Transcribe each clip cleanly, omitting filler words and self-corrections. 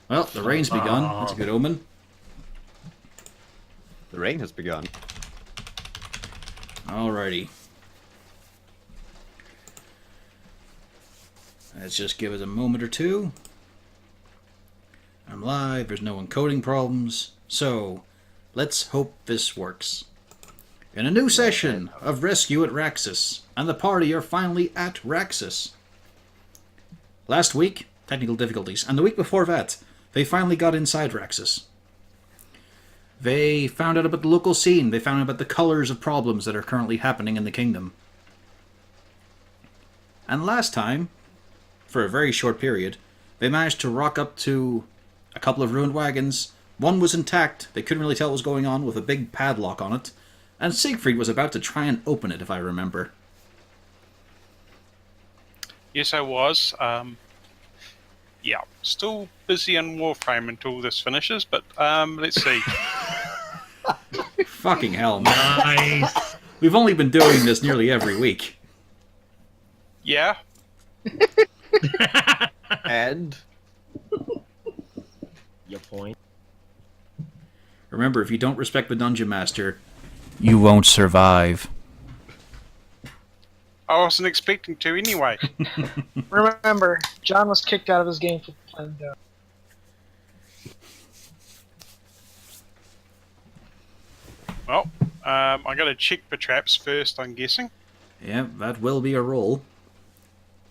Well, the rain's begun. That's a good omen. The rain has begun. Alrighty. Let's just give it a moment or two. I'm live, there's no encoding problems, so let's hope this works. In a new session of Rescue at Raxis, and the party are finally at Raxis. Last week, technical difficulties, and the week before that, they finally got inside Raxis. They found out about the local scene, they found out about the colors of problems that are currently happening in the kingdom. And last time, for a very short period, they managed to rock up to a couple of ruined wagons. One was intact, they couldn't really tell what was going on, with a big padlock on it, and Siegfried was about to try and open it, if I remember. Yes, I was. Yeah, still busy on Warframe until this finishes, but let's see. Fucking hell, man. Nice. We've only been doing this nearly every week. Yeah, And Your point. Remember, if you don't respect the Dungeon Master, you won't survive. I wasn't expecting to anyway. Remember, John was kicked out of his game for playing down. Well, I got to check the traps first, I'm guessing. Yeah, that will be a roll.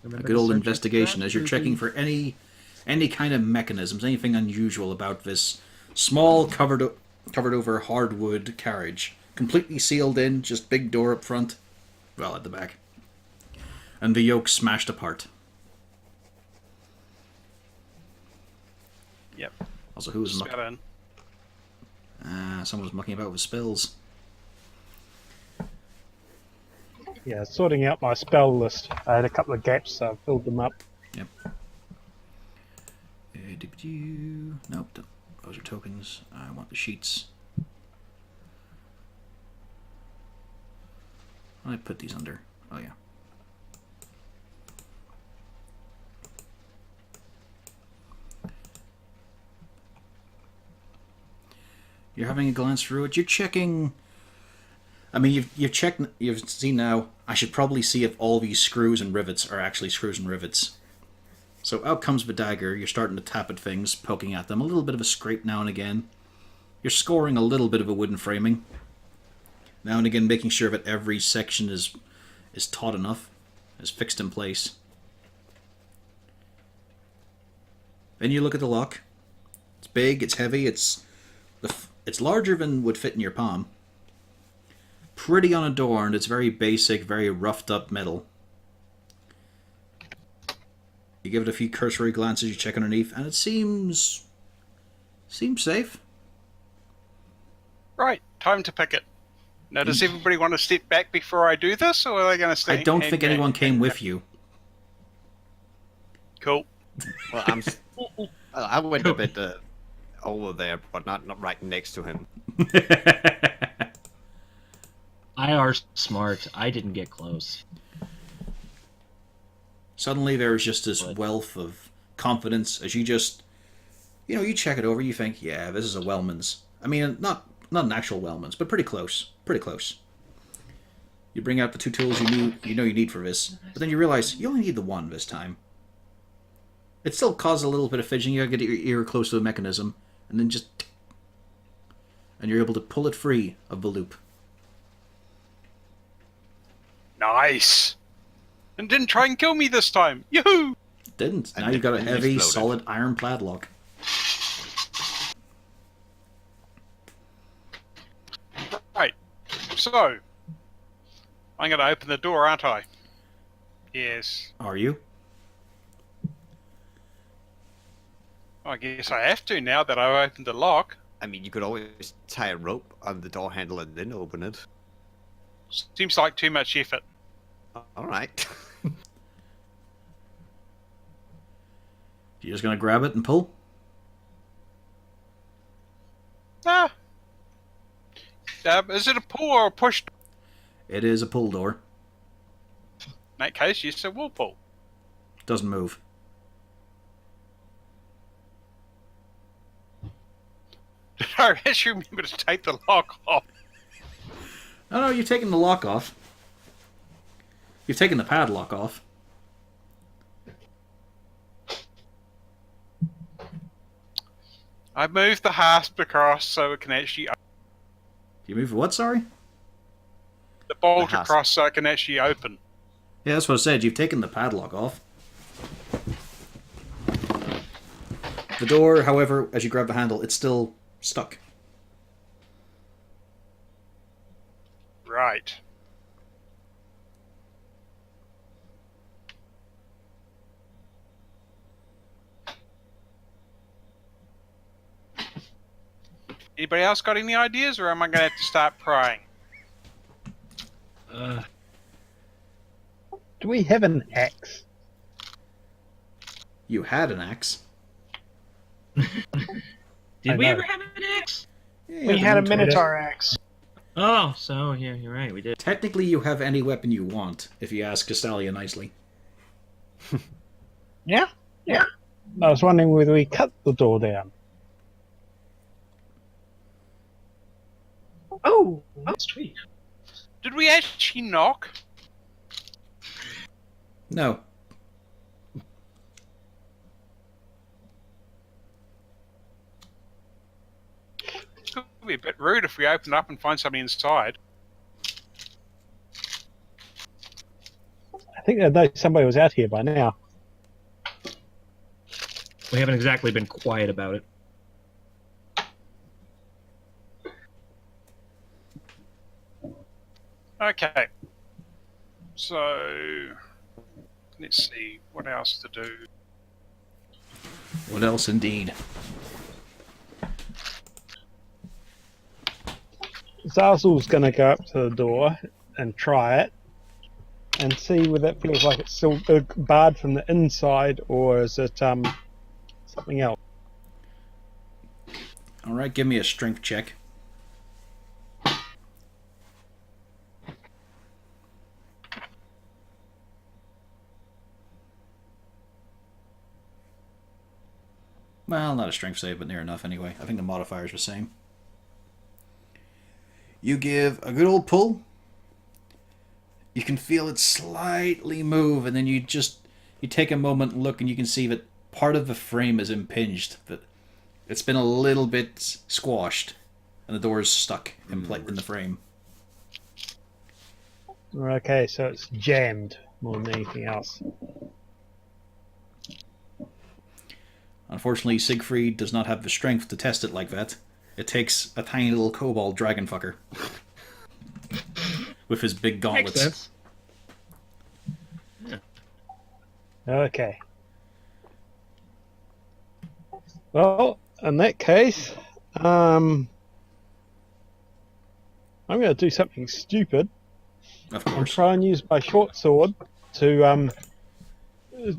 A good old investigation as you're checking for any kind of mechanisms, anything unusual about this small covered over hardwood carriage, completely sealed in, just big door up front, well at the back, and the yoke smashed apart. Yep. Also, who was Just got in. someone was mucking about with spells. Yeah, sorting out my spell list. I had a couple of gaps, so I filled them up. Yep. Nope, those are tokens. I want the sheets. I put these under. Oh yeah. You're having a glance through it. You're checking. I mean, you've checked. You've seen now. I should probably see if all these screws and rivets are actually screws and rivets. So out comes the dagger. You're starting to tap at things, poking at them. A little bit of a scrape now and again. You're scoring a little bit of a wooden framing. Now and again, making sure that every section is taut enough, is fixed in place. Then you look at the lock. It's big. It's heavy. It's larger than would fit in your palm. Pretty unadorned. It's very basic, very roughed up metal. You give it a few cursory glances. You check underneath, and it seems safe. Right, time to pick it. Now, does everybody want to step back before I do this, or are they going to stay? I don't think anyone came with you. Cool. well, I went a bit over there, but not right next to him. I are smart. I didn't get close. Suddenly there's just this wealth of confidence as you just, you check it over, you think, yeah, this is a Wellman's. I mean, not an actual Wellman's, but pretty close. Pretty close. You bring out the two tools you need for this, but then you realize you only need the one this time. It still causes a little bit of fidgeting. You gotta get your ear close to the mechanism, and then and you're able to pull it free of the loop. Nice. And didn't try and kill me this time. Yoo-hoo! Didn't. Now And you've got a it heavy, exploded. solid iron padlock. Right. So, I'm going to open the door, aren't I? Yes. Are you? I guess I have to now that I've opened the lock. I mean, you could always tie a rope on the door handle and then open it. Seems like too much effort. All right. You're just gonna grab it and pull? Ah. Is it a pull or a push? It is a pull door. In that case, yes, it will pull. Doesn't move. I actually remember to take the lock off. Oh no, you've taken the lock off. You've taken the padlock off. I moved the hasp across so it can actually You move what, sorry? the bolt The hasp. across so it can actually open. Yeah, that's what I said. You've taken the padlock off. The door, however, as you grab the handle, it's still stuck. Right. Anybody else got any ideas, or am I going to have to start prying? Do we have an axe? You had an axe. Did I we know. ever have an axe? Yeah, you We the had a Minotaur. Minotaur axe. Oh, so yeah, you're right. We did. Technically, you have any weapon you want, if you ask Castalia nicely. Yeah? I was wondering whether we cut the door down. Oh, that's sweet. Did we actually knock? No. It could be a bit rude if we open up and find somebody inside. I think I know somebody was out here by now. We haven't exactly been quiet about it. Okay. So, let's see what else to do. What else, indeed? Zazel's going to go up to the door and try it and see whether it feels like it's still barred from the inside or is it something else. Alright, give me a strength check. Well, not a strength save, but near enough anyway. I think the modifiers are the same. You give a good old pull. You can feel it slightly move, and then you take a moment and look, and you can see that part of the frame is impinged. That it's been a little bit squashed, and the door is stuck in the frame. Okay, so it's jammed more than anything else. Unfortunately, Siegfried does not have the strength to test it like that. It takes a tiny little kobold dragon fucker. With his big Makes gauntlets. sense. Okay. Well, in that case, I'm going to do something stupid Of and course. try and use my short sword to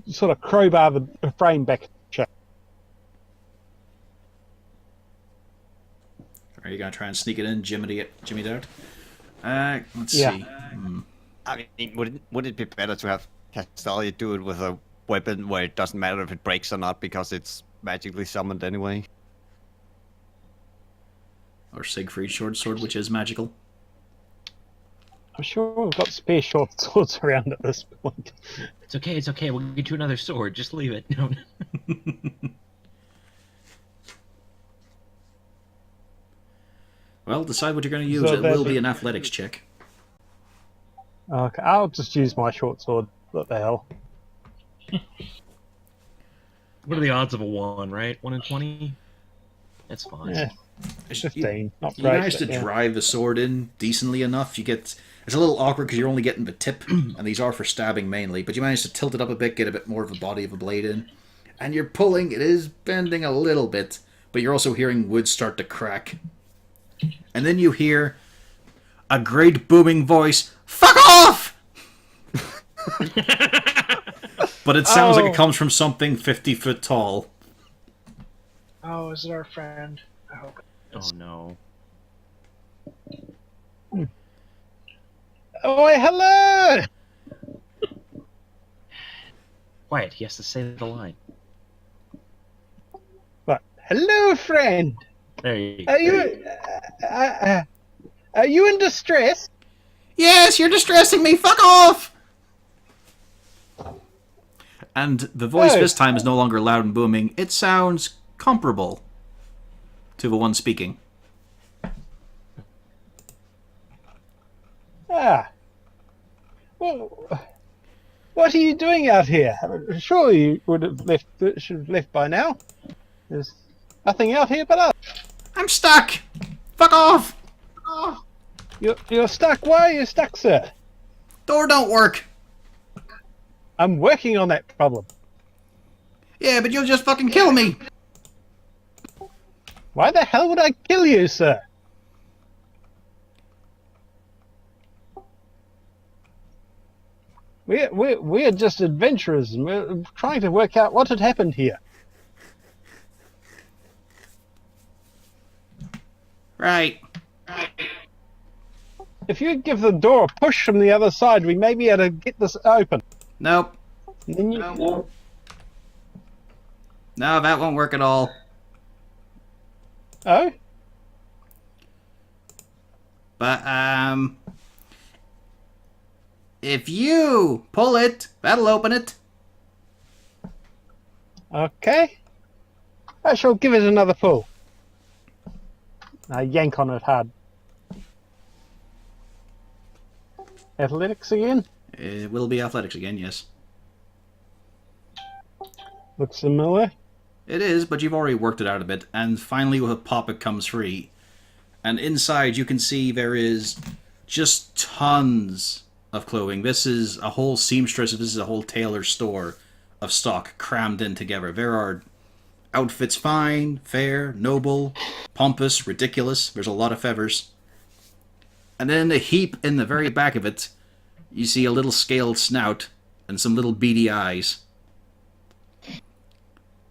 sort of crowbar the frame back. Are you going to try and sneak it in, Jimmy Dart? Let's Yeah. see. I mean, would it be better to have Castalia do it with a weapon where it doesn't matter if it breaks or not because it's magically summoned anyway? Or Siegfried's short sword, which is magical. I'm sure we've got spare short swords around at this point. It's okay. It's okay. We'll get you another sword. Just leave it. No. Well, decide what you're going to use. So It will there's be a- an athletics check. Okay, I'll just use my short sword. What the hell? What are the odds of a 1, right? 1 in 20? That's fine. Yeah, You 15. Not you great. manage to but yeah. drive the sword in decently enough. It's a little awkward because you're only getting the tip, and these are for stabbing mainly, but you manage to tilt it up a bit, get a bit more of a body of a blade in. And you're pulling, it is bending a little bit, but you're also hearing wood start to crack. And then you hear a great booming voice, "Fuck off!" But it sounds like it comes from something 50 foot tall. Oh, is it our friend? I hope. Oh no. Oh, hello! Quiet. He has to say the line. But hello, friend. There you Are you, are you in distress? Yes, you're distressing me. Fuck off. And the voice Oh. this time is no longer loud and booming. It sounds comparable to the one speaking. Ah. Well, what are you doing out here? Surely you would have left. Should have left by now. There's nothing out here but us. I'm stuck. Fuck off. You're stuck. Why are you stuck, sir? Door don't work. I'm working on that problem. Yeah, but you'll just fucking kill me. Why the hell would I kill you, sir? We're just adventurers, and we're trying to work out what had happened here. Right. If you give the door a push from the other side, we may be able to get this open. Nope. And then you... No, that won't work at all. Oh? But, if you pull it, that'll open it. Okay. I shall give it another pull. I yank on it hard. Athletics again? It will be athletics again, yes. Looks similar. It is, but you've already worked it out a bit, and finally with a pop it comes free. And inside you can see there is just tons of clothing. This is a whole seamstress, this is a whole tailor store of stock crammed in together. There are outfits fine, fair, noble, pompous, ridiculous. There's a lot of feathers. And then in a heap in the very back of it, you see a little scaled snout and some little beady eyes.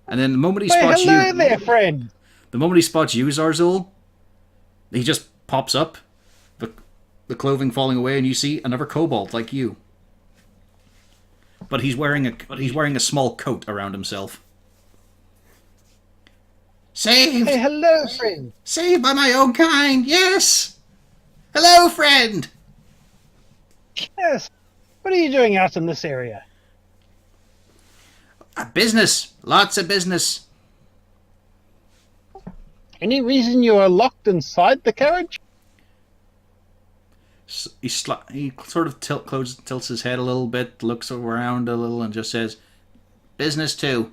And then the moment he spots hello you... there, friend! The moment he spots you, Zarzul, he just pops up, the clothing falling away, and you see another kobold like you. But he's wearing a small coat around himself. Saved! Hey, hello, friend! Saved by my own kind, yes! Hello, friend! Yes. What are you doing out in this area? Business. Lots of business. Any reason you are locked inside the carriage? He sort of tilts his head a little bit, looks around a little, and just says, "Business too."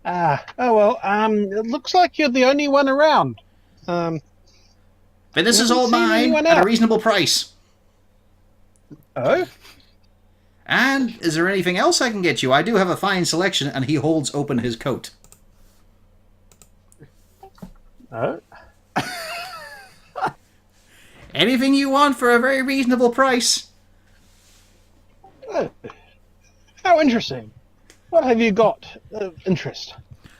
Ah, oh well, it looks like you're the only one around. Business is all haven't seen mine anyone at a else. reasonable price. Oh? And is there anything else I can get you? I do have a fine selection, and he holds open his coat. Oh? Anything you want for a very reasonable price. Oh. How interesting. What have you got of interest?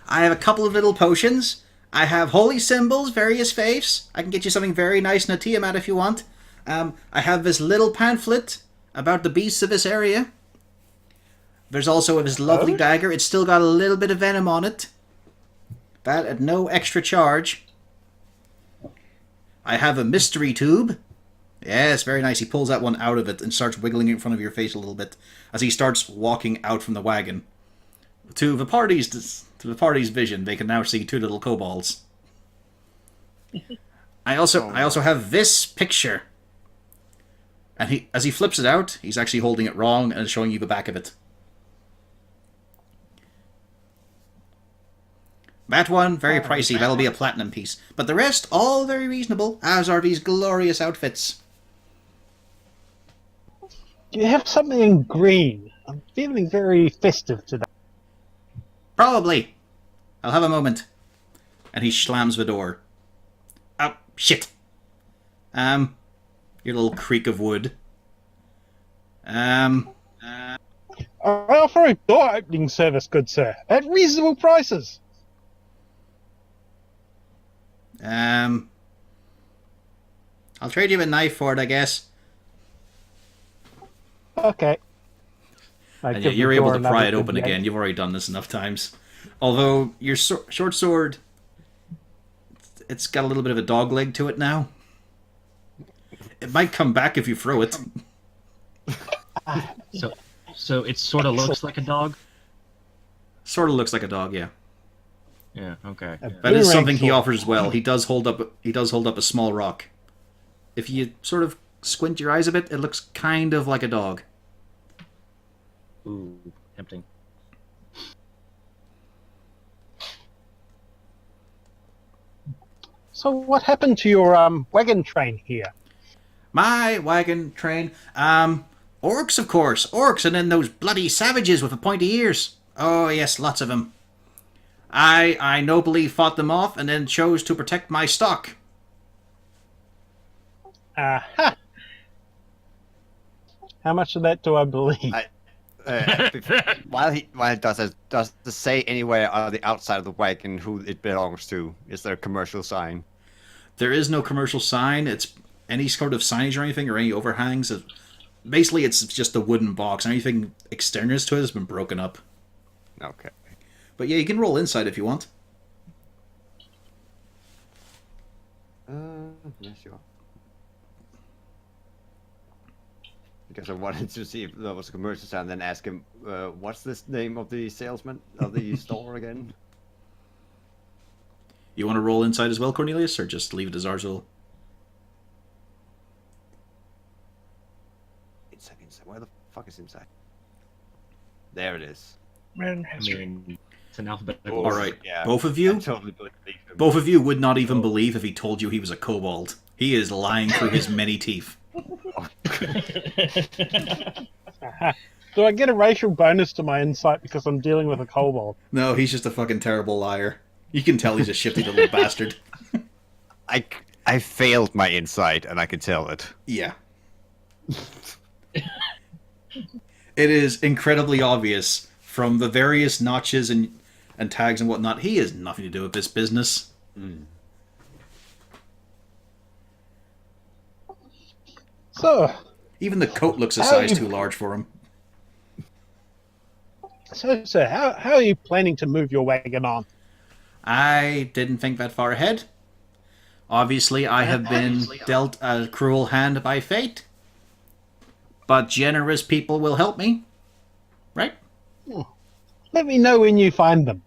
I have a couple of little potions. I have holy symbols, various faiths. I can get you something very nice in a Tiamat if you want. I have this little pamphlet about the beasts of this area. There's also this lovely dagger. It's still got a little bit of venom on it. That at no extra charge. I have a mystery tube. Yes, very nice. He pulls that one out of it and starts wiggling it in front of your face a little bit as he starts walking out from the wagon. To the party's vision, they can now see two little kobolds. I also have this picture. And as he flips it out, he's actually holding it wrong and showing you the back of it. That one, very pricey. That'll be a platinum piece. But the rest, all very reasonable, as are these glorious outfits. Do you have something in green? I'm feeling very festive today. Probably. I'll have a moment. And he slams the door. Oh, shit. Your little creak of wood. I offer a door opening service, good sir, at reasonable prices. I'll trade you a knife for it, I guess. Okay. And yeah, you're able to pry it open again. You've already done this enough times. Although your short sword it's got a little bit of a dog leg to it now. It might come back if you throw it. So it sort of looks like a dog. Sort of looks like a dog, yeah. Yeah. Okay. That is something he sword. offers as well. He does hold up a small rock. If you sort of squint your eyes a bit, it looks kind of like a dog. Ooh, tempting. So what happened to your wagon train here? My wagon train. Orcs, of course. Orcs, and then those bloody savages with the pointy ears. Oh, yes, lots of them. I nobly fought them off and then chose to protect my stock. Aha! How much of that do I believe? While he does it say anywhere on the outside of the wagon who it belongs to? Is there a commercial sign? There is no commercial sign. It's any sort of signage or anything or any overhangs. Basically, it's just a wooden box. Anything extraneous to it has been broken up. Okay. But yeah, you can roll inside if you want. Yeah, sure. Because I wanted to see if there was a commercial sign, and then ask him, what's the name of the salesman of the store again? You want to roll inside as well, Cornelius, or just leave it as Arzul? Inside. Where the fuck is inside? There it is. Man, I history. mean, it's an alphabetical. All right, Yeah. both of I you. totally believe him. Both of you would not even believe if he told you he was a kobold. He is lying through his many teeth. Aha. Do I get a racial bonus to my insight because I'm dealing with a kobold? No, he's just a fucking terrible liar. You can tell he's a shifty little bastard. I failed my insight, and I can tell it. Yeah. It is incredibly obvious from the various notches and tags and whatnot. He has nothing to do with this business. So, Even the coat looks a How size you- too large for him. sir, how are you planning to move your wagon on? I didn't think that far ahead. Obviously, I have been dealt a cruel hand by fate. But generous people will help me. Right? Let me know when you find them.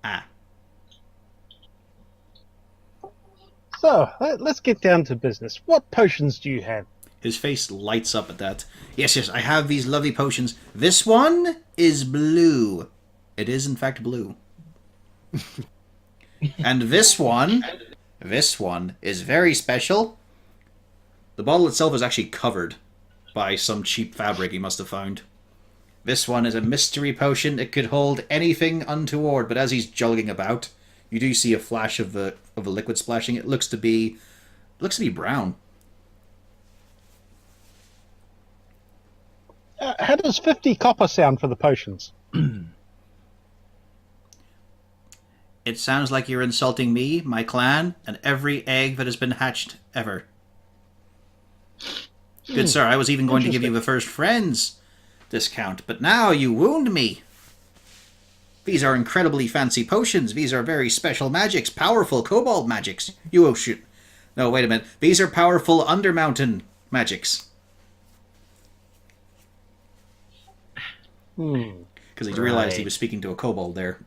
Ah. So, let's get down to business. What potions do you have? His face lights up at that. Yes, I have these lovely potions. This one is blue. It is, in fact, blue. And this one is very special. The bottle itself is actually covered by some cheap fabric he must have found. This one is a mystery potion. It could hold anything untoward, but as he's jogging about, you do see a flash of a liquid splashing. It looks to be brown. How does 50 copper sound for the potions? It sounds like you're insulting me, my clan, and every egg that has been hatched ever. Good sir, I was even going to give you the first friends discount, but now you wound me. These are incredibly fancy potions. These are very special magics, powerful kobold magics. You shoot. No, wait a minute. These are powerful Undermountain magics. Because he realized he was speaking to a kobold there.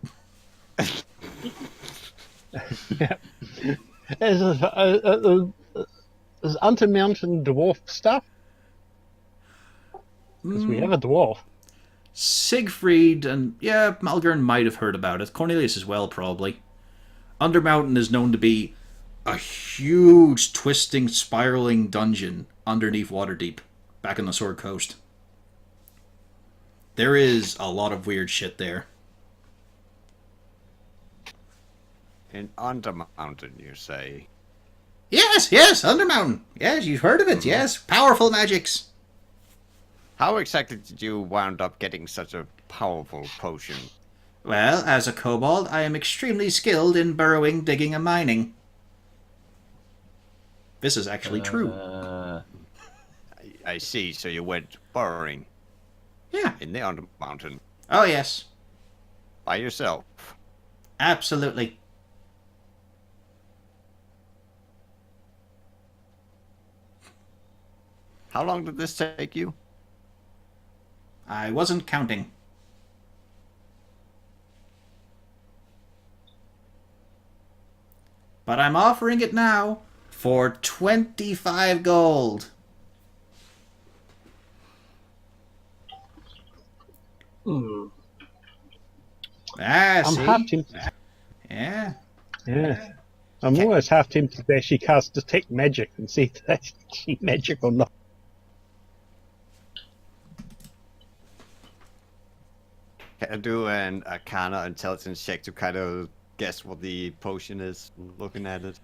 Is Untermountain dwarf stuff? Because we have a dwarf. Siegfried and, yeah, Malgern might have heard about it. Cornelius as well, probably. Undermountain is known to be a huge, twisting, spiraling dungeon underneath Waterdeep, back on the Sword Coast. There is a lot of weird shit there. In Undermountain, you say? Yes, Undermountain. Yes, you've heard of it, yes. Powerful magics. How exactly did you wound up getting such a powerful potion? Well, as a kobold, I am extremely skilled in burrowing, digging, and mining. This is actually true. I see, so you went burrowing Yeah. in the Undermountain Oh, yes. by yourself. Absolutely. How long did this take you? I wasn't counting. But I'm offering it now for 25 gold. Hmm. Ah, I'm see? half tempted. Yeah. Yeah. I'm always half tempted to actually cast Detect Magic and see if that's actually magic or not. Can I do an Arcana intelligence check to kind of guess what the potion is looking at it?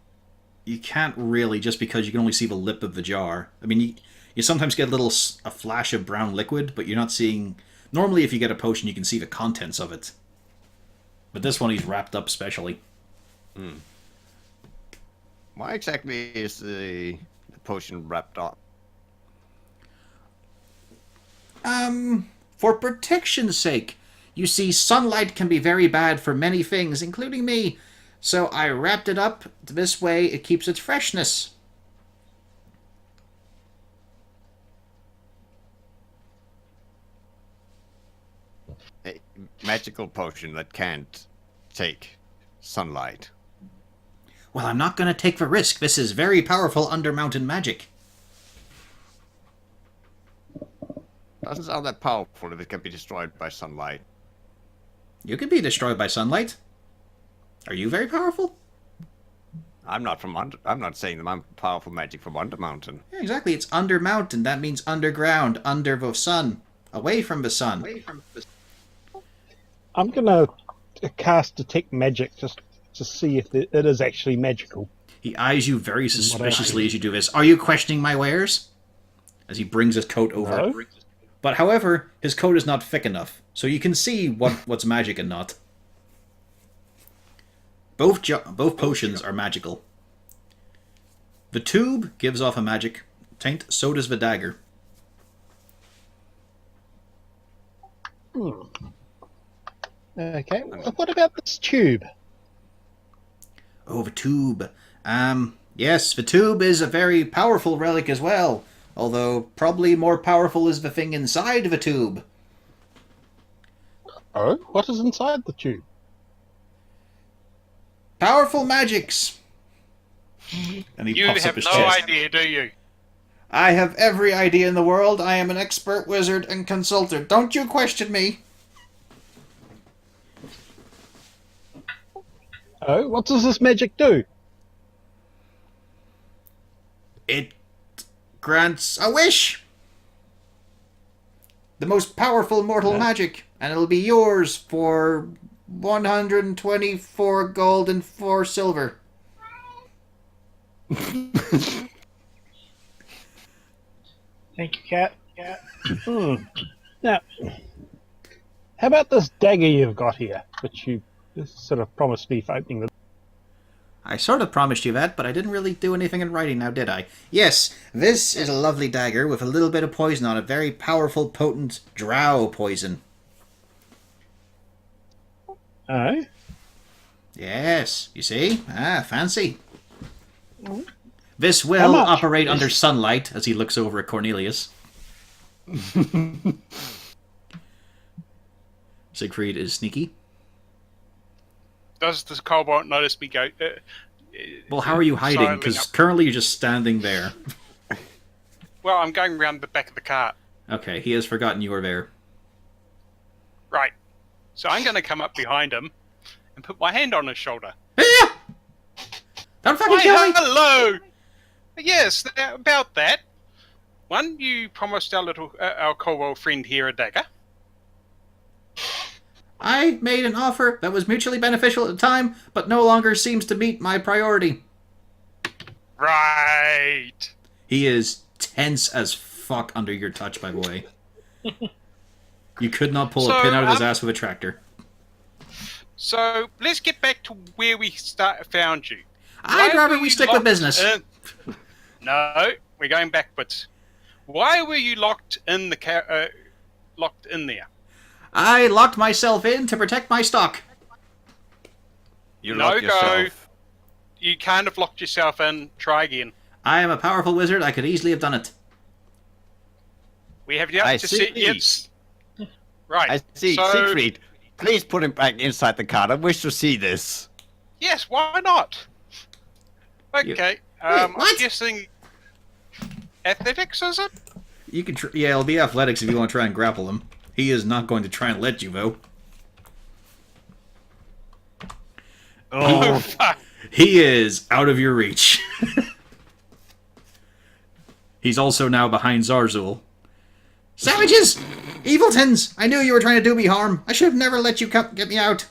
You can't really, just because you can only see the lip of the jar. I mean, you sometimes get a flash of brown liquid, but you're not seeing... Normally, if you get a potion, you can see the contents of it. But this one, he's wrapped up specially. Why exactly is the potion wrapped up? For protection's sake. You see, sunlight can be very bad for many things, including me. So I wrapped it up. This way, it keeps its freshness. A magical potion that can't take sunlight. Well, I'm not going to take the risk. This is very powerful under-mountain magic. Doesn't sound that powerful if it can be destroyed by sunlight. You can be destroyed by sunlight. Are you very powerful? I'm not saying that I'm powerful magic from Undermountain. Yeah, exactly. It's under-mountain. That means underground, under the sun, away from the sun. I'm gonna cast Detect Magic just to see if it is actually magical. He eyes you very suspiciously as you do this. Are you questioning my wares? As he brings his coat over. No. But however, his coat is not thick enough, so you can see what's magic and not. Both potions are magical. The tube gives off a magic taint, so does the dagger. Okay, what about this tube? Oh, the tube. Yes, the tube is a very powerful relic as well. Although, probably more powerful is the thing inside the tube. Oh, what is inside the tube? Powerful magics! And he You puffs up have his no chest. idea, do you? I have every idea in the world. I am an expert wizard and consultant. Don't you question me. Oh, what does this magic do? It grants a wish. The most powerful mortal magic. And it'll be yours for 124 gold and 4 silver. Thank you, Cat. Now, how about this dagger you've got here, which you sort of promised me for opening the... I sort of promised you that, but I didn't really do anything in writing now, did I? Yes, this is a lovely dagger with a little bit of poison on it. Very powerful, potent drow poison. Oh? Yes, you see? Ah, fancy. This How will much? operate under sunlight, as he looks over at Cornelius. Siegfried is sneaky. Does the cobalt notice me go? Well, how are you hiding? Sidling Because up. currently you're just standing there. Well, I'm going around the back of the cart. Okay, he has forgotten you were there. Right. So I'm going to come up behind him and put my hand on his shoulder. Ah! Don't fucking Why, kill me! hello! Yes, about that. One, you promised our cobalt friend here a dagger. I made an offer that was mutually beneficial at the time, but no longer seems to meet my priority. Right. He is tense as fuck under your touch, by the way. You could not pull a So, pin out of his ass with a tractor. So let's get back to where we found you. I'd Why rather were we you stick with locked business. No, we're going backwards. Why were you locked in the locked in there? I locked myself in to protect my stock. You No locked go. yourself. You kind of locked yourself in. Try again. I am a powerful wizard. I could easily have done it. We have yet I to see. see. Yes. Right. I see. So, Siegfried, please put him back inside the card. I wish to see this. yes, why not? Okay. I'm what? guessing athletics, is it? You can. Yeah, it'll be athletics if you want to try and grapple him. He is not going to try and let you, though. Oh, fuck. He is out of your reach. He's also now behind Zarzul. Savages! Eviltons! I knew you were trying to do me harm. I should have never let you get me out.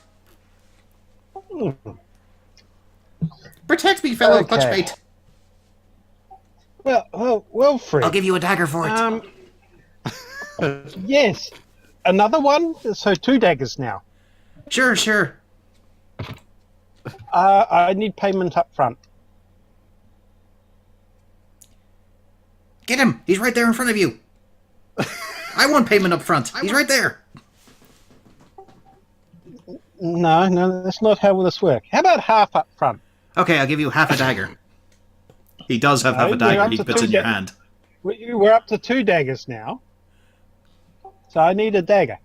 Protect me, fellow Okay. clutchmate. Well, Wilfred. I'll give you a dagger for it. Yes. Another one? So 2 daggers now. Sure. I need payment up front. Get him! He's right there in front of you. I want payment up front. He's right there. No, that's not how this works. How about half up front? Okay, I'll give you half a dagger. He does have half a No, dagger. you're He up to puts two in your da- hand. We're up to 2 daggers now. So I need a dagger.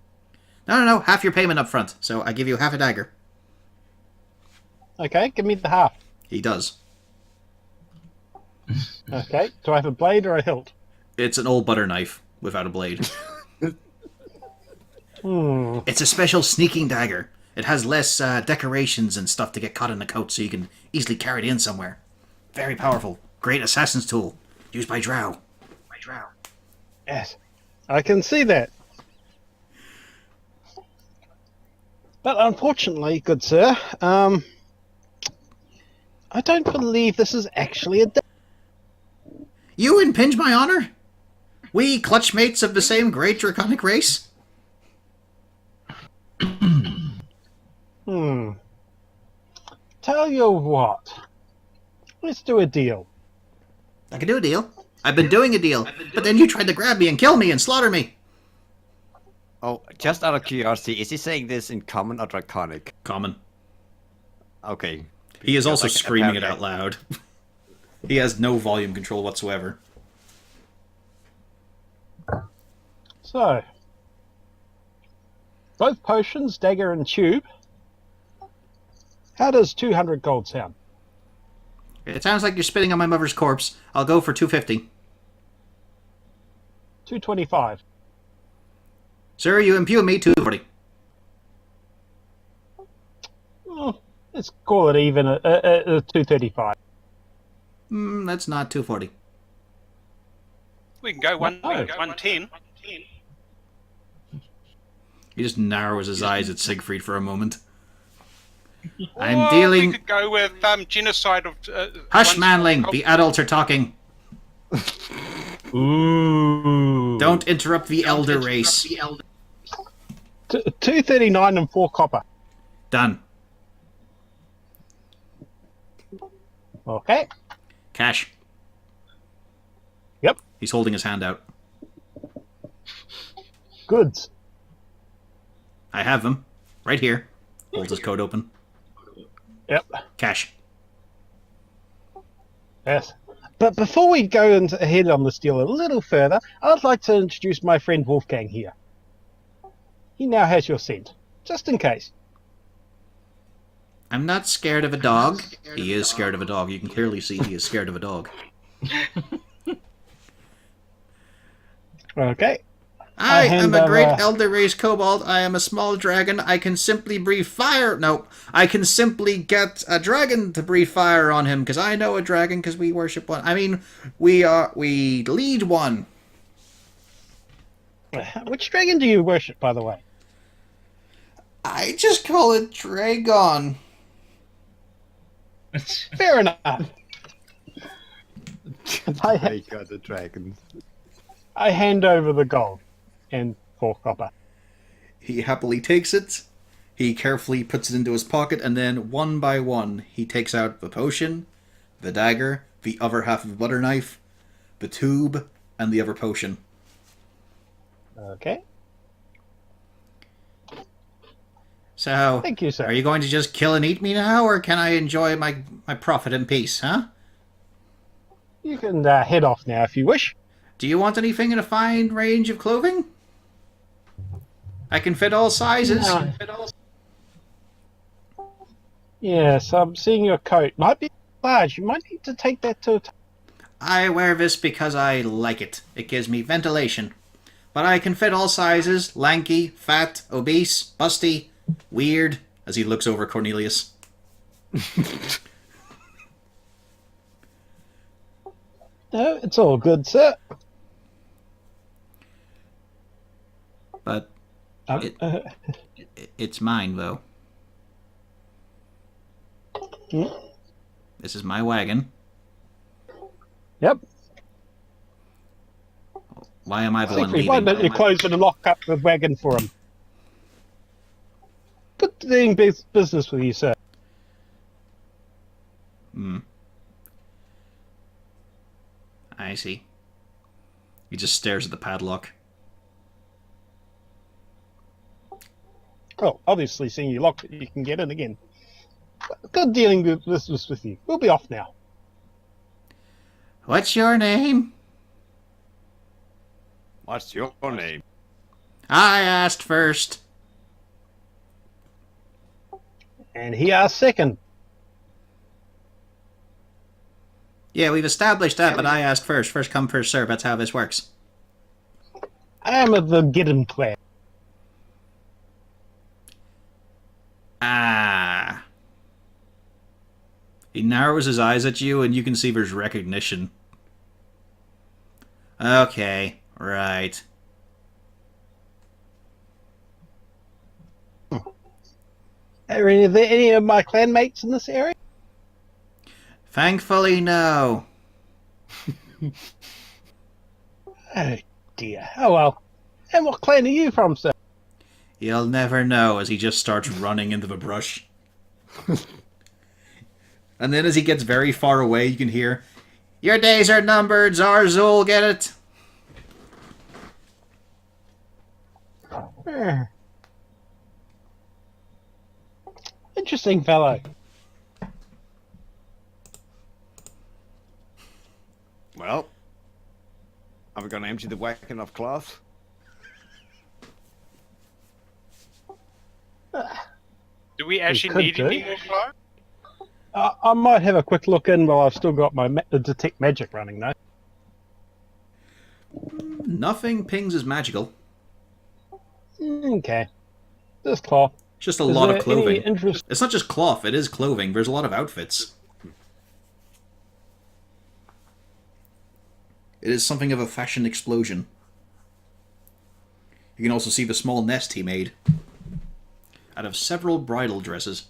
No. Half your payment up front. So I give you half a dagger. Okay, give me the half. He does. Okay, do I have a blade or a hilt? It's an old butter knife without a blade. Hmm. It's a special sneaking dagger. It has less decorations and stuff to get caught in the coat, so you can easily carry it in somewhere. Very powerful. Great assassin's tool. Used by Drow. Yes, I can see that. But unfortunately, good sir, I don't believe this is actually a dagger. You impinge my honor? We clutchmates of the same great draconic race? Tell you what, let's do a deal. I can do a deal. I've been doing a deal, but then you tried to grab me and kill me and slaughter me. Oh, just out of curiosity, is he saying this in common or draconic? Common. Okay. He is also Like, screaming it apparently- out loud. He has no volume control whatsoever. So, both potions, dagger and tube. How does 200 gold sound? It sounds like you're spitting on my mother's corpse. I'll go for 250. 225. Sir, you impugn me 240. Let's call it even at 235. That's not 240. We can go No. 110. He just narrows his eyes at Siegfried for a moment. I'm Or dealing... We could go with genocide of. Hush, one's- manling! The adults are talking. Ooh. Don't interrupt the elder race. 239 and 4 copper. Done. Okay. Cash. Yep. He's holding his hand out. Goods. I have them. Right here. Holds his coat open. Yep. Cash. Yes. But before we go ahead on this deal a little further, I'd like to introduce my friend Wolfgang here. He now has your scent, just in case. I'm not scared of a dog. He is scared of a dog. You can clearly see he is scared of a dog. Okay. I am hand a great over- elder race kobold. I am a small dragon. I can simply breathe fire. No, I can simply get a dragon to breathe fire on him because I know a dragon because we worship one. I mean, we lead one. Which dragon do you worship, by the way? I just call it Dragon. Fair enough. I got the dragon. I hand over the gold and 4 copper. He happily takes it. He carefully puts it into his pocket, and then one by one, he takes out the potion, the dagger, the other half of the butter knife, the tube, and the other potion. Okay. So, Thank you, sir. are you going to just kill and eat me now, or can I enjoy my profit in peace, huh? You can head off now if you wish. Do you want anything in a fine range of clothing? I can fit all sizes. No. Yes, I'm seeing your coat. Might be large. You might need to take that to a I wear this because I like it. It gives me ventilation. But I can fit all sizes: lanky, fat, obese, busty, weird, as he looks over Cornelius. No, it's all good, sir. But Um, It- it's mine, though. Hmm? This is my wagon. Yep. Why am I the one Secret, why leaving? don't you close and lock up the wagon for him? Good doing business with you, sir. Hmm. I see. He just stares at the padlock. Oh, obviously, seeing you locked it, you can get in again. Good dealing with business with you. We'll be off now. What's your name? What's your name? I asked first. And he asked second. Yeah, we've established that, but I asked first. First come, first serve. That's how this works. I am of the Gideon clan. Ah. He narrows his eyes at you, and you can see there's recognition. Okay, right. Are any of my clanmates in this area? Thankfully, no. Oh dear. Oh well. And what clan are you from, sir? You'll never know, as he just starts running into the brush. And then as he gets very far away, you can hear, "Your days are numbered, Zarzul, get it?" Interesting fellow. Well, are we gonna empty the wagon of cloth? Do we actually could need do. any more clothes? I might have a quick look in while I've still got my detect magic running, though. Nothing pings as magical. Okay. This cloth. It's just a Is lot there of clothing. any interest? It's not just cloth, it is clothing. There's a lot of outfits. It is something of a fashion explosion. You can also see the small nest he made out of several bridal dresses.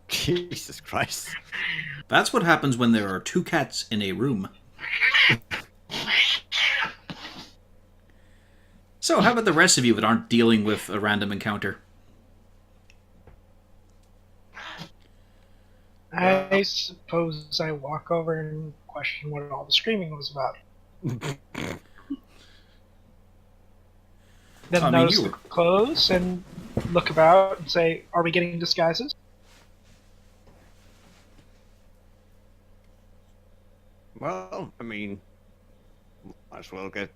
Jesus Christ. That's what happens when there are two cats in a room. So, how about the rest of you that aren't dealing with a random encounter? I suppose I walk over and question what all the screaming was about. Then I mean, notice you the were- clothes and look about and say, "Are we getting disguises?" Well, I mean, might as well get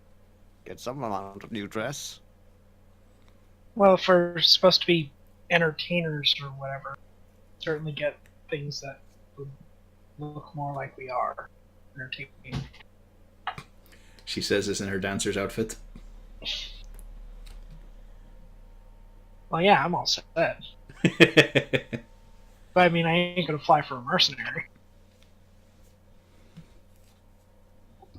some amount of new dress. Well, if we're supposed to be entertainers or whatever, certainly get things that would look more like we are entertaining. She says this in her dancer's outfit. Well, yeah, I'm all set. But I mean, I ain't gonna fly for a mercenary.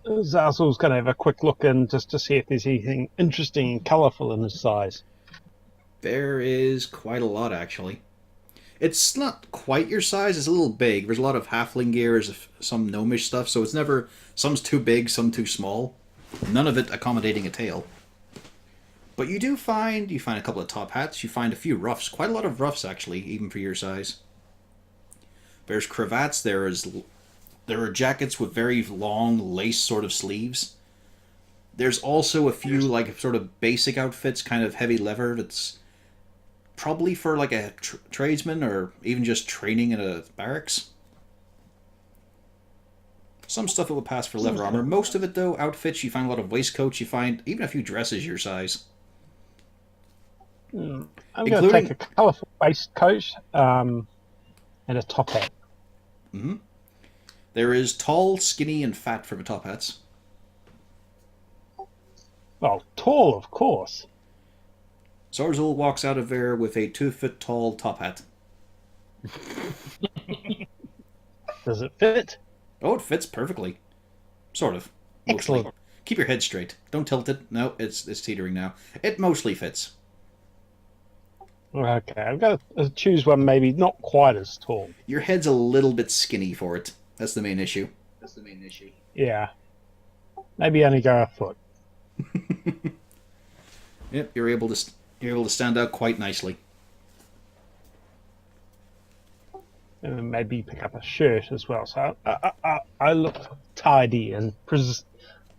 Zazzle's going to have a quick look in just to see if there's anything interesting and colourful in his size. There is quite a lot, actually. It's not quite your size, it's a little big. There's a lot of halfling gear, there's some gnomish stuff, so it's never... Some's too big, some too small. None of it accommodating a tail. But you find a couple of top hats. You find a few ruffs, quite a lot of ruffs actually, even for your size. There's cravats. There are jackets with very long lace sort of sleeves. There's also a few like sort of basic outfits, kind of heavy leather. That's probably for like a tradesman or even just training in a barracks. Some stuff it would pass for leather armor. Most of it, though, outfits. You find a lot of waistcoats. You find even a few dresses your size. I'm going to take a colourful waistcoat and a top hat. Mm-hmm. There is tall, skinny, and fat for the top hats. Well, tall, of course. Zarzul walks out of there with a 2-foot tall top hat. Does it fit? Oh, it fits perfectly. Sort of. Mostly. Excellent. Keep your head straight. Don't tilt it. No, it's teetering now. It mostly fits. Okay, I've got to choose one maybe not quite as tall. Your head's a little bit skinny for it. That's the main issue. Yeah. Maybe only go a foot. Yep, you're able to stand out quite nicely. And maybe pick up a shirt as well. So I look tidy and,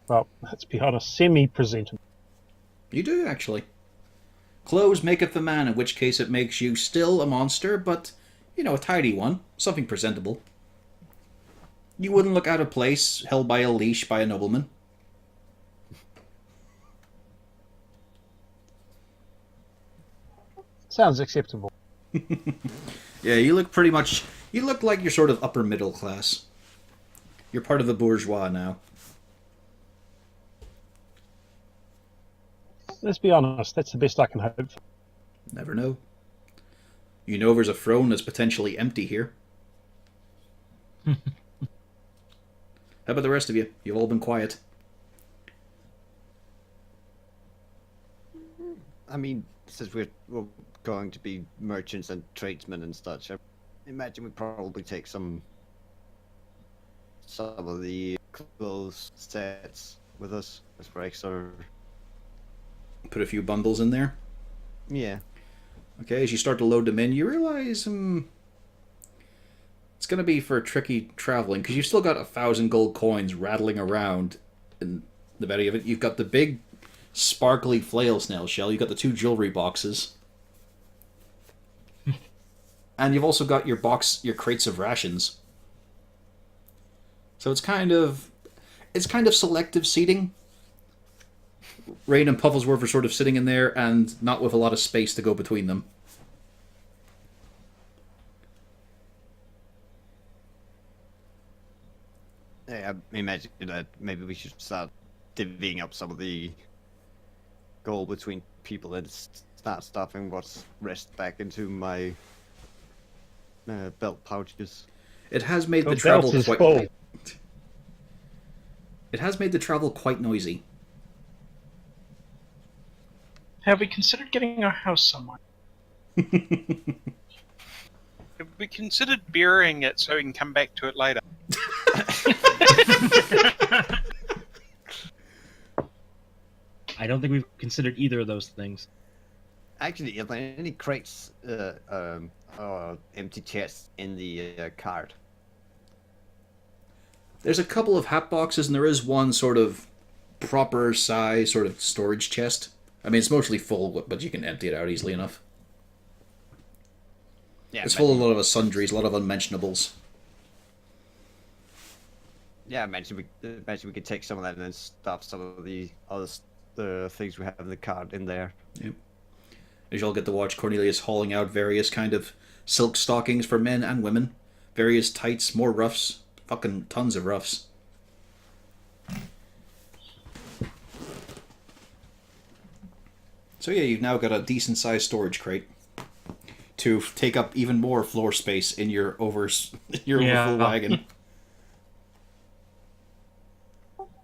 well, let's be honest, semi-presentable. You do, actually. Clothes maketh the man, in which case it makes you still a monster, but, a tidy one. Something presentable. You wouldn't look out of place, held by a leash by a nobleman. Sounds acceptable. Yeah, you look pretty much... You look like you're sort of upper middle class. You're part of the bourgeois now. Let's be honest, that's the best I can hope for. Never know. You know there's a throne that's potentially empty here. How about the rest of you? You've all been quiet. I mean, since we're going to be merchants and tradesmen and such, I imagine we'd probably take some of the clothes sets with us as for extra. Put a few bundles in there. Yeah. Okay, as you start to load them in, you realize it's going to be for tricky traveling, because you've still got 1,000 gold coins rattling around in the belly of it. You've got the big sparkly flail snail shell. You've got the 2 jewelry boxes. And you've also got your crates of rations. So it's kind of selective seating. Rain and Pufflesworth are sort of sitting in there, and not with a lot of space to go between them. Yeah, I imagine that maybe we should start divvying up some of the gold between people and start stuffing what's rest back into my belt pouches. It has made the The travel belt is quite. full. It has made the travel quite noisy. Have we considered getting our house somewhere? Have we considered burying it so we can come back to it later? I don't think we've considered either of those things. Actually, are there any crates or empty chests in the cart? There's a couple of hat boxes, and there is one sort of proper size sort of storage chest. I mean, it's mostly full, but you can empty it out easily enough. Yeah, It's full of a lot of sundries, a lot of unmentionables. Yeah, I imagine we could take some of that and then stuff some of the other the things we have in the cart in there. Yep. As you'll get to watch Cornelius hauling out various kind of silk stockings for men and women, various tights, more ruffs, fucking tons of ruffs. So yeah, you've now got a decent sized storage crate to take up even more floor space in your overfull wagon.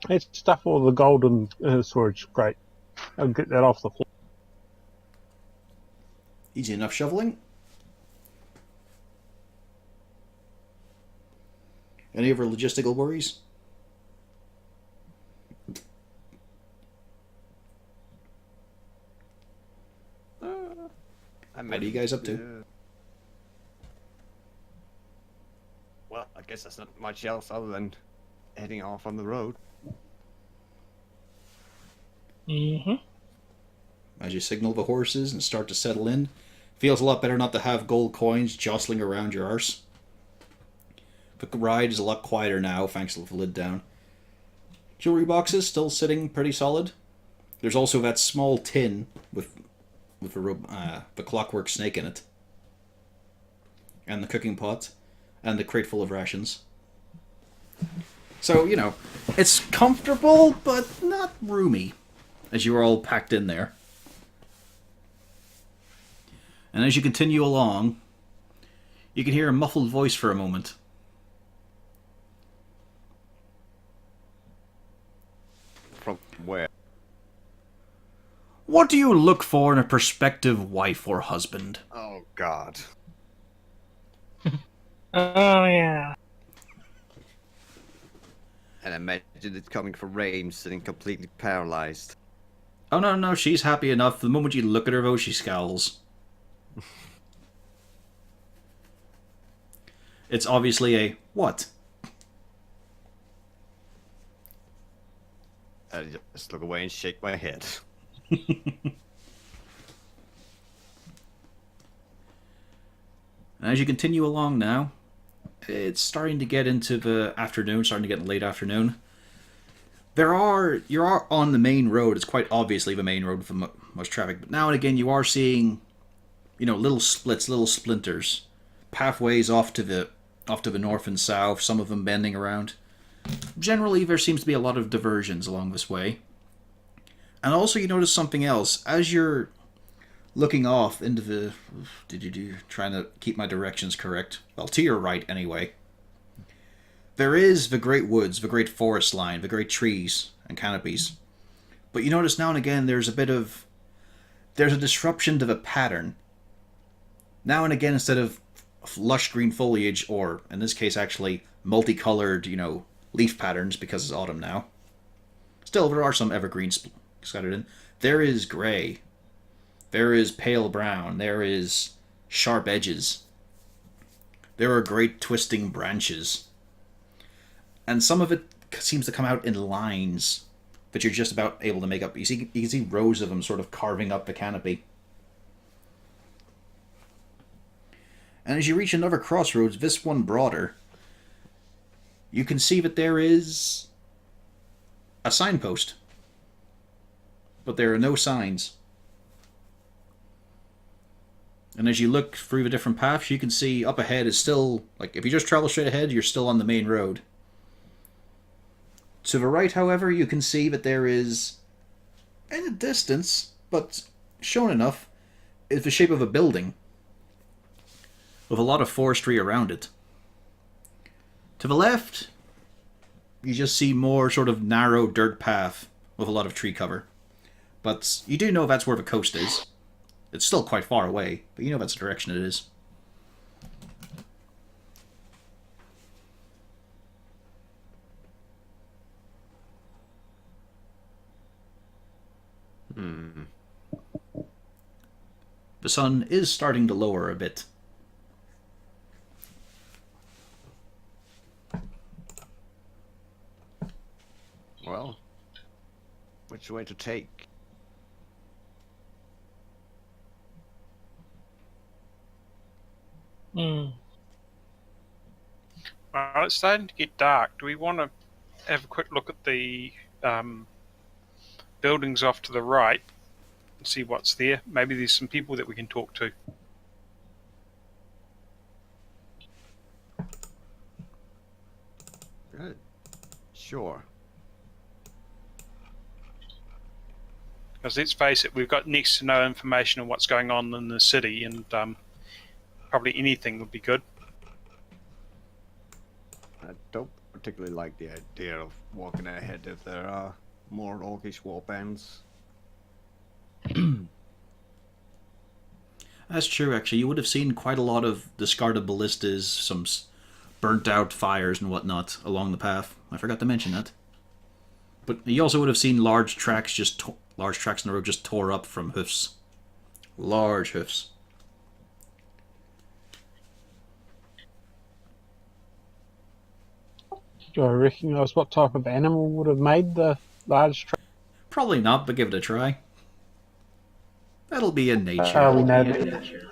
Let's stuff all the golden storage crate. I'll get that off the floor. Easy enough shoveling. Any other logistical worries? What are you guys up to? Well, I guess that's not much else other than heading off on the road. Mm-hmm. As you signal the horses and start to settle in, feels a lot better not to have gold coins jostling around your arse. The ride is a lot quieter now, thanks to the lid down. Jewelry boxes still sitting pretty solid. There's also that small tin with the clockwork snake in it. And the cooking pot. And the crate full of rations. So, you know, it's comfortable, but not roomy, as you're all packed in there. And as you continue along, you can hear a muffled voice for a moment. From where? What do you look for in a prospective wife or husband? Oh, God. Oh, yeah. And imagine it coming from Rain, sitting completely paralyzed. Oh, no, she's happy enough. The moment you look at her, though, she scowls. It's obviously a what? I just look away and shake my head. As you continue along now, it's starting to get into the afternoon, starting to get late afternoon. You are on the main road. It's quite obviously the main road with most traffic. But now and again, you are seeing, little splits, little splinters, pathways off to the north and south. Some of them bending around. Generally, there seems to be a lot of diversions along this way. And also, you notice something else as you're looking off into the... Trying to keep my directions correct. Well, to your right, anyway. There is the great woods, the great forest line, the great trees and canopies. But you notice now and again there's a disruption to the pattern. Now and again, instead of lush green foliage, or in this case actually multicolored, leaf patterns because it's autumn now. Still, there are some evergreens scattered in. There is grey. There is pale brown. There is sharp edges. There are great twisting branches. And some of it seems to come out in lines that you're just about able to make up. You can see rows of them sort of carving up the canopy. And as you reach another crossroads, this one broader, you can see that there is a signpost. But there are no signs. And as you look through the different paths, you can see up ahead is still, if you just travel straight ahead, you're still on the main road. To the right, however, you can see that there is, in the distance, but shown enough, is the shape of a building with a lot of forestry around it. To the left, you just see more sort of narrow dirt path with a lot of tree cover. But you do know that's where the coast is. It's still quite far away, but you know that's the direction it is. The sun is starting to lower a bit. Well, which way to take? Hmm. Well, it's starting to get dark. Do we want to have a quick look at the buildings off to the right and see what's there? Maybe there's some people that we can talk to. Good. Sure. Because let's face it, we've got next to no information on what's going on in the city, and probably anything would be good. I don't particularly like the idea of walking ahead if there are more orcish warbands. That's true, actually. You would have seen quite a lot of discarded ballistas, some burnt out fires and whatnot along the path. I forgot to mention that. But you also would have seen large tracks in the road just tore up from hoofs. Large hoofs. Do I recognise what type of animal would have made the large trap? Probably not, but give it a try. That'll be in nature.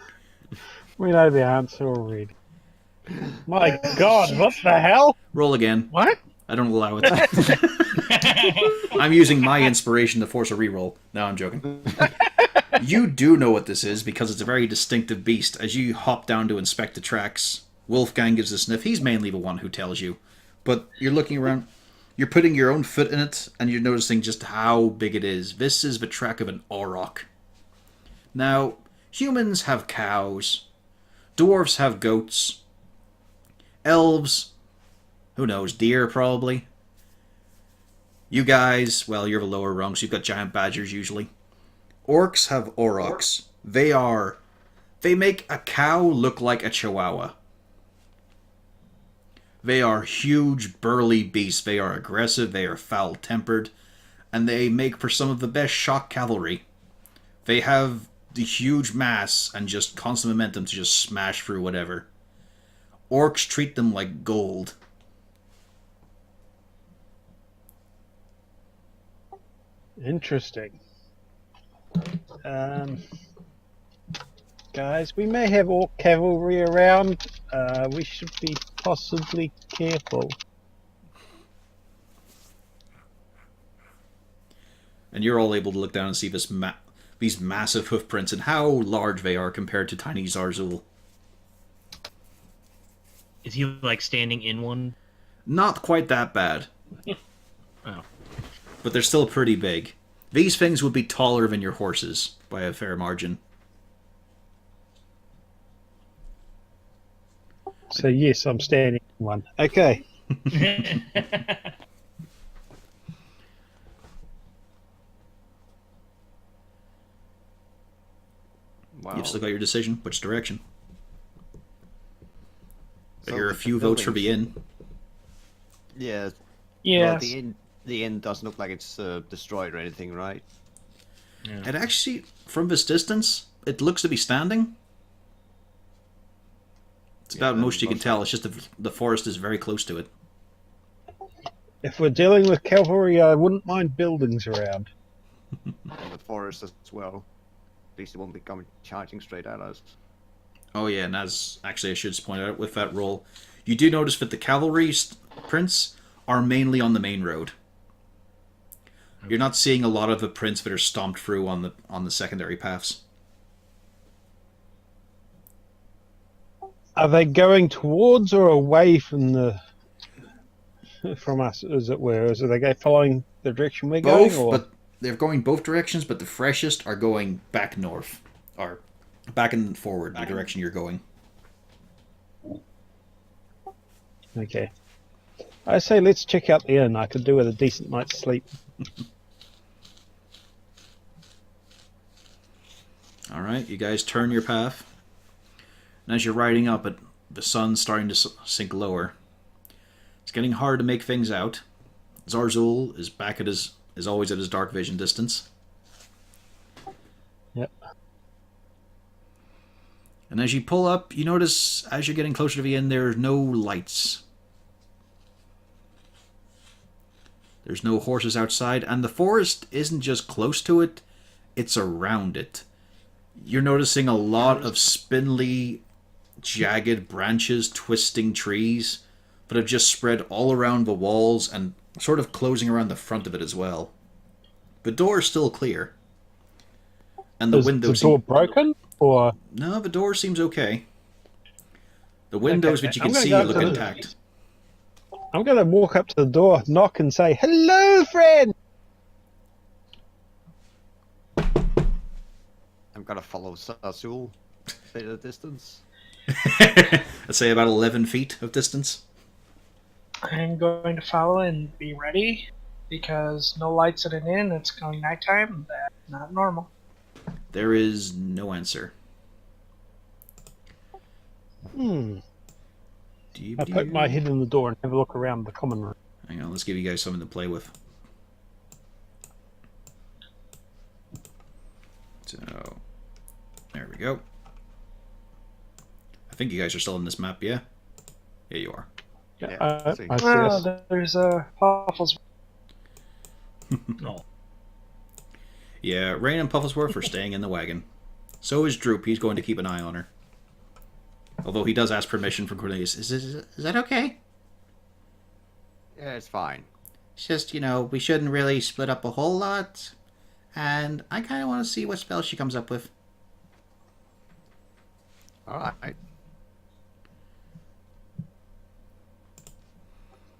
We know the answer already. My God, what the hell? Roll again. What? I don't allow it. I'm using my inspiration to force a reroll. No, I'm joking. You do know what this is because it's a very distinctive beast. As you hop down to inspect the tracks, Wolfgang gives a sniff. He's mainly the one who tells you. But you're looking around, you're putting your own foot in it, and you're noticing just how big it is. This is the track of an auroch. Now, humans have cows. Dwarves have goats. Elves, who knows, deer probably. You guys, well, you're the lower rungs. You've got giant badgers usually. Orcs have aurochs. They make a cow look like a chihuahua. They are huge, burly beasts. They are aggressive, they are foul-tempered, and they make for some of the best shock cavalry. They have the huge mass and just constant momentum to just smash through whatever. Orcs treat them like gold. Interesting. Guys, we may have orc cavalry around. We should be possibly careful. And you're all able to look down and see these massive hoofprints and how large they are compared to tiny Zarzul. Is he like standing in one? Not quite that bad. Oh. But they're still pretty big. These things would be taller than your horses by a fair margin. So yes, I'm standing in one. Okay. Wow. You've still got your decision. Which direction? But So you're a the few votes for the inn. Yeah. Well, Yes. the inn doesn't look like it's destroyed or anything, right? Yeah. And actually, from this distance, it looks to be standing. It's Yeah, about then most you can most tell. It's just the forest is very close to it. If we're dealing with cavalry, I wouldn't mind buildings around. And the forest as well. At least it won't be coming charging straight at us. Oh yeah, and as actually I should point out with that roll, you do notice that the cavalry prints are mainly on the main road. You're not seeing a lot of the prints that are stomped through on the secondary paths. Are they going towards or away from us, as it were? Is they following the direction we're going? Both, Or? but they're going both directions. But the freshest are going back north, or back and forward, the direction you're going. Okay. I say let's check out the inn. I could do with a decent night's sleep. All right, you guys turn your path. And as you're riding up it, the sun's starting to sink lower. It's getting hard to make things out. Zarzul is back at is always at his dark vision distance. Yep. And as you pull up, you notice as you're getting closer to the inn, there are no lights. There's no horses outside, and the forest isn't just close to it, it's around it. You're noticing a lot of spindly, jagged branches twisting trees that have just spread all around the walls and sort of closing around the front of it as well. The door is still clear. And the Is windows... the door broken? Or No, the door seems okay. The windows Okay, that you I'm can gonna see go look to the- intact. I'm going to walk up to the door, knock, and say, "Hello, friend." I'm gonna follow Sazul at a distance. I'd say about 11 feet of distance. I'm going to follow and be ready because no lights at an inn. It's going nighttime. That's not normal. There is no answer. I poke my head in the door and have a look around the common room. Hang on, let's give you guys something to play with. So, there we go. I think you guys are still in this map, yeah? Yeah, you are. Yeah, see. I see Oh, us. there's Puffles. No. Yeah, Rain and Pufflesworth are staying in the wagon. So is Droop. He's going to keep an eye on her. Although he does ask permission from Cornelius. Is that okay? Yeah, it's fine. It's just, we shouldn't really split up a whole lot. And I kind of want to see what spell she comes up with. All right.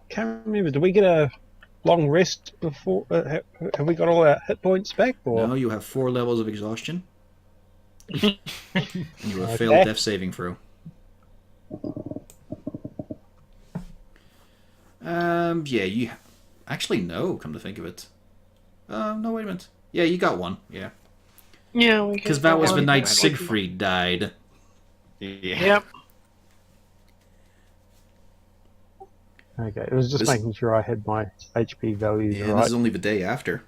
Can't remember. Do we get a long rest before? Have we got all our hit points back? Or No, you have 4 levels of exhaustion. And you have Okay. failed death saving throw. Yeah, you... Actually, no, come to think of it. No, wait a minute. Yeah, you got 1, yeah. Yeah, we Because could that go was the on. night Siegfried died. Yeah. Yep. okay, it was just This- making sure I had my HP values Yeah, right. this is only the day after.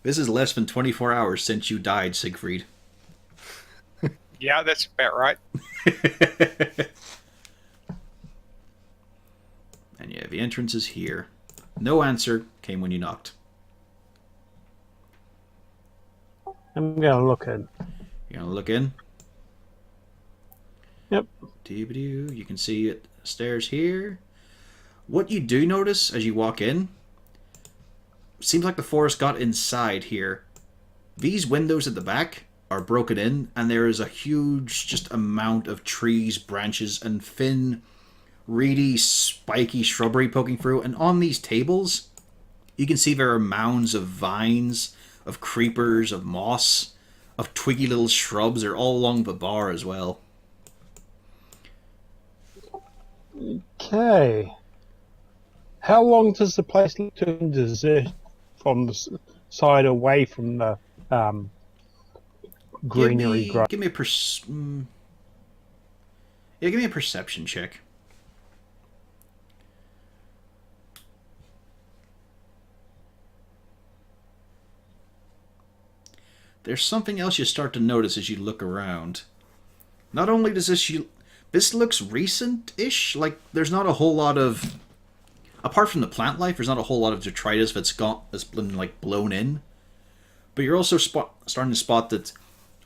This is less than 24 hours since you died, Siegfried. Yeah, that's about right. And yeah, the entrance is here. No answer came when you knocked. I'm gonna look at. You gonna look in? Yep. Doo-ba-doo. You can see it stairs here. What you do notice as you walk in, seems like the forest got inside here. These windows at the back are broken in, and there is a huge just amount of trees, branches, and thin, reedy, spiky shrubbery poking through. And on these tables, you can see there are mounds of vines, of creepers, of moss, of twiggy little shrubs. They're all along the bar as well. Okay. How long does the place look to desert from the side away from the greenery growth? Give me a give me a perception check. There's something else you start to notice as you look around. Not only does this looks recent-ish, like there's not a whole lot of, apart from the plant life, there's not a whole lot of detritus that's been like blown in. But you're also starting to spot that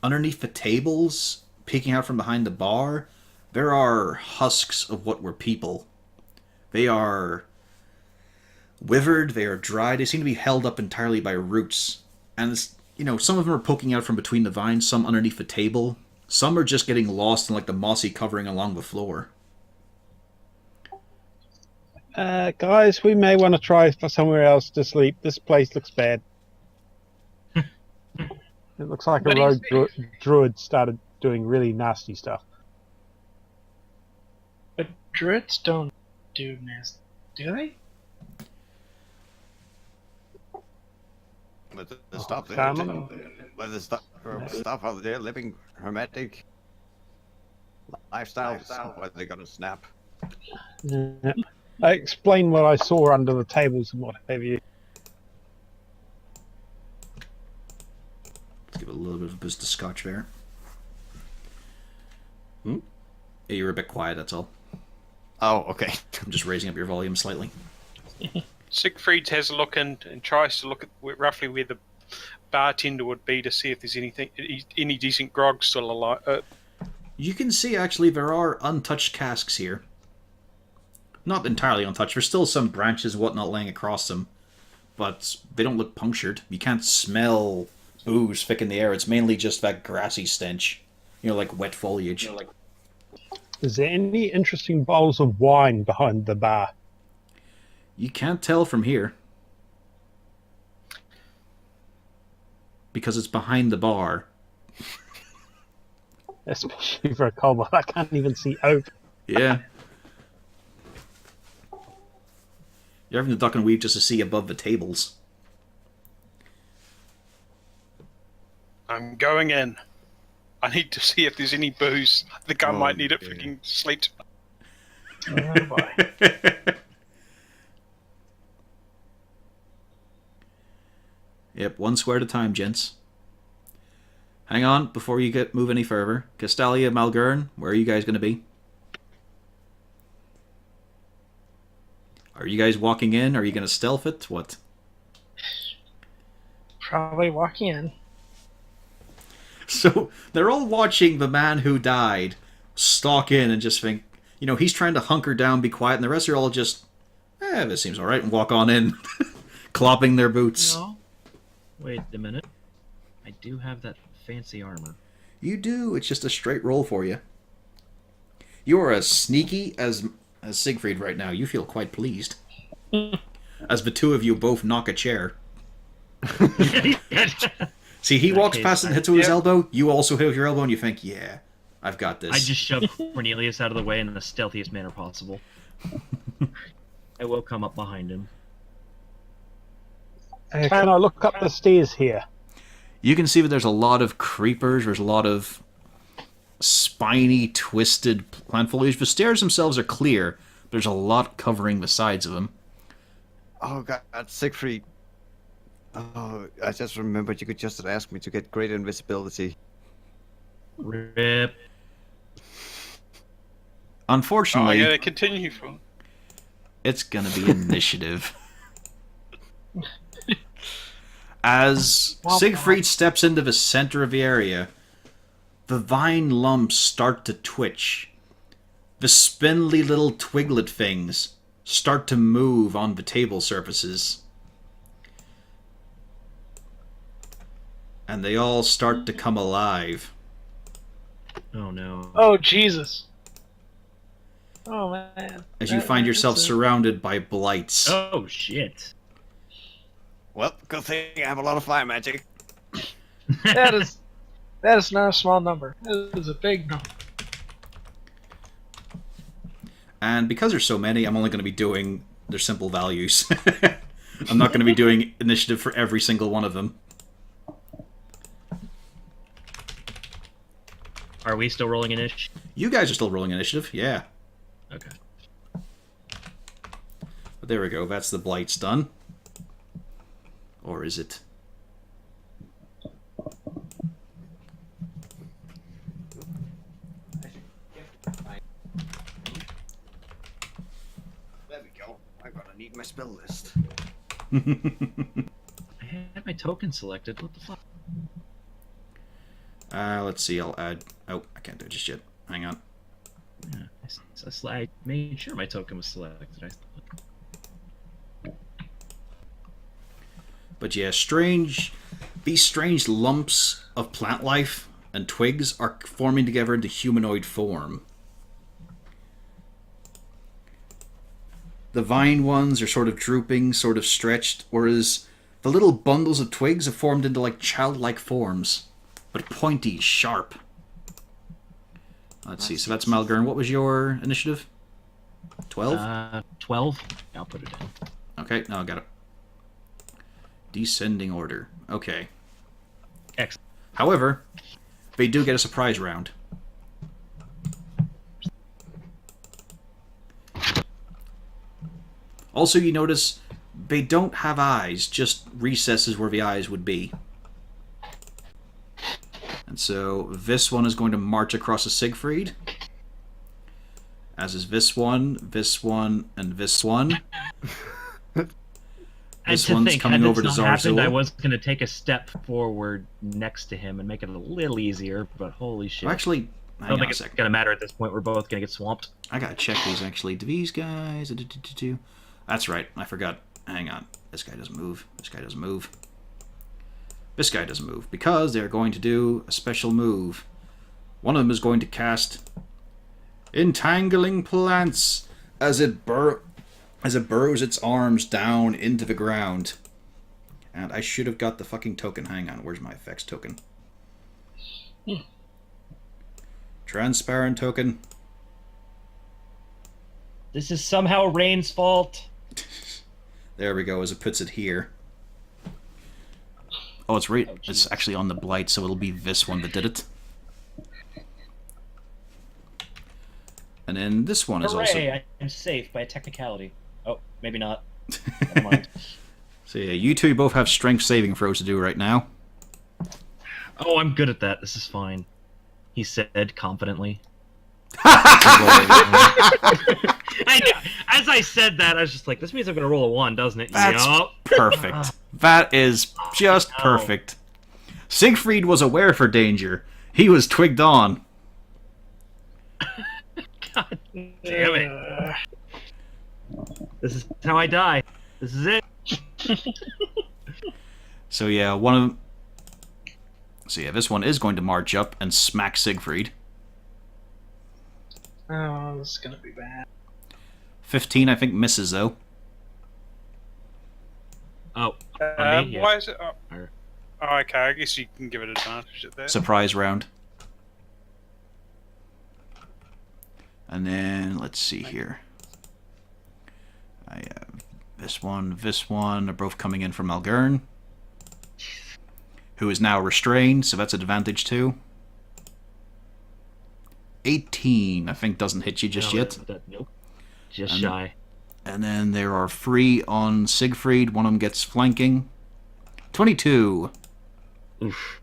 underneath the tables, peeking out from behind the bar, there are husks of what were people. They are withered, they are dry, they seem to be held up entirely by roots. And it's, some of them are poking out from between the vines, some underneath the table. Some are just getting lost in like the mossy covering along the floor. Guys, we may want to try for somewhere else to sleep. This place looks bad. It looks like But a rogue druid started doing really nasty stuff. But druids don't do nasty, do they? With the stuff there, Salmon? with the stuff out there, living hermetic lifestyles, where they gonna snap. Yeah. I explain what I saw under the tables and what have you. Let's give it a little bit of a boost of scotch there. Yeah, you're a bit quiet, that's all. Oh, okay. I'm just raising up your volume slightly. Siegfried has a look and tries to look at roughly where the bartender would be to see if there's any decent grog still alive. You can see, actually, there are untouched casks here. Not entirely untouched. There's still some branches and whatnot laying across them. But they don't look punctured. You can't smell booze thick in the air. It's mainly just that grassy stench. Like wet foliage. Is there any interesting bottles of wine behind the bar? You can't tell from here. Because it's behind the bar. Especially for a kobold, I can't even see open. Yeah. You're having to duck and weave just to see above the tables. I'm going in. I need to see if there's any booze. I think I Oh, might need it dear. freaking sleep. Oh boy. Yep, 1 square at a time, gents. Hang on, before you move any further. Castalia, Malgern, where are you guys going to be? Are you guys walking in? Are you going to stealth it? What? Probably walk in. So they're all watching the man who died stalk in and just think, he's trying to hunker down, be quiet, and the rest are all just, this seems alright, and walk on in, clopping their boots. No. Wait a minute. I do have that fancy armor. You do. It's just a straight roll for you. You are as sneaky as Siegfried right now. You feel quite pleased. As the two of you both knock a chair. See, he walks past and hits with his elbow. You also hit with your elbow, and you think, yeah, I've got this. I just shoved Cornelius out of the way in the stealthiest manner possible. I will come up behind him. Can I look up the stairs here? You can see that there's a lot of creepers. There's a lot of spiny, twisted plant foliage. The stairs themselves are clear. There's a lot covering the sides of them. Oh god, Siegfried. Oh, I just remembered you could just ask me to get greater invisibility. Rip. Unfortunately, yeah, continue for. it's gonna be initiative. As Siegfried steps into the center of the area, the vine lumps start to twitch. The spindly little twiglet things start to move on the table surfaces. And they all start to come alive. Oh no. Oh, Jesus. Oh, man. As you find yourself surrounded by blights. Oh shit. Well, good thing I have a lot of fire magic. That is not a small number. That is a big number. And because there's so many, I'm only going to be doing their simple values. I'm not going to be doing initiative for every single one of them. Are we still rolling initiative? You guys are still rolling initiative, yeah. Okay. But there we go, that's the blights done. Or is it? There we go. I'm gonna need my spell list. I had my token selected. What the fuck? Let's see, I'll add... Oh, I can't do it just yet. Hang on. Yeah, I made sure my token was selected. But yeah, these strange lumps of plant life and twigs are forming together into humanoid form. The vine ones are sort of drooping, sort of stretched, whereas the little bundles of twigs have formed into like childlike forms, but pointy, sharp. Let's see, so that's Malgern. What was your initiative? 12? 12? I'll put it in. Okay, now I got it. Descending order. Okay. Excellent. However, they do get a surprise round. Also, you notice they don't have eyes, just recesses where the eyes would be. And so this one is going to march across to Siegfried. As is this one, and this one. This one's coming over to Zarzul. I was going to take a step forward next to him and make it a little easier, but holy shit. Well, actually, I don't think it's going to matter at this point. We're both going to get swamped. I got to check these, actually. Do these guys... That's right. I forgot. Hang on. This guy doesn't move. This guy doesn't move. This guy doesn't move, because they're going to do a special move. One of them is going to cast Entangling Plants as it burrows its arms down into the ground. And I should have got the fucking token. Hang on, where's my effects token? Transparent token. This is somehow Rain's fault. There we go, as it puts it here. Oh, it's right. It's actually on the Blight, so it'll be this one that did it. And then this one is also... I'm safe by a technicality. Oh, maybe not. Never mind. So yeah, you two both have strength saving throws to do right now. Oh, I'm good at that. This is fine. He said confidently. As I said that, I was just like, this means I'm gonna roll a 1, doesn't it? That's Yup. perfect. That is just no. perfect. Siegfried was aware for danger. He was twigged on. God damn it. This is how I die. This is it. So yeah, this one is going to march up and smack Siegfried. Oh, this is gonna be bad. 15, I think, misses though. Oh. on me, yeah. Why is it? Or- Oh, okay. I guess you can give it advantage at that. Surprise round. And then let's see here. I have this one are both coming in from Malgern, who is now restrained, so that's an advantage too. 18, I think, doesn't hit you just No, yet. nope. Just And- shy. And then there are 3 on Siegfried. One of them gets flanking. 22. Oof.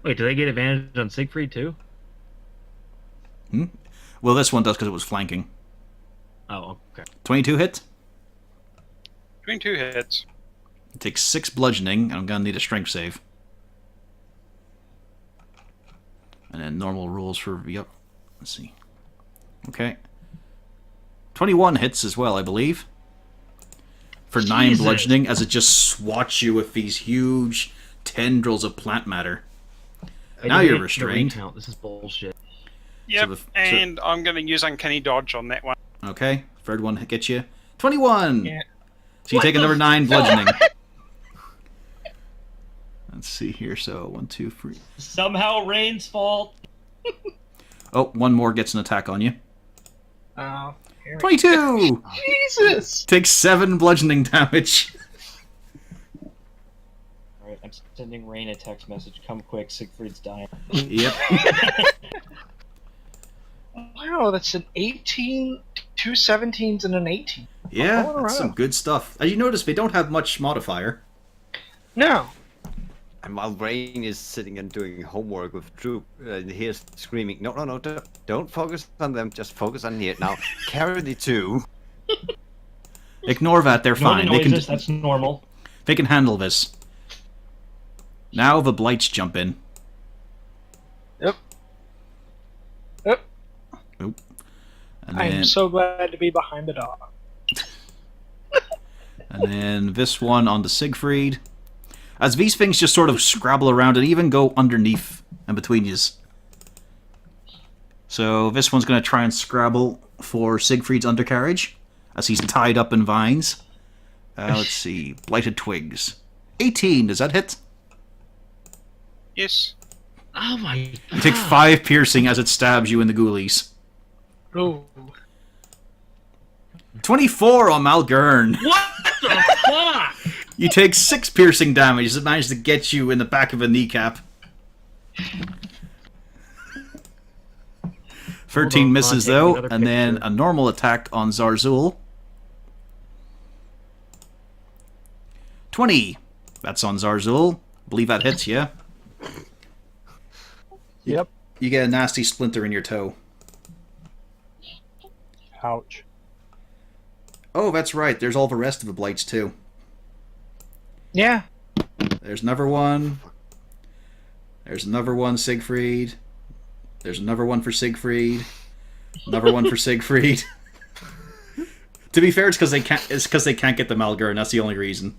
Wait, do they get advantage on Siegfried too? Well, this one does because it was flanking. Oh, okay. 22 hit. 22 hits. It takes 6 bludgeoning, and I'm going to need a strength save. And then normal rules for... Yep. Let's see. Okay. 21 hits as well, I believe. For 9 Jesus. bludgeoning, as it just swats you with these huge tendrils of plant matter. Wait, Now do we you're get the restrained. recount? This is bullshit. Yep, and I'm going to use Uncanny Dodge on that one. Okay. Third one gets you. 21! Yeah. So you What take the another 9 bludgeoning. Let's see here. So 1, 2, 3. Somehow Rain's fault. Oh, one more gets an attack on you. Oh, here we 22! Jesus! Takes 7 bludgeoning damage. Alright, I'm sending Rain a text message. Come quick, Siegfried's dying. Yep. Wow, that's an 18, 2 17s, and an 18. Yeah, All that's some around. good stuff. As you notice, they don't have much modifier. No. And while Rain is sitting and doing homework with Droop, he's screaming, no, don't focus on them, just focus on here. Now, carry the 2. Ignore that, they're Ignore fine. the noises, that's normal. They can handle this. Now the Blights jump in. Yep. Yep. Oop. And I'm then, so glad to be behind the dog. and then this one on the Siegfried. As these things just sort of scrabble around and even go underneath and between yous. So this one's going to try and scrabble for Siegfried's undercarriage, as he's tied up in vines. Let's see. Blighted Twigs. 18, does that hit? Yes. Oh my You god. take 5 piercing as it stabs you in the ghoulies. Ooh. 24 on Malgern. What the fuck? You take 6 piercing damage as it managed to get you in the back of a kneecap. 13 Hold on, misses take though, another and then picture. a normal attack on Zarzul. 20. That's on Zarzul. Believe that hits, yeah? Yep. You get a nasty splinter in your toe. Ouch. Oh, that's right. There's all the rest of the blights too. Yeah. There's another one. There's another one, Siegfried. There's another one for Siegfried. Another one for Siegfried. To be fair, it's because they can't. It's because they can't get the Malgern. That's the only reason.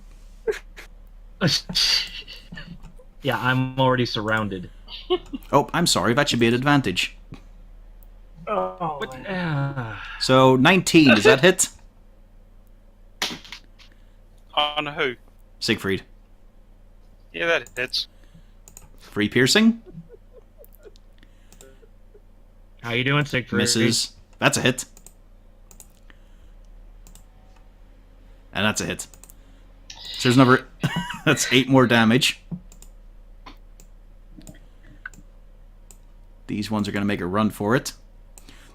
Yeah, I'm already surrounded. Oh, I'm sorry. That should be an advantage. Oh, What? man. So 19. Does that hit? On who? Siegfried. Yeah, that hits. 3 piercing. How you doing, Siegfried? Misses. That's a hit. And that's a hit. So there's another. That's 8 more damage. These ones are going to make a run for it.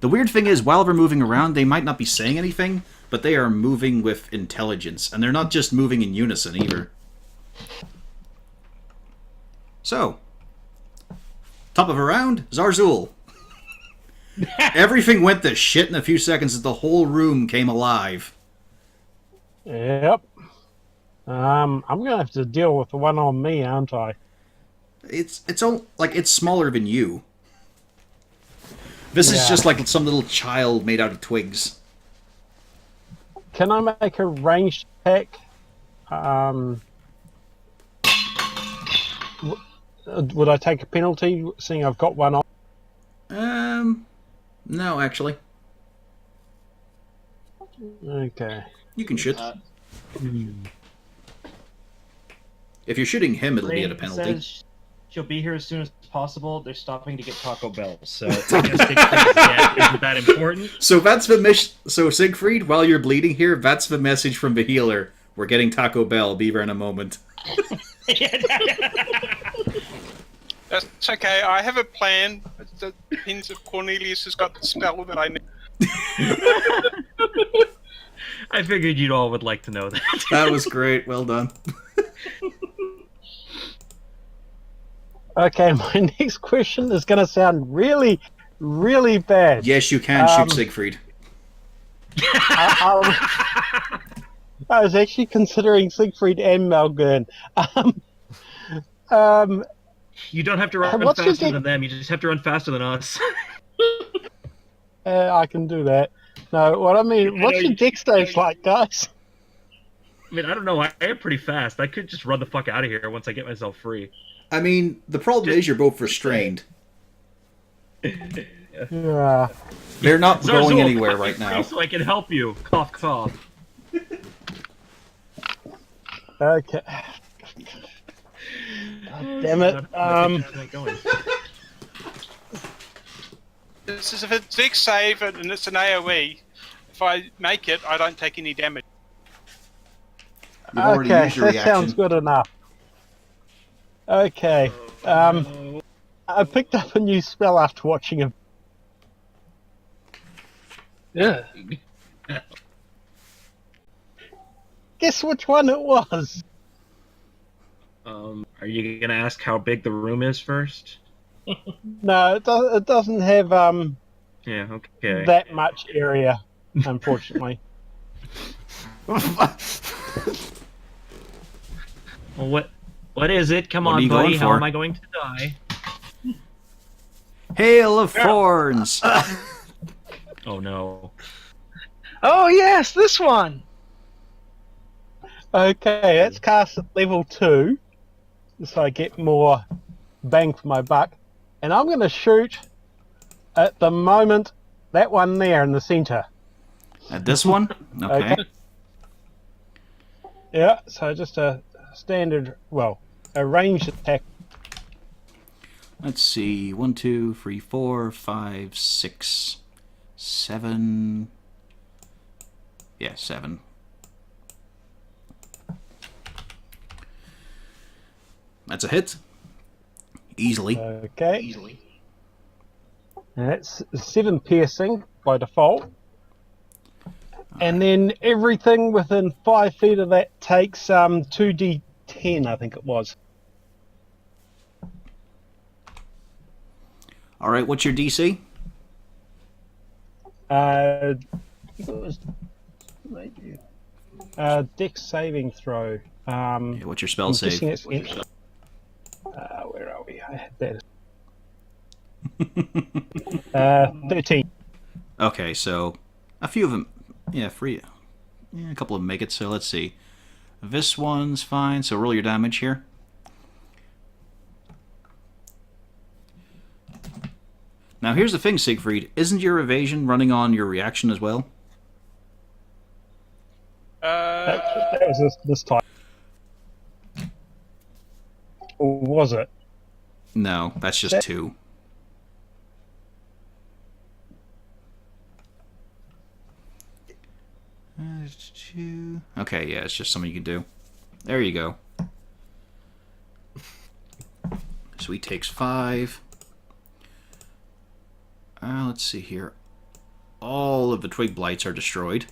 The weird thing is, while they're moving around, they might not be saying anything, but they are moving with intelligence. And they're not just moving in unison either. So, top of a round, Zarzul. Everything went to shit in a few seconds as the whole room came alive. Yep. I'm gonna have to deal with the one on me, aren't I? It's all like it's smaller than you. This is Yeah. just like some little child made out of twigs. Can I make a ranged attack? Would I take a penalty seeing I've got one on? No, actually, Okay. you can shoot. Hmm. If you're shooting him, it'll be at a Rain penalty. says she'll be here as soon as possible. They're stopping to get Taco Bell, so I guess Siegfried's dead. Isn't that important? So that's the mission. So Siegfried, while you're bleeding here, that's the message from the healer. We're getting Taco Bell. Be there in a moment. That's okay. I have a plan. The Pins of Cornelius has got the spell that I need. I figured you'd all would like to know that. That was great. Well done. Okay, my next question is going to sound really, really bad. Yes, you can shoot Siegfried. I was actually considering Siegfried and Malgern. You don't have to run What's your faster dex- than them. You just have to run faster than us. I can do that. No, what I mean, I what's know your you- dex stage like, guys? I mean, I don't know. I am pretty fast. I could just run the fuck out of here once I get myself free. I mean, the problem is you're both restrained. Yeah. They're not going Zarzul, anywhere cut me right free now. So I can help you. Cough, cough. Okay. God damn it. This is if it's Dex save and it's an AoE. If I make it, I don't take any damage. You've already Okay, used your that reaction. sounds good enough. Okay. I picked up a new spell after watching a. Yeah. Guess which one it was? Are you gonna ask how big the room is first? No, it doesn't have Yeah. Okay. that much area, unfortunately. Well, what is it? Come What are on, you buddy. going How for? am I going to die? Hail of Thorns! Oh no. Oh yes, this one. Okay, it's cast at level 2, so I get more bang for my buck. And I'm going to shoot, at the moment, that one there in the centre. At this one? Okay. Okay. Yeah, so just a standard, well, a ranged attack. Let's see. 1, 2, 3, 4, 5, 6, 7. Yeah, 7. That's a hit. Easily. Okay. And that's 7 piercing by default. And then everything within 5 feet of that takes 2d10, I think it was. Alright, what's your DC? It was Dex saving throw. Yeah, what's your spell I'm save? guessing it's against- where are we? I had that. 13. Okay, so a few of them, yeah, free. Yeah, a couple of them make it. So let's see. This one's fine. So roll your damage here. Now here's the thing, Siegfried. Isn't your evasion running on your reaction as well? That was this time. Or was it? No, that's just That- 2. Okay, yeah, it's just something you can do. There you go. So he takes 5. Let's see here. All of the twig blights are destroyed.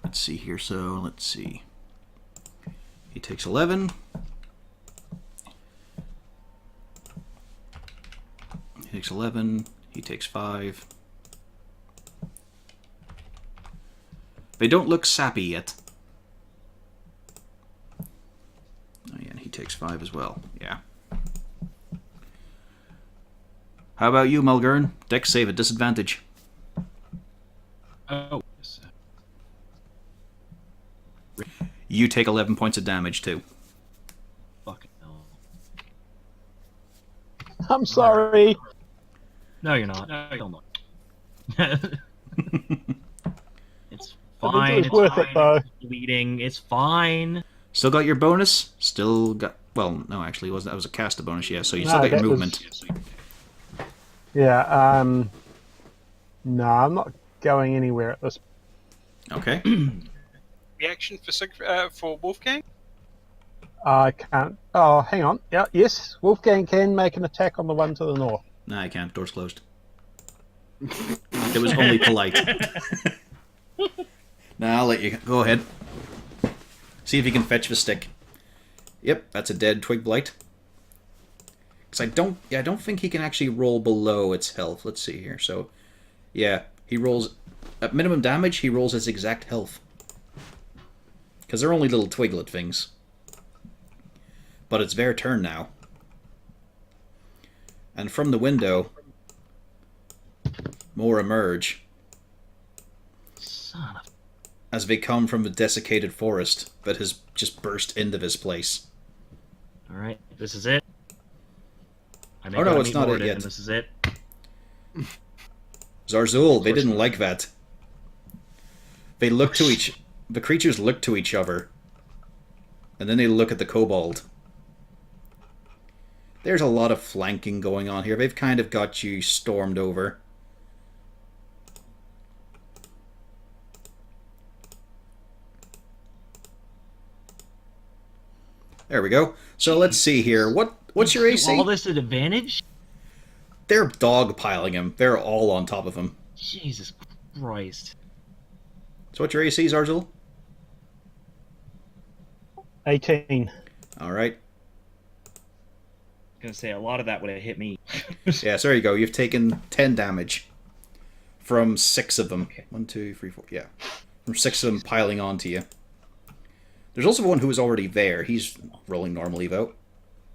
Let's see here. So let's see. He takes 11. He takes 11. He takes 5. They don't look sappy yet. Oh yeah, and he takes 5 as well. Yeah. How about you, Mulgurn? Dex save at disadvantage. Oh. You take 11 points of damage too. Fucking hell. I'm sorry. No, you're not. No, you're not. It's But fine. it's worth it, though. It's bleeding. It's fine. Still got your bonus. Still got. Well, no, actually, it wasn't. That was a caster bonus. Yeah, so you still No, got your that was- movement. Yeah, no, I'm not going anywhere at this. Okay. Reaction for Wolfgang? I can't. Oh, hang on. Yeah, yes, Wolfgang can make an attack on the one to the north. Nah, I can't. Door's closed. It was only polite. Nah, I'll let you go ahead. See if you can fetch the stick. Yep, that's a dead twig blight. Because I don't think he can actually roll below its health. Let's see here. So, yeah, he rolls at minimum damage. He rolls its exact health. Because they're only little twiglet things. But it's their turn now. And from the window, more emerge Son of. as they come from the desiccated forest that has just burst into this place. All right, this is it. I Oh, no, it's not it Lord, yet. and this is it. Zarzul, they didn't like that. They look to each... The creatures look to each other. And then they look at the kobold. There's a lot of flanking going on here. They've kind of got you stormed over. There we go. So let's see here. What's your AC? All this at advantage? They're dogpiling him. They're all on top of him. Jesus Christ. So what's your AC, Zarzul? 18. All right. Gonna say a lot of that would have hit me. Yeah, so there you go. You've taken 10 damage from 6 of them. Okay. 1, 2, 3, 4. Yeah. From 6 of them piling onto you. There's also one who was already there. He's rolling normally, though.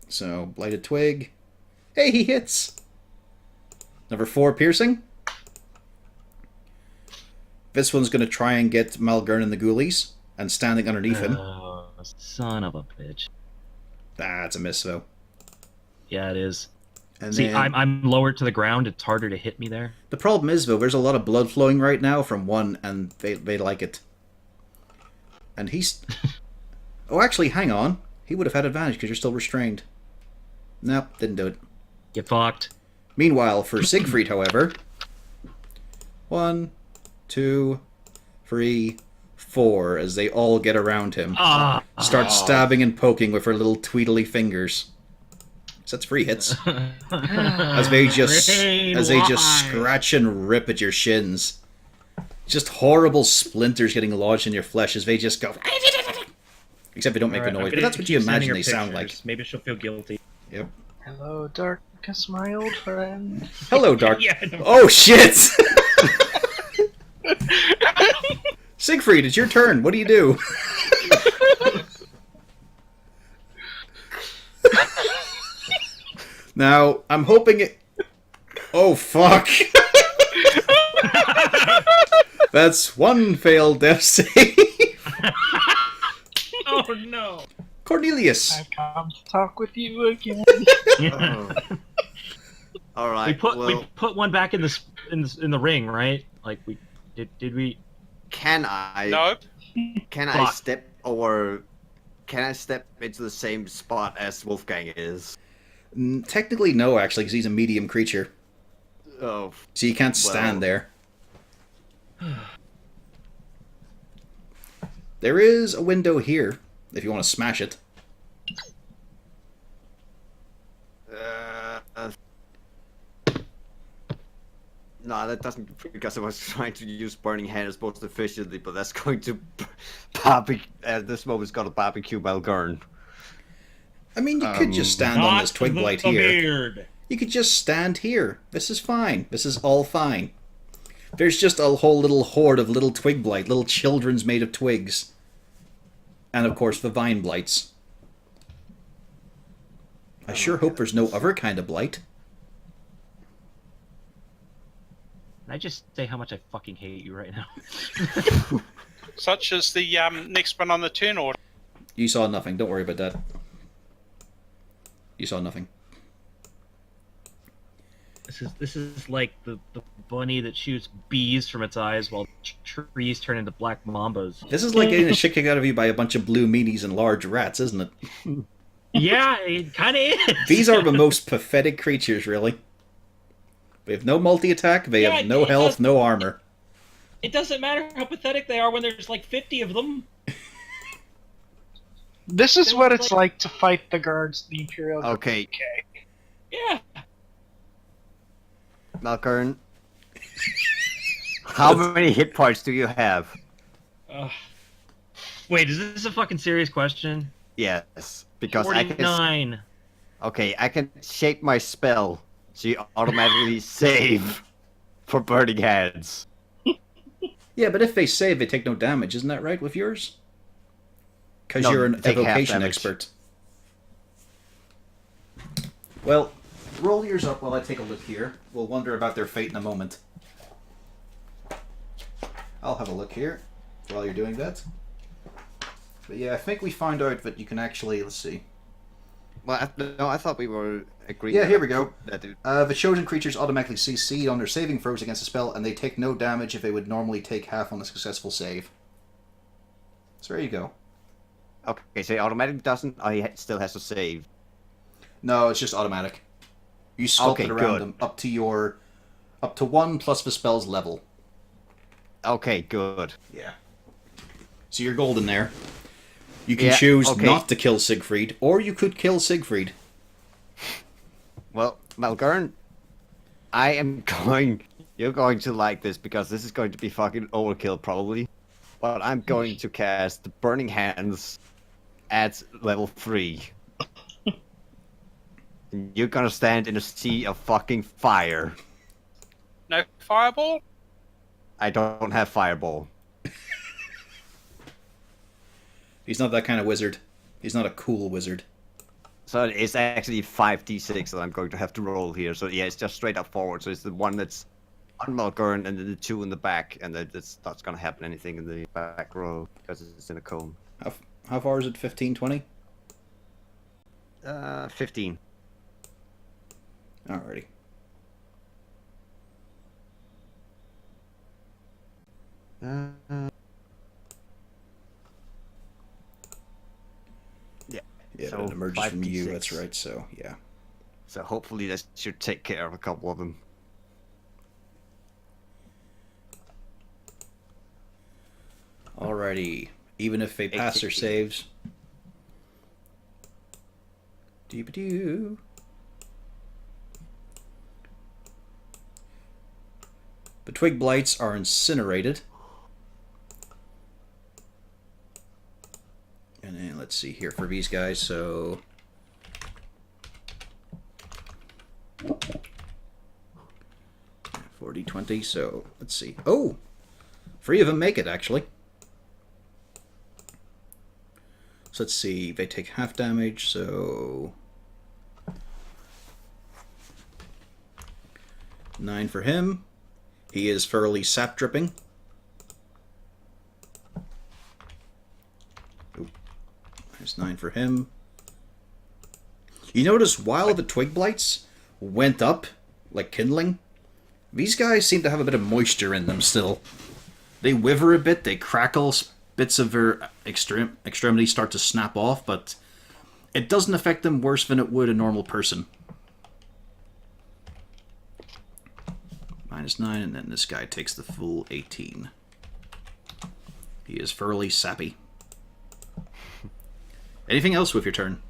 So, Blighted Twig. Hey, he hits! Number 4, Piercing. This one's going to try and get Malgurn and the ghoulies. And standing underneath him. Oh, son of a bitch. That's a miss, though. Yeah, it is. And See, then... I'm lower to the ground. It's harder to hit me there. The problem is, though, there's a lot of blood flowing right now from one, and they like it. And he's... Oh, actually, hang on. He would have had advantage because you're still restrained. Nope, didn't do it. Get fucked. Meanwhile, for Siegfried, however... 1, 2, 3, 4, as they all get around him. Start stabbing and poking with her little tweedly fingers. So that's 3 hits. As they just scratch and rip at your shins. Just horrible splinters getting lodged in your flesh as they just go... Except they don't make a noise, but that's what you imagine they sound like. Maybe she'll feel guilty. Yep. Hello, darkness, my old friend. Hello, Dark... Yeah, I know. Oh, shit! Siegfried, it's your turn. What do you do? Now, I'm hoping it... Oh, fuck. That's 1 failed death save. Oh no! Cornelius. I've come to talk with you again. All right. we put one back in the ring, right? Like we did we? Can I? Nope. Can I Fuck. step over? Can I step into the same spot as Wolfgang is? Technically, no, actually, because he's a medium creature. Oh, So you can't stand Well. there. There is a window here, if you want to smash it. No, that doesn't, because I was trying to use burning hands most efficiently, but that's going to barbecue. At this moment, it's got a barbecue Malgurn. I mean, you could just stand on this twig blight the here. beard. You could just stand here. This is fine. This is all fine. There's just a whole little horde of little twig blight, little children's made of twigs. And of course the vine blights. I sure hope there's no other kind of blight. Can I just say how much I fucking hate you right now? Such as the next one on the turn order. You saw nothing. Don't worry about that. You saw nothing. This is like the bunny that shoots bees from its eyes while trees turn into black mambas. This is like getting the shit kicked out of you by a bunch of blue meanies and large rats, isn't it? Yeah, it kind of is. These are the most pathetic creatures, really. They have no multi-attack, they have no health, no armor. It doesn't matter how pathetic they are when there's like 50 of them. This is what it's like to fight the guards, the Imperial Guard. Okay, Yeah. Malgurn. How many hit points do you have? Wait, is this a fucking serious question? Yes, because 49. I can shape my spell so you automatically save for burning hands. Yeah, but if they save, they take no damage, isn't that right with yours? Because No, you're an take half evocation damage. expert. Well, roll yours up while I take a look here. We'll wonder about their fate in a moment. I'll have a look here while you're doing that. But yeah, I think we found out that you can actually, let's see. Well, I thought we were agreeing. Yeah, here we go. That dude. The chosen creatures automatically succeed on their saving throws against a spell, and they take no damage if they would normally take half on a successful save. So there you go. Okay, so automatic doesn't. I still has to save. No, it's just automatic. You sculpt Okay, it around good. them up to 1 plus the spell's level. Okay, good. Yeah. So you're golden there. You can Yeah, choose okay. not to kill Siegfried, or you could kill Siegfried. Well, Malgurn, I am going. You're going to like this because this is going to be fucking overkill probably. But I'm going to cast the Burning Hands at level 3. And you're gonna stand in a sea of fucking fire. No fireball? I don't have Fireball. He's not that kind of wizard. He's not a cool wizard. So it's actually 5d6 that I'm going to have to roll here. So yeah, it's just straight up forward. So it's the one that's on Malgurn and then the 2 in the back. And that's not going to happen anything in the back row because it's in a cone. How far is it? 15, 20? 15. Alrighty. Yeah, So but it emerges from you, 5d6. that's right, so yeah. So hopefully that should take care of a couple of them. Alrighty. Even if they pass their 18. saves. Doo-ba-doo. The twig blights are incinerated. And then let's see here for these guys, so 40, 20, so let's see. Oh! 3 of them make it, actually. So let's see, they take half damage, so 9 for him. He is thoroughly sap dripping. Oop. There's 9 for him. You notice while the twig blights went up, like kindling, these guys seem to have a bit of moisture in them still. They wither a bit, they crackle, bits of their extremities start to snap off, but it doesn't affect them worse than it would a normal person. -9, and then this guy takes the full 18. He is thoroughly sappy. Anything else with your turn?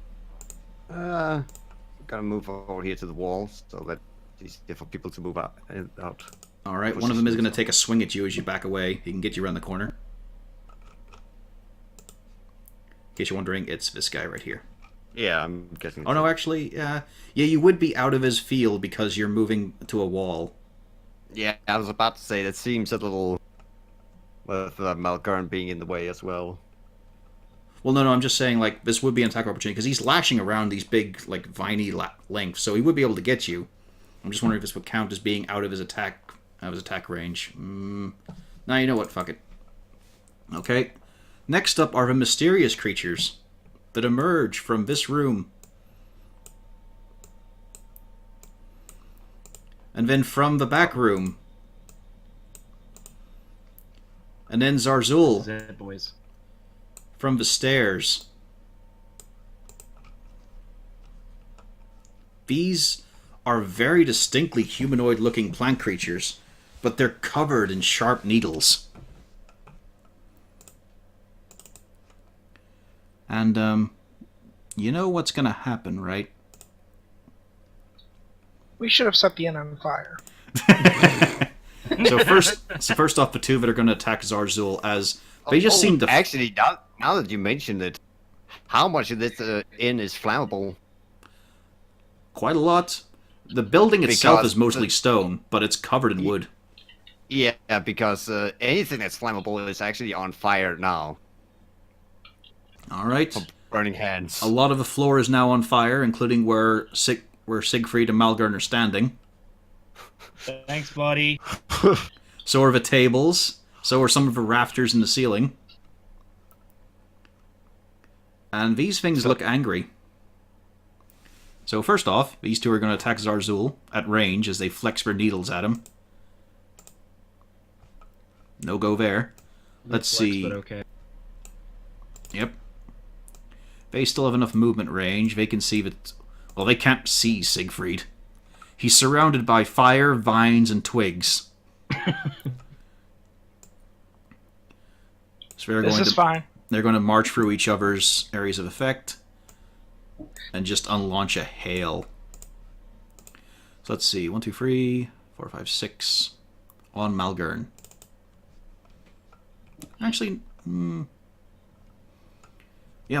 Gotta move over here to the wall so that it's easier for people to move out. All right, one of them is going to take a swing at you as you back away. He can get you around the corner. In case you're wondering, it's this guy right here. Yeah, I'm guessing. Oh no, actually, yeah, you would be out of his field because you're moving to a wall. Yeah, I was about to say that seems a little with Malgern being in the way as well. Well, no, I'm just saying, like, this would be an attack opportunity because he's lashing around these big, like, viney lengths, so he would be able to get you. I'm just wondering if this would count as being out of his attack range. Now you know what? Fuck it. Okay. Next up are the mysterious creatures that emerge from this room. And then from the back room. And then Zarzul. This is it, boys. From the stairs. These are very distinctly humanoid-looking plant creatures, but they're covered in sharp needles. And, you know what's gonna happen, right? We should have set the inn on fire. So first off, the two that are going to attack Zarzul, as they just seem to... Actually, now that you mentioned it, how much of this inn is flammable? Quite a lot. The building itself Because is mostly stone, but it's covered in wood. Yeah, because anything that's flammable is actually on fire now. All right. Burning hands. A lot of the floor is now on fire, including where Siegfried and Malgern are standing. Thanks, buddy. So are the tables. So are some of the rafters in the ceiling. And these things look angry. So first off, these two are going to attack Zarzul at range as they flex their needles at him. No go there. Let's see. But okay. Yep. They still have enough movement range. They can see that... Well, they can't see Siegfried. He's surrounded by fire, vines, and twigs. So This is fine. They're going to march through each other's areas of effect and just unlaunch a hail. So let's see. 1, 2, 3, 4, 5, 6 on Malgern. Actually, yeah,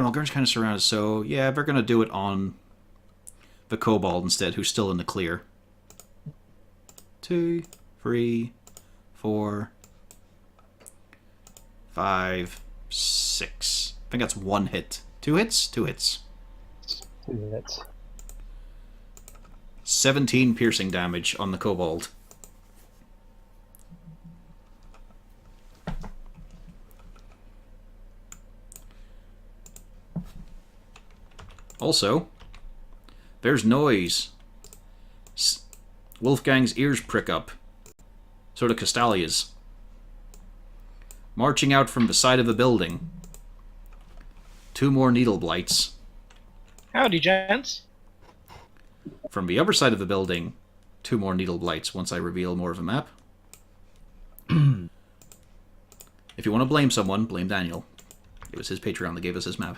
Malgern's kind of surrounded, so yeah, they're going to do it on the Kobold instead, who's still in the clear. 2, 3, 4, 5, 6. I think that's 1 hit. 2 hits? 2 hits. 2 hits. 17 piercing damage on the Kobold. Also, there's noise. Wolfgang's ears prick up. So do Castalia's. Marching out from the side of the building. 2 more needle blights. Howdy, gents. From the other side of the building, 2 more needle blights once I reveal more of the map. If you want to blame someone, blame Daniel. It was his Patreon that gave us this map.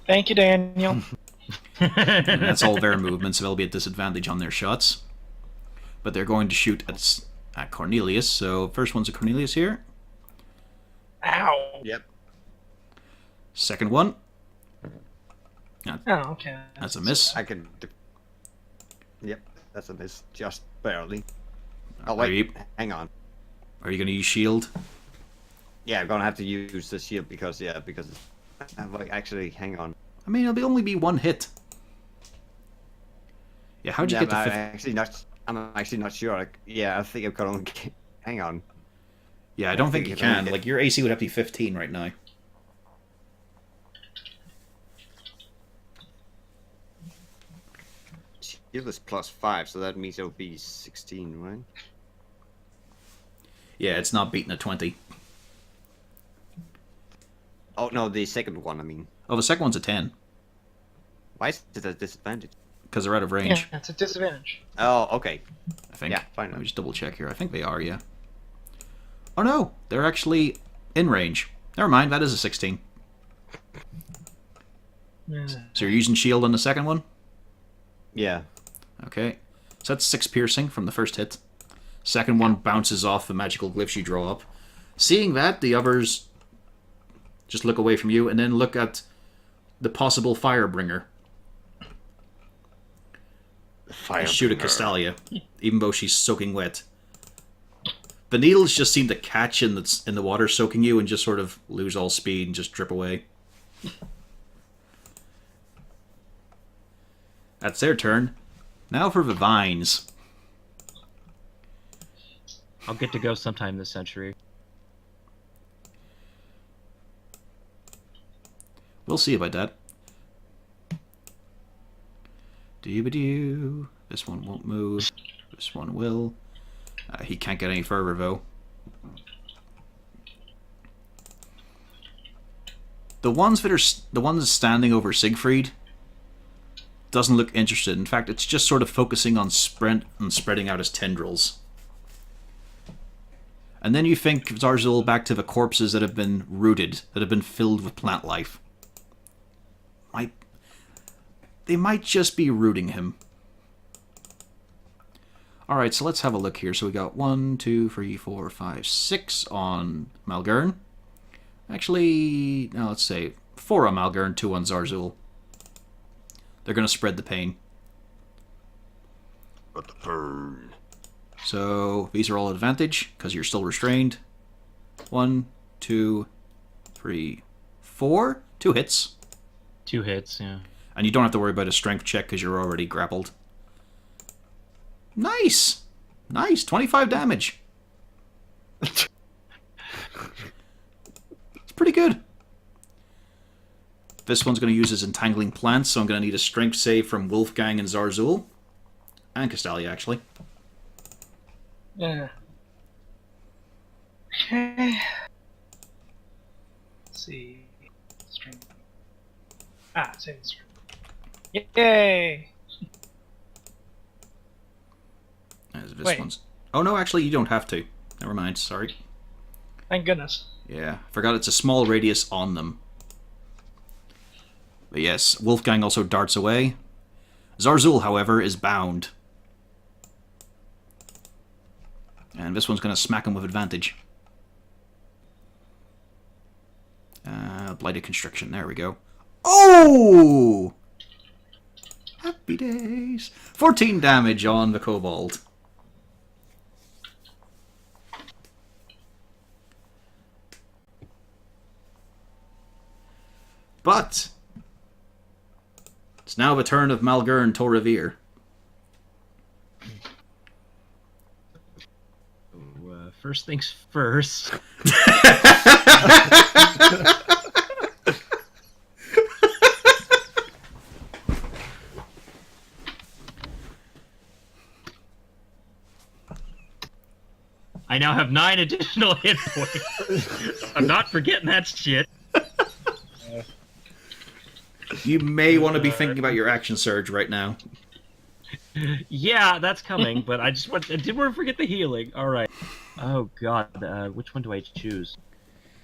Thank you, Daniel. And that's all their movements, so they'll be at disadvantage on their shots. But they're going to shoot at Cornelius, so first one's a Cornelius here. Ow. Yep. Second one. Oh, okay. That's a miss. I can... Yep, that's a miss. Just barely. Oh, Are you, wait. Hang on. are you going to use shield? Yeah, I'm gonna have to use the shield because... Actually, hang on. I mean, it'll only be 1 hit. Yeah, how'd you get to 50? I'm actually not sure. I think I've got only... Hang on. Yeah, I don't think you can. only Like, your AC would have to be 15 right now. Shield is +5, so that means it'll be 16, right? Yeah, it's not beating a 20. Oh, no, the second one, I mean. Oh, the second one's a 10. Why is it a disadvantage? Because they're out of range, Yeah, it's a disadvantage. Oh, okay. I think. Yeah, fine. Let me just double check here. I think they are, yeah. Oh no, they're actually in range. Never mind, that is a 16. Yeah. So you're using shield on the second one? Yeah. Okay. So that's 6 piercing from the first hit. Second one bounces off the magical glyphs you draw up. Seeing that, the others just look away from you and then look at the possible Firebringer. And shoot at Castalia, even though she's soaking wet. The needles just seem to catch in the water soaking you and just sort of lose all speed and just drip away. That's their turn. Now for the vines. I'll get to go sometime this century. We'll see about that. Doo-ba-doo. This one won't move. This one will. He can't get any further, though. The ones standing over Siegfried doesn't look interested. In fact, it's just sort of focusing on spreading out his tendrils. And then you think Zarzul back to the corpses that have been rooted, that have been filled with plant life. They might just be rooting him. Alright, so let's have a look here. So we got 1, 2, 3, 4, 5, 6 on Malgern. Actually, no, let's say 4 on Malgern, 2 on Zarzul. They're going to spread the pain. But the burn. So these are all advantage, because you're still restrained. 1, 2, 3, 4. 2 hits. 2 hits, yeah. And you don't have to worry about a strength check because you're already grappled. Nice! Nice, 25 damage. It's pretty good. This one's going to use his Entangling Plants, so I'm going to need a strength save from Wolfgang and Zarzul. And Castalia, actually. Yeah. Okay. Let's see. Strength. Save the strength. Yay! As this Wait. one's... Oh no, actually you don't have to. Never mind, sorry. Thank goodness. Yeah, forgot it's a small radius on them. But yes, Wolfgang also darts away. Zarzul, however, is bound. And this one's going to smack him with advantage. Blighted Constriction, there we go. Oh! Happy days. 14 damage on the Kobold. But it's now the turn of Malgern Torrevere. First things first. I now have 9 additional hit points. I'm not forgetting that shit. You may want to be thinking about your action surge right now. Yeah, that's coming, but I didn't want to forget the healing. All right. Oh god, which one do I choose?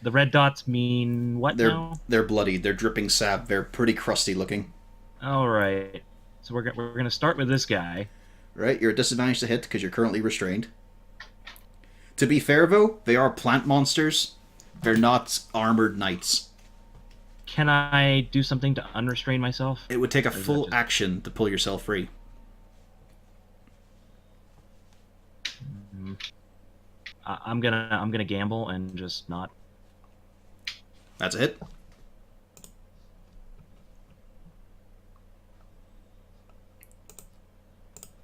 The red dots mean what now? They're bloody. They're dripping sap. They're pretty crusty looking. All right. So we're gonna start with this guy. Right, you're at disadvantage to hit because you're currently restrained. To be fair, though, they are plant monsters. They're not armored knights. Can I do something to unrestrain myself? It would take a full action to pull yourself free. I'm gonna gamble and just not. That's a hit.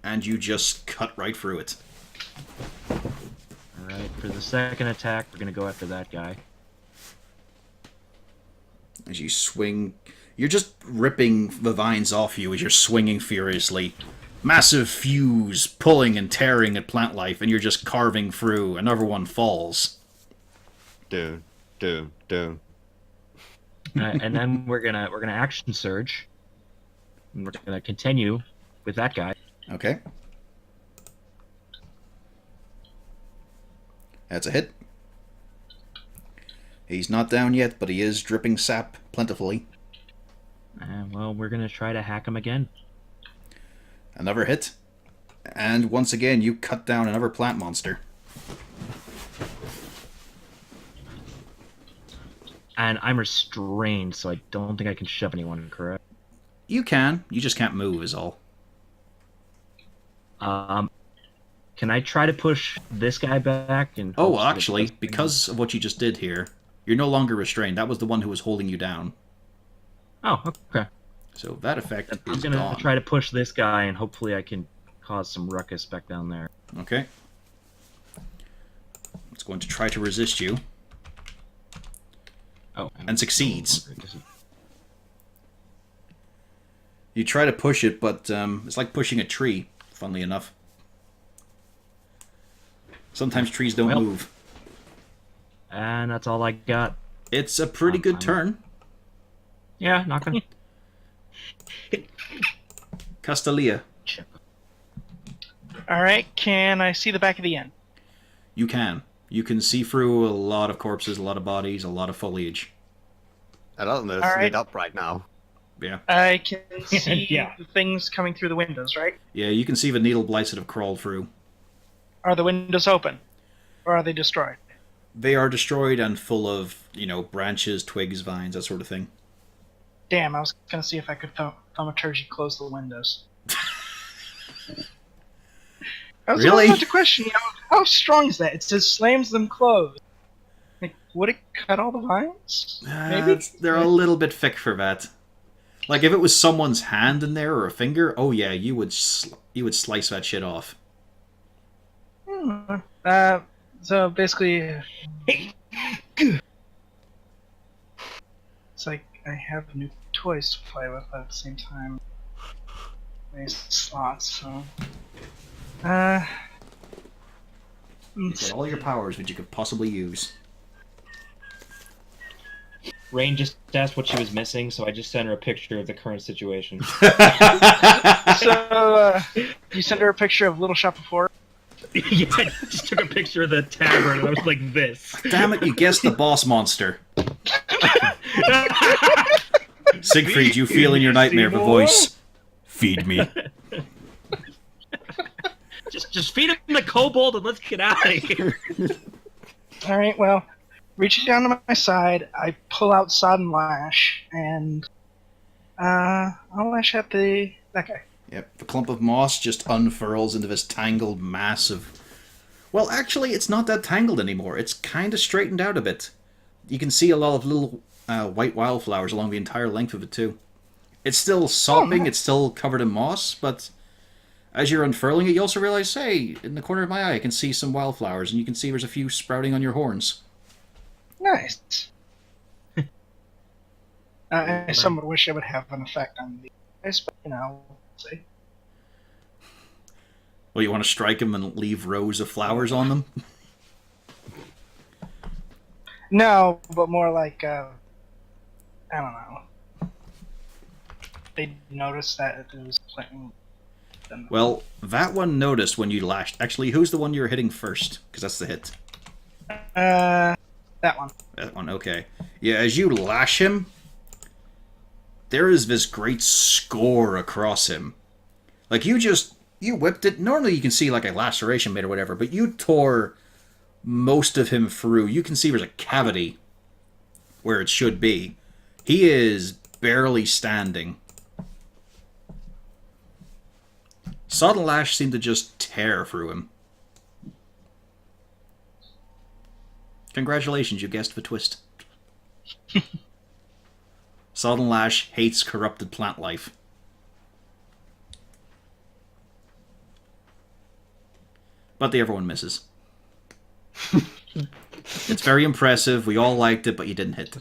And you just cut right through it. Alright, for the second attack, we're gonna go after that guy. As you swing, you're just ripping the vines off you as you're swinging furiously. Massive fuse pulling and tearing at plant life, and you're just carving through. Another one falls. Dun. And then we're gonna action surge. And we're gonna continue with that guy. Okay. That's a hit. He's not down yet, but he is dripping sap plentifully. Well, we're gonna try to hack him again. Another hit. And once again, you cut down another plant monster. And I'm restrained, so I don't think I can shove anyone, correct? You can. You just can't move, is all. Can I try to push this guy back? And Oh, actually, because of what you just did here, you're no longer restrained. That was the one who was holding you down. Oh, okay. So that effect I'm is gonna gone. try to push this guy, and hopefully I can cause some ruckus back down there. Okay. It's going to try to resist you. Oh, And succeeds. You try to push it, but it's like pushing a tree, funnily enough. Sometimes trees don't move. And that's all I got. It's a pretty good turn. Yeah, not gonna. Castalia, Alright, can I see the back of the inn? you can. You can see through a lot of corpses, a lot of bodies, a lot of foliage. I don't know, it's All right. lit up right now. Yeah. I can see Yeah. the things coming through the windows, right? Yeah, you can see the needle blights that have crawled through. Are the windows open? Or are they destroyed? They are destroyed and full of, branches, twigs, vines, that sort of thing. Damn, I was gonna see if I could thaumaturgy close the windows. I was Really? about to question, how strong is that? It says slams them closed. Like, would it cut all the vines? Maybe? They're a little bit thick for that. Like, if it was someone's hand in there or a finger, oh yeah, you would slice that shit off. So basically, it's like I have new toys to play with at the same time. These slots, so. You get all your powers that you could possibly use. Rain just asked what she was missing, so I just sent her a picture of the current situation. So, you sent her a picture of Little Shop of Horrors? Yeah, I just took a picture of the tavern, and I was like this. Damn it, you guessed the boss monster. Siegfried, you feel in your nightmare the voice. Feed me. Just feed him the kobold and let's get out of here. Alright, well, reaching down to my side, I pull out Sodden Lash, and I'll lash at that guy. Yep, the clump of moss just unfurls into this tangled mass of... Well, actually, it's not that tangled anymore. It's kind of straightened out a bit. You can see a lot of little white wildflowers along the entire length of it, too. It's still sopping, it's still covered in moss, but as you're unfurling it, you also realize, hey, in the corner of my eye, I can see some wildflowers, and you can see there's a few sprouting on your horns. Nice. I somewhat wish it would have an effect on the guys, but we'll see. Well, you want to strike them and leave rows of flowers on them? No, but more like, I don't know. They noticed that it was playing. Well, that one noticed when you lashed. Actually, who's the one you're hitting first? Because that's the hit. That one. That one, okay. Yeah, as you lash him, there is this great score across him. Like, you whipped it. Normally you can see, like, a laceration made or whatever, but you tore most of him through. You can see there's a cavity where it should be. He is barely standing. Sodden Lash seemed to just tear through him. Congratulations, you guessed the twist. Sodden Lash hates corrupted plant life. But the everyone misses. It's very impressive, we all liked it, but you didn't hit.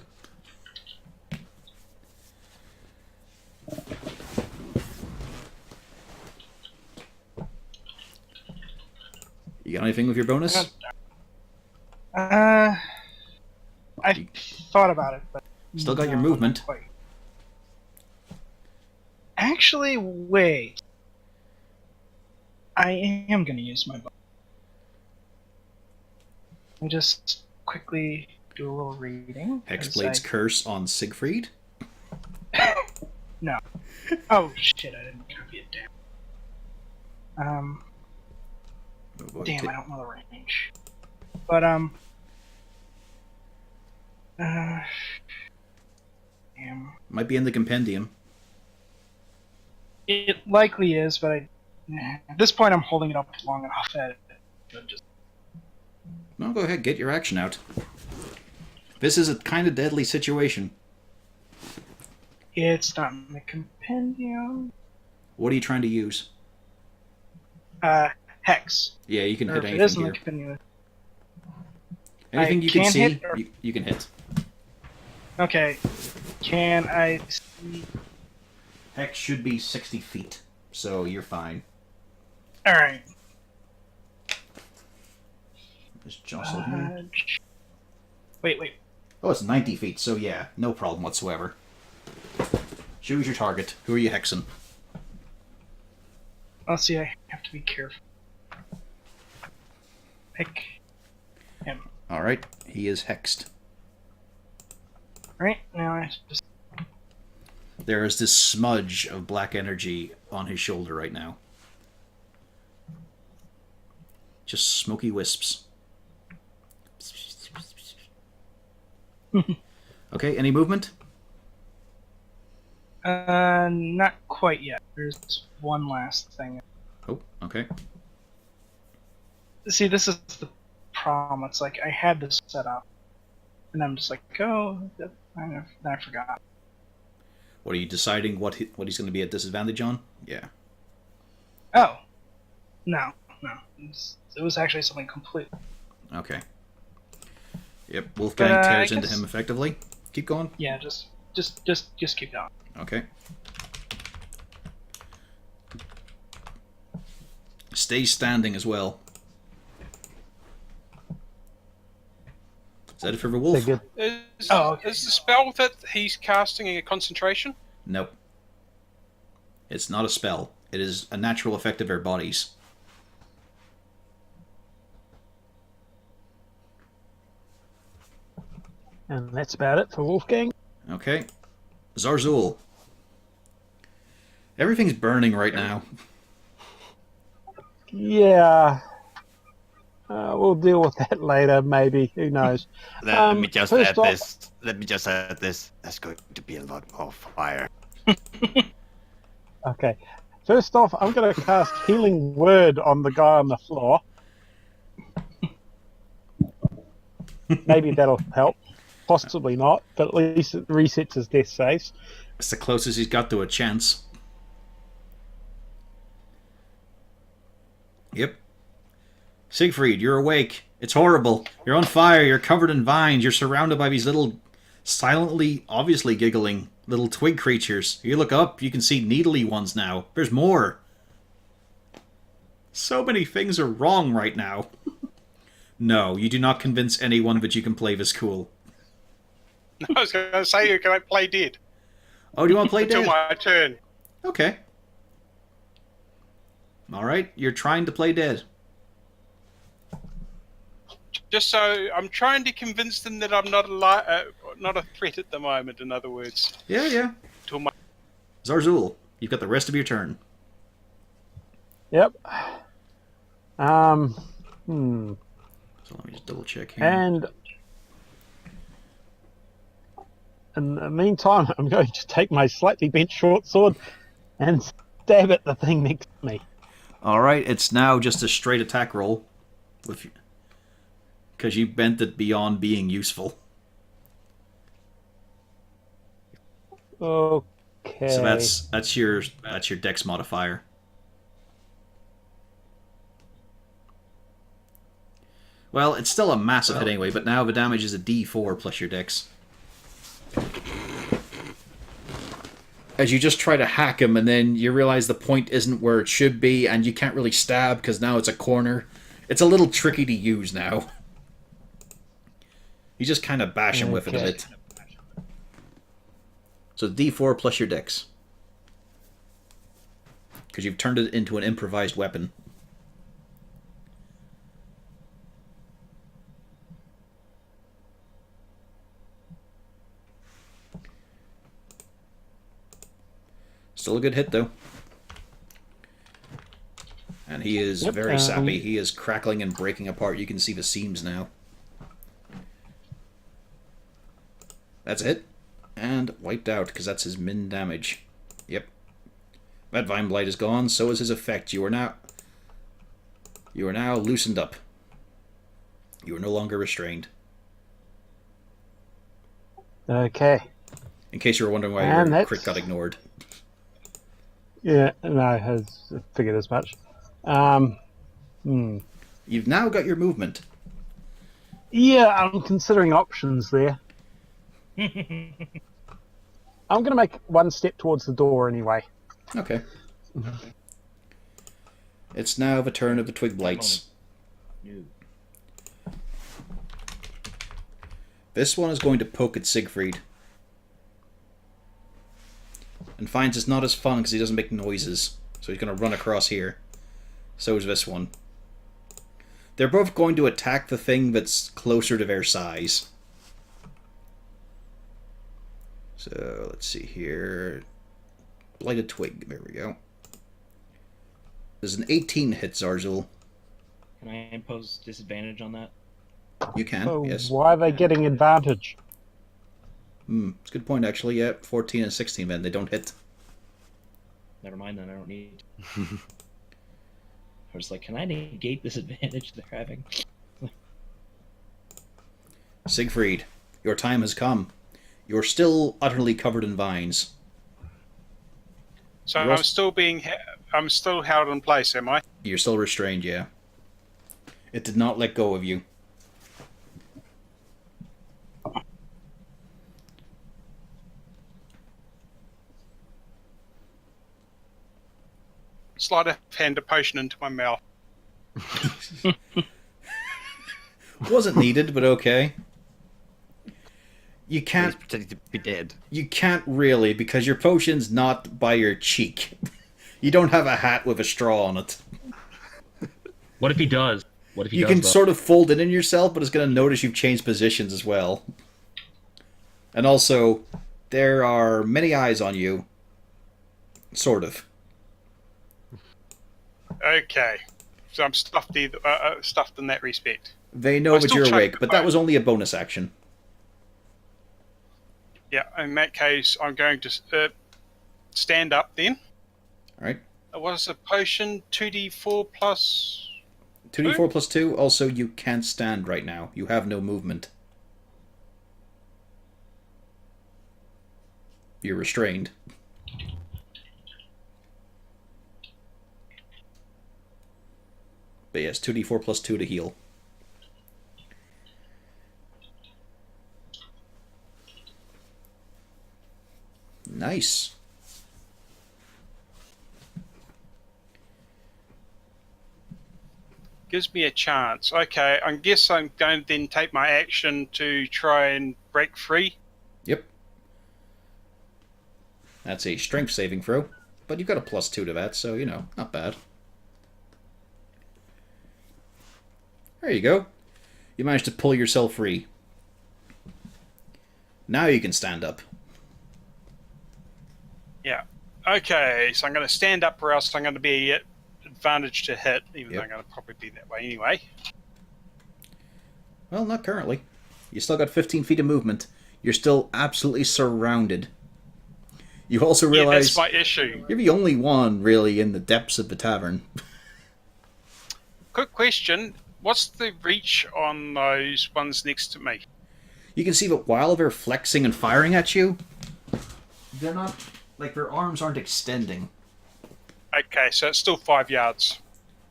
You got anything with your bonus? I thought about it, but Still got your no, movement. not quite. Actually, wait. I am going to use my bonus. Let me just quickly do a little reading. Hexblade's curse on Siegfried. No. Oh shit! I didn't copy it down. Damn, I don't know the range. But damn. Might be in the compendium. It likely is, but at this point I'm holding it up long enough that it should just. No, go ahead, get your action out. This is a kind of deadly situation. It's not in the compendium. What are you trying to use? Hex. Yeah, you can Or hit if it is in anything the here. compendium. Anything I you can can see, hit, or- you can hit. Okay. Can I see? Hex should be 60 feet, so you're fine. Alright. Just jostle here. Wait. Oh, it's 90 feet, so yeah, no problem whatsoever. Choose your target. Who are you hexing? Let's see, I have to be careful. Pick him. Alright, he is hexed. Right, now I just. There is this smudge of black energy on his shoulder right now. Just smoky wisps. Okay, any movement? Not quite yet. There's one last thing. Oh, okay. See, this is the problem. It's like I had this set up, and I'm just like, oh, I forgot. What are you deciding what he's going to be at disadvantage on? Yeah. Oh, no. It was actually something complete. Okay. Yep, Wolfgang I tears into guess- him effectively. Keep going. Yeah, just keep going. Okay. Stay standing as well. Is that it for the wolf? They're good. Is, Oh, okay. is the spell that he's casting a concentration? Nope. It's not a spell. It is a natural effect of our bodies. And that's about it for Wolfgang. Okay. Zarzul. Everything's burning right now. Yeah. We'll deal with that later, maybe. Who knows? Let me just first add off- this. Let me just add this. There's going to be a lot more fire. Okay. First off, I'm going to cast Healing Word on the guy on the floor. Maybe that'll help. Possibly not, but at least it resets his death saves. It's the closest he's got to a chance. Yep. Siegfried, you're awake. It's horrible. You're on fire. You're covered in vines. You're surrounded by these little, silently, obviously giggling, little twig creatures. You look up, you can see needly ones now. There's more. So many things are wrong right now. No, you do not convince anyone that you can play this cool. I was going to say, can I play dead? Oh, do you want to play Until dead? my turn. Okay. Alright, you're trying to play dead. Just so I'm trying to convince them that I'm not not a threat at the moment. In other words, Yeah. till my Zarzul, you've got the rest of your turn. Yep. So let me just double check here. And in the meantime, I'm going to take my slightly bent short sword and stab at the thing next to me. Alright, it's now just a straight attack roll. Because you bent it beyond being useful. Okay. So that's your dex modifier. Well, it's still a massive hit anyway, but now the damage is a d4 plus your dex. As you just try to hack him, and then you realize the point isn't where it should be, and you can't really stab because now it's a corner. It's a little tricky to use now. You just kind of bash him with it a Okay. bit. So d4 plus your dex. Because you've turned it into an improvised weapon. Still a good hit, though. And he is very sappy. He is crackling and breaking apart. You can see the seams now. That's it. And wiped out, because that's his min damage. Yep. That Vine Blight is gone, so is his effect. You are now loosened up. You are no longer restrained. Okay. In case you were wondering why your crit got ignored. Yeah, no, I figured as much. You've now got your movement. Yeah, I'm considering options there. I'm going to make one step towards the door anyway. Okay. It's now the turn of the Twig Blights. This one is going to poke at Siegfried. And finds it's not as fun because he doesn't make noises. So he's going to run across here. So is this one. They're both going to attack the thing that's closer to their size. So, let's see here. Blighted Twig, there we go. There's an 18 hit, Zarzul. Can I impose disadvantage on that? You can, yes. Why are they getting advantage? It's a good point, actually. Yeah, 14 and 16 then. They don't hit. Never mind then, I don't need I was like, can I negate this advantage they're having? Siegfried, your time has come. You're still utterly covered in vines. So I'm still held in place, am I? You're still restrained, yeah. It did not let go of you. Slide a hand of potion into my mouth. Wasn't needed, but okay. You can't He's pretending to be dead. You can't really, because your potion's not by your cheek. You don't have a hat with a straw on it. What if he does? What if he You does, can though? sort of fold it in yourself, but it's going to notice you've changed positions as well. And also, there are many eyes on you. Sort of. Okay, so I'm stuffed stuffed in that respect. They know that still you're check awake, the but that phone. was only a bonus action. Yeah, in that case, I'm going to stand up then. Alright. What is a potion? 2d4 plus... 2d4 plus 2, also you can't stand right now. You have no movement. You're restrained. But yes, 2d4 plus 2 to heal. Nice. Gives me a chance. Okay, I guess I'm going to then take my action to try and break free. Yep. That's a strength saving throw. But you've got a plus 2 to that, so, you know, not bad. There you go. You managed to pull yourself free. Now you can stand up. Yeah. Okay, so I'm going to stand up or else I'm going to be at advantage to hit, even though I'm going to probably be that way anyway. Well, not currently. You still got 15 feet of movement. You're still absolutely surrounded. You also Yeah, realize that's my issue. you're the only one, really, in the depths of the tavern. Quick question. What's the reach on those ones next to me? You can see that while they're flexing and firing at you, they're not, like, their arms aren't extending. Okay, so it's still 5 yards.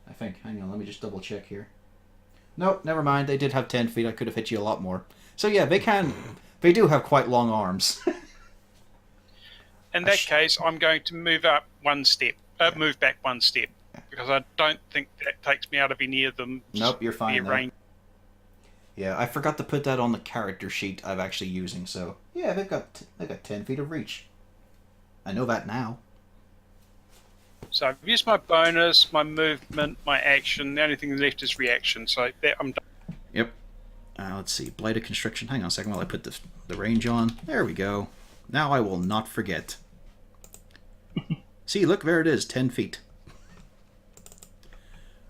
I think. Hang on, let me just double check here. Nope, never mind. They did have 10 feet. I could have hit you a lot more. So yeah, they do have quite long arms. In that case, I'm going to move up one step. Move back one step. Because I don't think that takes me out of any of them. Nope, you're fine near now. range. Yeah, I forgot to put that on the character sheet I'm actually using, so... Yeah, they've got 10 feet of reach. I know that now. So I've used my bonus, my movement, my action. The only thing left is reaction. So there, I'm done. Yep. Let's see. Blighted Constriction. Hang on a second while I put the range on. There we go. Now I will not forget. See, look, there it is. 10 feet.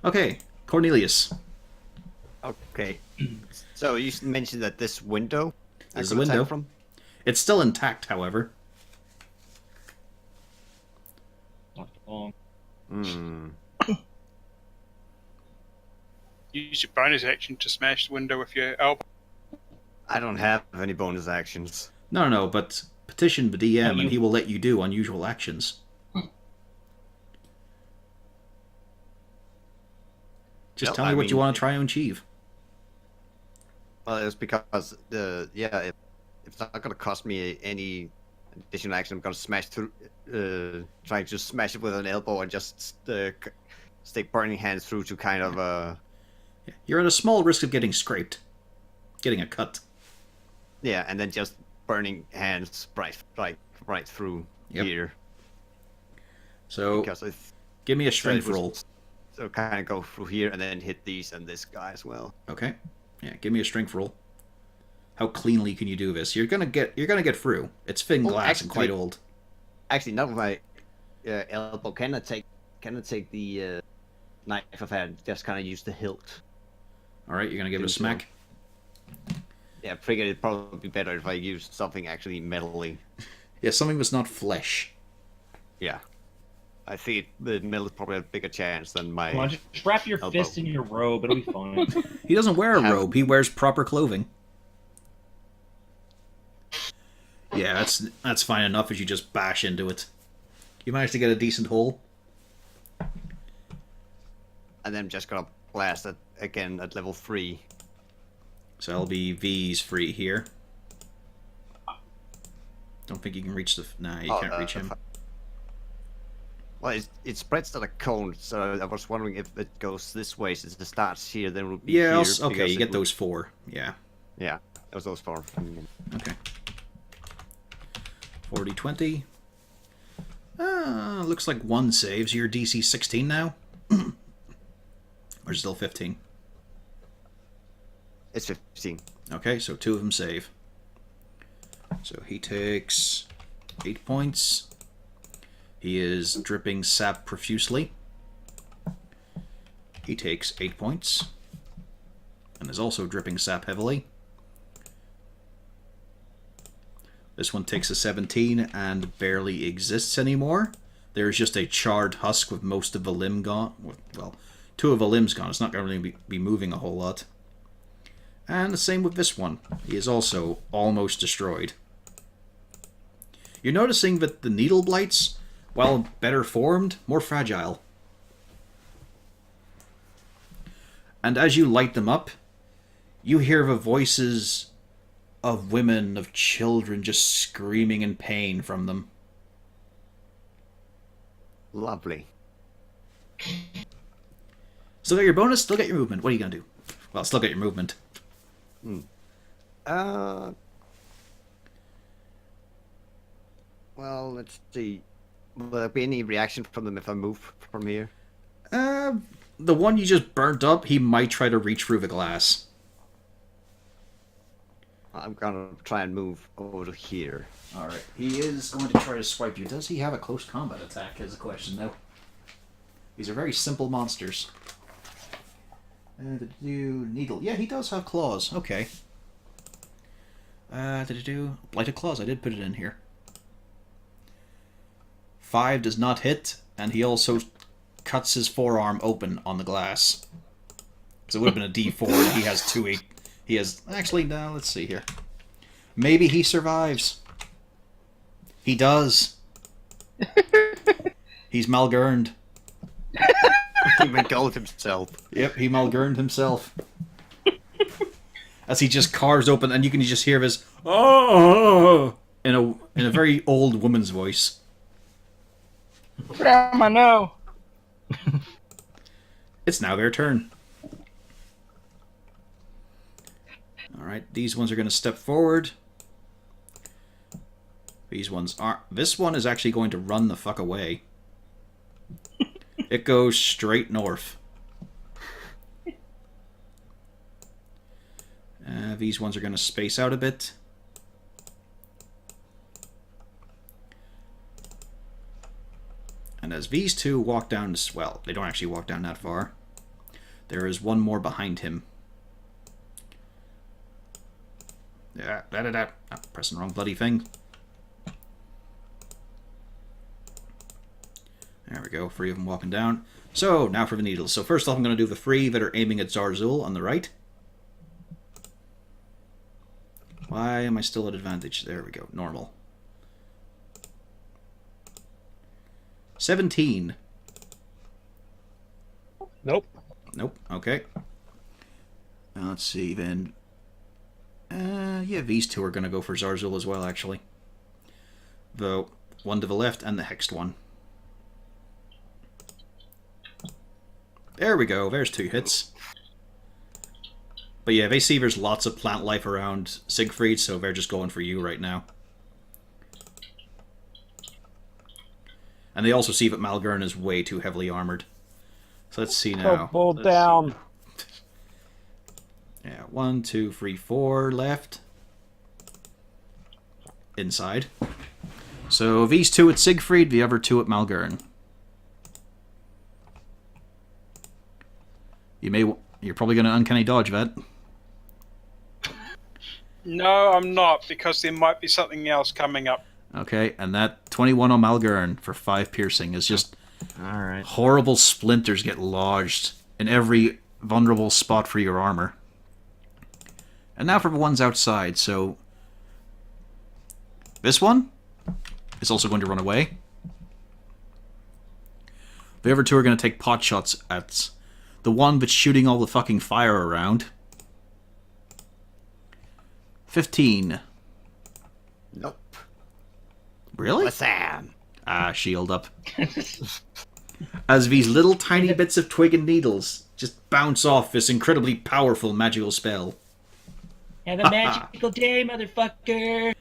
Okay, Cornelius. Okay. So you mentioned that this window. I There's a could attack window. From? It's still intact, however. Not long. Hmm. Use your bonus action to smash the window with your elbow. I don't have any bonus actions. No, but petition the DM Oh, and he will let you do unusual actions. Just No, tell me I what you mean, want to try and achieve. Well, it's because if it's not gonna cost me any additional action, I'm gonna smash through, trying to smash it with an elbow and just stick burning hands through to kind of You're at a small risk of getting scraped. Getting a cut. yeah, and then just burning hands right through Yep. here. So, Because give me a so strength roll. So kind of go through here and then hit these and this guy as well. Okay. Yeah, give me a strength roll. How cleanly can you do this? You're gonna get through. It's thin Oh, glass and quite actually- old. Actually, not with my elbow. Can I take the knife of hand? Just kind of use the hilt. Alright, you're gonna give it a Didn't smack. Yeah, I figured it'd probably be better if I used something actually metally. Yeah, something that's not flesh. Yeah. I think the metal is probably a bigger chance than my. Come on, just wrap your elbow. fist in your robe. It'll be fine. He doesn't wear a Have- robe, he wears proper clothing. Yeah, that's fine enough as you just bash into it. You managed to get a decent hole. And then I'm just gonna blast it again at level 3. So that'll be V's free here. Don't think you can reach the... Nah, you can't reach him. Well, it spreads like a cone, so I was wondering if it goes this way since it starts here, then it would be Yeah, here. okay, because you it get would- those 4. Yeah, Yeah, it was those 4. okay. 40, 20. Looks like one saves. You're DC 16 now? Or still 15? It's 15. Okay, so 2 of them save. So he takes 8 points. He is dripping sap profusely. He takes 8 points. And is also dripping sap heavily. This one takes a 17 and barely exists anymore. There's just a charred husk with most of the limb gone. Well, 2 of the limbs gone. It's not going to be moving a whole lot. And the same with this one. He is also almost destroyed. You're noticing that the needle blights, while better formed, more fragile. And as you light them up, you hear the voices of women, of children just screaming in pain from them. Lovely. Still got your bonus, still got your movement. What are you going to do? Well, still got your movement. Well, let's see. Will there be any reaction from them if I move from here? The one you just burnt up, he might try to reach through the glass. I'm gonna try and move over to here. Alright, he is going to try to swipe you. Does he have a close combat attack, is the question, though. These are very simple monsters. Needle. Yeah, he does have claws. Okay. Did it do... Blighted claws, I did put it in here. 5 does not hit, and he also cuts his forearm open on the glass. Because it would have been a D4, and he has 2 He has... Actually, no, let's see here. Maybe he survives. He does. He's malgurned. He McGold himself. Yep, he malgurned himself. As he just carves open, and you can just hear this "oh" in a very old woman's voice. Grandma, no. It's now their turn. Alright, these ones are going to step forward. These ones aren't. This one is actually going to run the fuck away. It goes straight north. These ones are going to space out a bit. And as these two walk down, well, they don't actually walk down that far. There is one more behind him. Yeah, oh, pressing the wrong bloody thing. There we go, 3 of them walking down. So, now for the needles. So first off, I'm going to do the 3 that are aiming at Zarzul on the right. Why am I still at advantage? There we go, normal. 17. Nope. Nope, okay. Now let's see then. Yeah, these 2 are going to go for Zarzul as well, actually. The one to the left and the hexed one. There we go, there's 2 hits. But yeah, they see there's lots of plant life around Siegfried, so they're just going for you right now. And they also see that Malgern is way too heavily armored. So let's see now. Ball down. Yeah, 1, 2, 3, 4 left. Inside. So these 2 at Siegfried, the other 2 at Malgern. You're probably going to uncanny dodge that. No, I'm not, because there might be something else coming up. Okay, and that 21 on Malgern for 5 piercing is just Alright. horrible splinters get lodged in every vulnerable spot for your armor. And now for the ones outside, so this one is also going to run away. The other 2 are going to take pot shots at the one that's shooting all the fucking fire around. 15. Nope. Really? Listen. Ah, shield up. As these little tiny bits of twig and needles just bounce off this incredibly powerful magical spell. Have a magical day, motherfucker!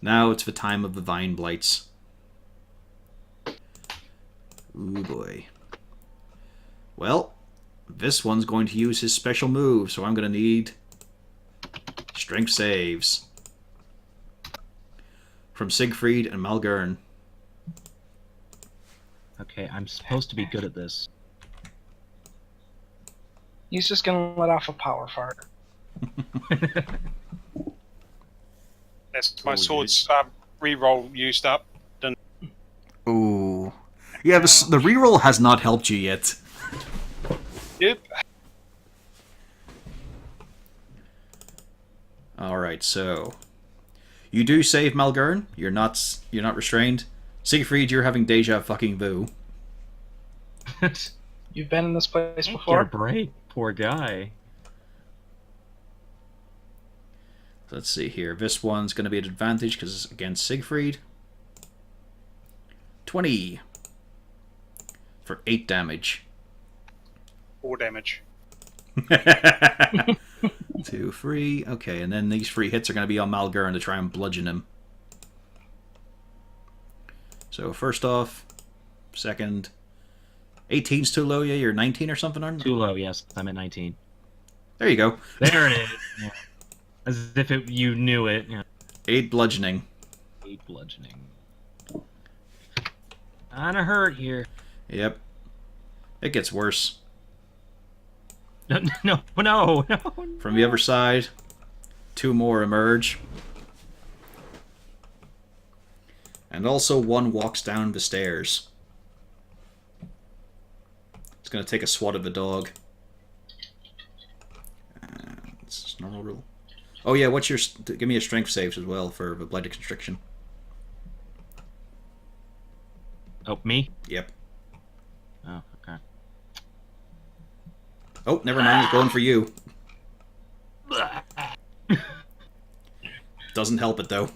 Now it's the time of the Vine Blights. Ooh boy. Well, this one's going to use his special move, so I'm going to need strength saves from Siegfried and Malgern. Okay, I'm supposed to be good at this. He's just gonna let off a power fart. That's my sword's reroll used up. Then Ooh. Yeah, the reroll has not helped you yet. yep. Alright, so you do save Malgern. You're not restrained. Siegfried, you're having deja fucking vu. You've been in this place Get a before? break, poor guy. Let's see here. This one's going to be an advantage because it's against Siegfried. 20 for 8 damage. 4 damage. 2, 3. Okay, and then these 3 hits are going to be on Malgern to try and bludgeon him. So first off, second, 18's too low. Yeah, you're 19 or something, aren't you? Too low, yes. I'm at 19. There you go. There it is. Yeah. As if you knew it. Yeah. 8 bludgeoning. 8 bludgeoning. Kinda hurt here. Yep. It gets worse. No. From the other side, 2 more emerge. And also 1 walks down the stairs. It's going to take a swat at the dog. This is normal rule. Oh yeah, what's your... Give me a strength saves as well for the Blighted Constriction. Oh, me? Yep. Oh, okay. Oh, never mind, it's going for you. Doesn't help it though.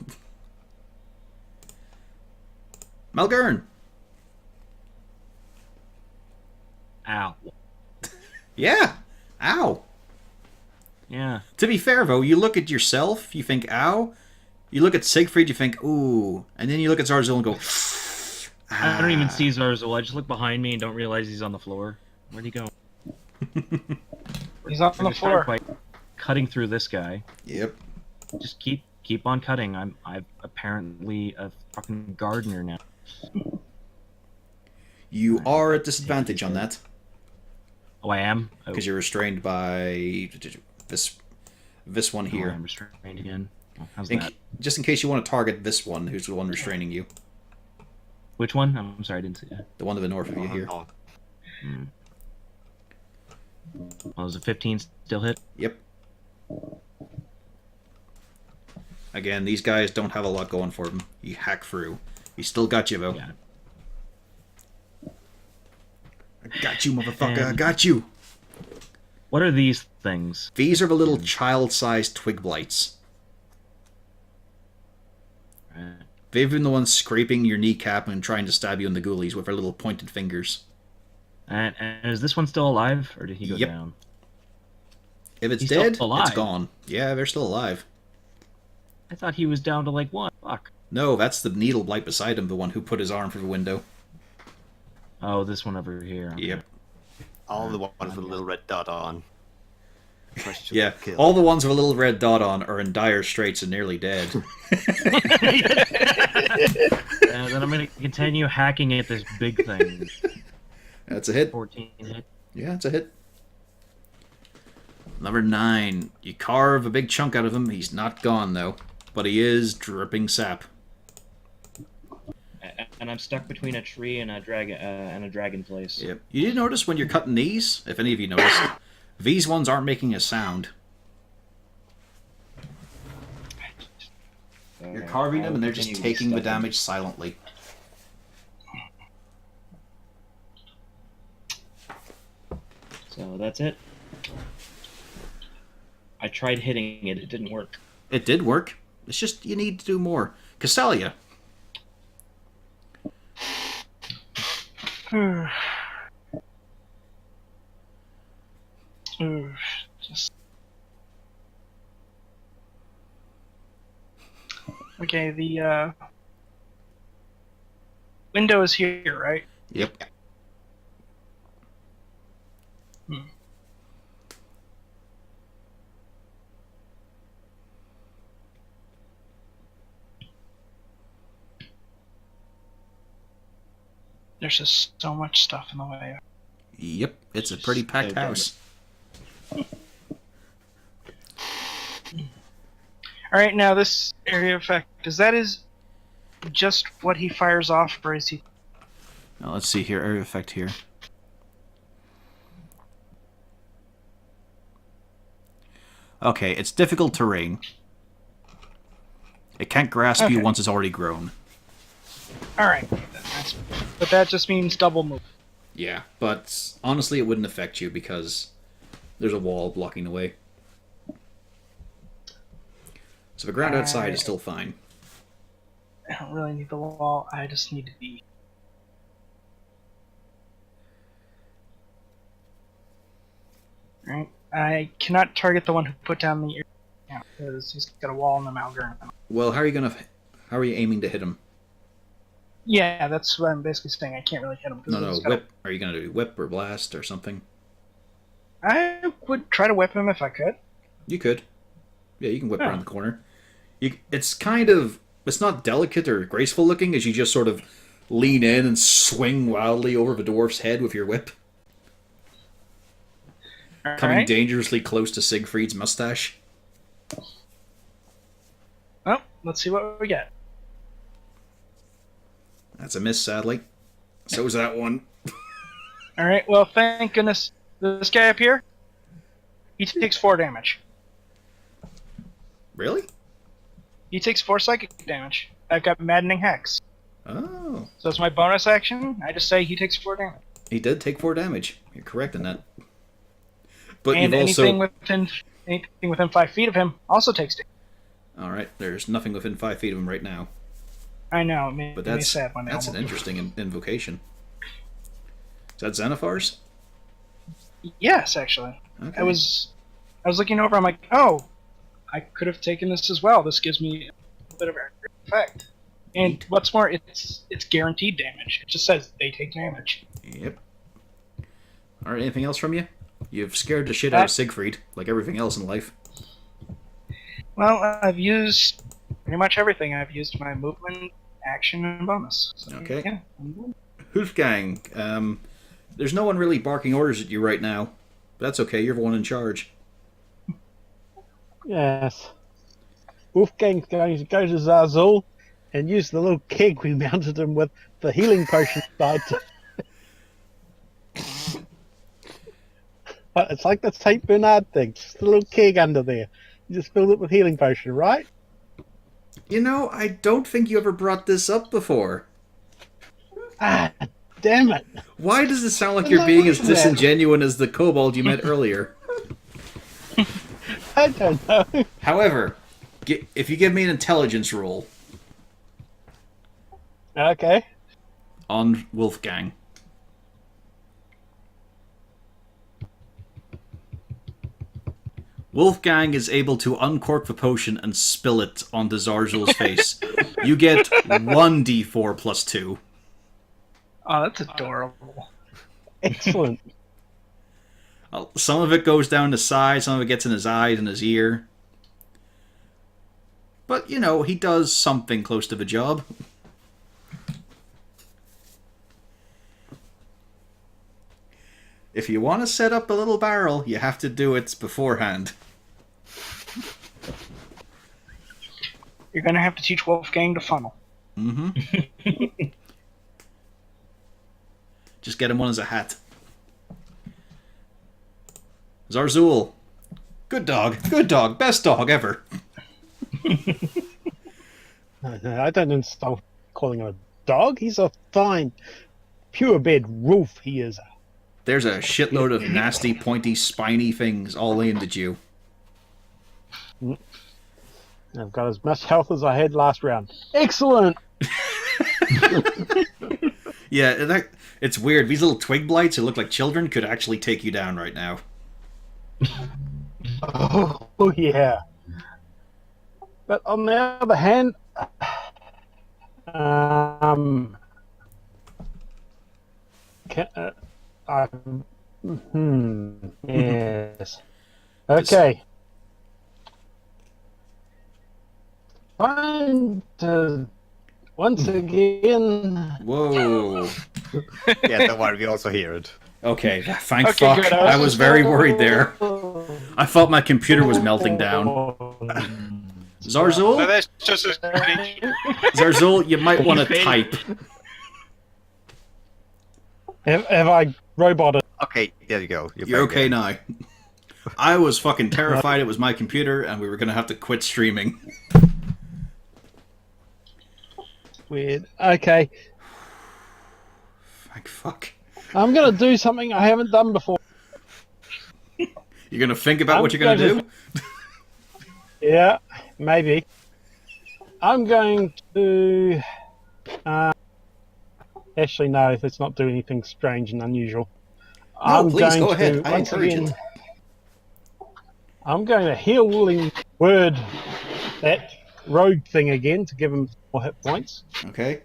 Malgern! Ow. Yeah! Ow! Yeah. To be fair though, you look at yourself, you think ow. You look at Siegfried, you think ooh. And then you look at Zarzul and go I don't even see Zarzul. I just look behind me and don't realize he's on the floor. Where'd he go? He's on the We're gonna start floor. by cutting through this guy. Yep. Just keep on cutting. I'm apparently a fucking gardener now. You are at disadvantage on that. Oh, I am? Oh, because you're restrained by this one oh, here. I'm restrained again. Oh, how's In, that? just in case you want to target this one, who's the one restraining you. Which one? Oh, I'm sorry, I didn't see that. The one to the north of you here. Oh, Hmm. Well, does a 15 still hit? Yep. Again, these guys don't have a lot going for them. You hack through. He still got you, though. Yeah. I got you, motherfucker. I And- got you. What are these things? These are the little child-sized twig blights. They've been the ones scraping your kneecap and trying to stab you in the ghoulies with their little pointed fingers. And is this one still alive, or did he go Yep. down? If it's He's still dead, it's alive. gone. Yeah, they're still alive. I thought he was down to like 1. Fuck. No, that's the needle blight beside him, the one who put his arm through the window. Oh, this one over here. Okay. Yep. all the ones with a little red dot on. Question Yeah, kill. all the ones with a little red dot on are in dire straits and nearly dead. And then I'm going to continue hacking at this big thing. That's a hit. 14 hit. Yeah, it's a hit. Number 9. You carve a big chunk out of him. He's not gone, though. But he is dripping sap. And I'm stuck between a tree and a dragon place. Yep. You did notice when you're cutting these, if any of you noticed, these ones aren't making a sound. You're carving them and they're just taking the damage silently. So that's it. I tried hitting it; it didn't work. It did work. It's just you need to do more. Castalia. Just okay. The window is here, right? Yep. There's just so much stuff in the way. Yep. It's a pretty packed house. All right, now this area effect is just what he fires off, or is he? Now let's see here. Area effect here. Okay, it's difficult terrain. It can't grasp you Okay. once it's already grown. All right, but that just means double move. Yeah, but honestly, it wouldn't affect you because there's a wall blocking the way. So the ground outside is still fine. I don't really need the wall. I just need to be. All right. I cannot target the one who put down the because he's got a wall in the Malgern. Well, how are you aiming to hit him? Yeah, that's what I'm basically saying. I can't really hit him. No, whip. Are you gonna do whip or blast or something? I would try to whip him if I could. You could. Yeah, you can whip Yeah. around the corner. It's not delicate or graceful looking as you just sort of lean in and swing wildly over the dwarf's head with your whip, coming Alright. dangerously close to Siegfried's mustache. Well, let's see what we get. That's a miss, sadly. So is that one. Alright, well, thank goodness. This guy up here, he takes 4 damage. Really? He takes 4 psychic damage. I've got Maddening Hex. Oh. So it's my bonus action. I just say he takes 4 damage. He did take 4 damage. You're correct in that. But And you've also... anything within 5 feet of him also takes damage. Alright, there's nothing within 5 feet of him right now. I know, it made But me that's sad when they an almost- interesting invocation. Is that Xenophar's? Yes, actually. Okay. I was looking over. I'm like, oh, I could have taken this as well. This gives me a bit of an effect. And Neat. what's more, it's guaranteed damage. It just says they take damage. Yep. Alright, anything else from you? You've scared the shit out of Siegfried, like everything else in life. Well, I've used pretty much everything. I've used my movement, action, and bonus. So, Okay. Yeah. Hoofgang, There's no one really barking orders at you right now. But that's okay, you're the one in charge. Yes. Wolfgang's going to go to Zarzul and use the little keg we mounted him with for healing potion side. It's like the St. Bernard thing. Just a little keg under there. You just filled it with healing potion, right? You know, I don't think you ever brought this up before. Ah, damn it. Why does it sound like you're being as disingenuous as the kobold you met earlier? I don't know. However, if you give me an intelligence roll Okay. on Wolfgang. Wolfgang is able to uncork the potion and spill it onto Zarzul's face. You get 1d4 plus 2. Oh, that's adorable. Excellent. Some of it goes down his side, some of it gets in his eyes and his ear. But, you know, he does something close to the job. If you want to set up a little barrel, you have to do it beforehand. You're gonna have to teach Wolfgang to funnel. Mm-hmm. Just get him one as a hat. Zarzul. Good dog, best dog ever. I don't insult calling him a dog. He's a fine, purebred wolf, he is. There's a shitload of nasty, pointy, spiny things all aimed at you. I've got as much health as I had last round. Excellent! Yeah, it's weird. These little twig blights who look like children could actually take you down right now. Oh, yeah. But on the other hand, yes. Okay. Fine. Once again. Whoa. Yeah, don't worry, we also hear it. Okay, thank Okay, fuck. good. I was very worried there. I thought my computer was melting down. So Zarzul? that's just a Zarzul, you might want to type. Have I roboted? Okay, there you go. You're back okay there. now. I was fucking terrified it was my computer and we were going to have to quit streaming. Weird. Okay. Thank fuck. I'm going to do something I haven't done before. You're going to think about what you're going to do? Yeah, maybe. I'm going to... actually, no, let's not do anything strange and unusual. No, please, go ahead. I encourage it. I'm going to healing word that rogue thing again to give him more hit points. Okay.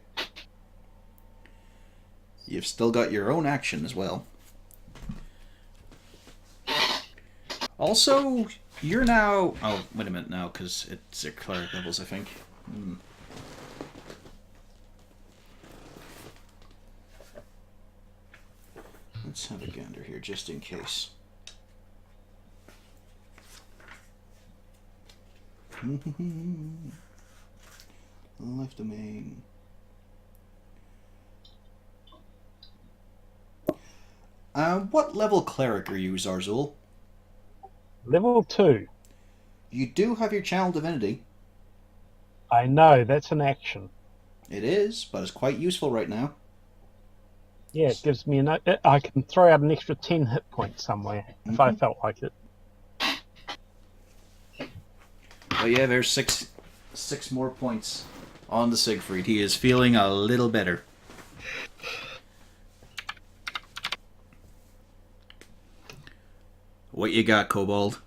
You've still got your own action as well. Also, you're now... Oh, wait a minute now, because it's at cleric levels, I think. Let's have a gander here, just in case. Left domain. What level cleric are you, Zarzul? Level 2. You do have your channel divinity. I know, that's an action. It is, but it's quite useful right now. Yeah, it gives me I can throw out an extra 10 hit points somewhere if I felt like it. Oh yeah, there's six more points on the Siegfried. He is feeling a little better. What you got, Kobold?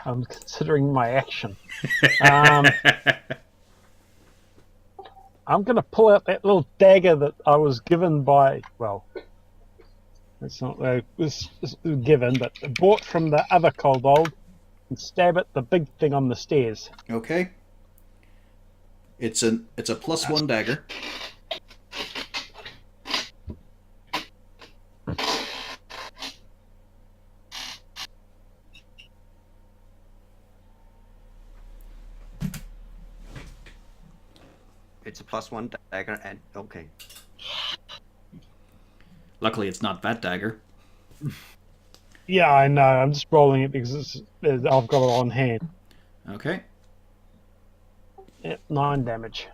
I'm considering my action. I'm going to pull out that little dagger that I was given by, well, it's not, it was given, but bought from the other kobold and stab at the big thing on the stairs. Okay. It's a +1 dagger. It's a +1 dagger and okay. Luckily, it's not that dagger. Yeah, I know. I'm just rolling it because I've got it on hand. Okay. Yep, 9 damage.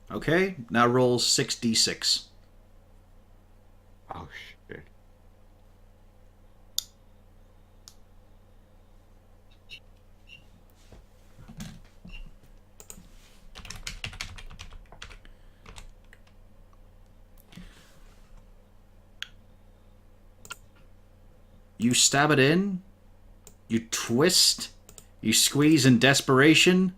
Okay, now roll 6d6. Oh shit. You stab it in, you twist, you squeeze in desperation,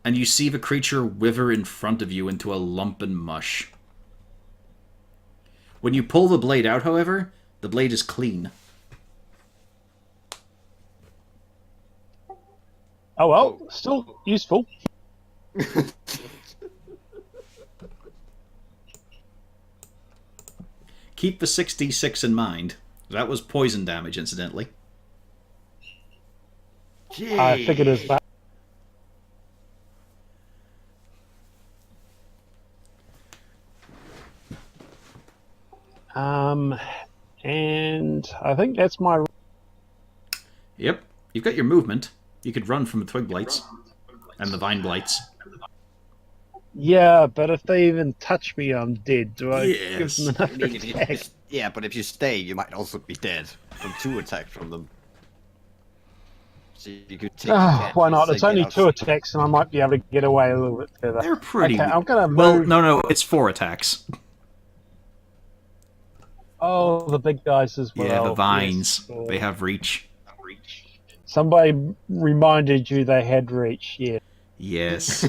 and you see the creature wither in front of you into a lump and mush. When you pull the blade out, however, the blade is clean. Oh well, still useful. Keep the 6d6 in mind. That was poison damage, incidentally. I figured as much. And I think that's my. Yep, you've got your movement. You could run from the twig blights and the vine blights. Yeah, but if they even touch me, I'm dead. Do I Yes. give them I another mean, attack? yeah, but if you stay, you might also be dead from 2 attacks from them. So you could take. Why not? It's only get 2 out. attacks, and I might be able to get away a little bit further. They're pretty... Okay, I'm gonna move. Well, no, it's 4 attacks. Oh, the big guys as well. Yeah, the vines. Yes. They have reach. Somebody reminded you they had reach. Yeah. Yes.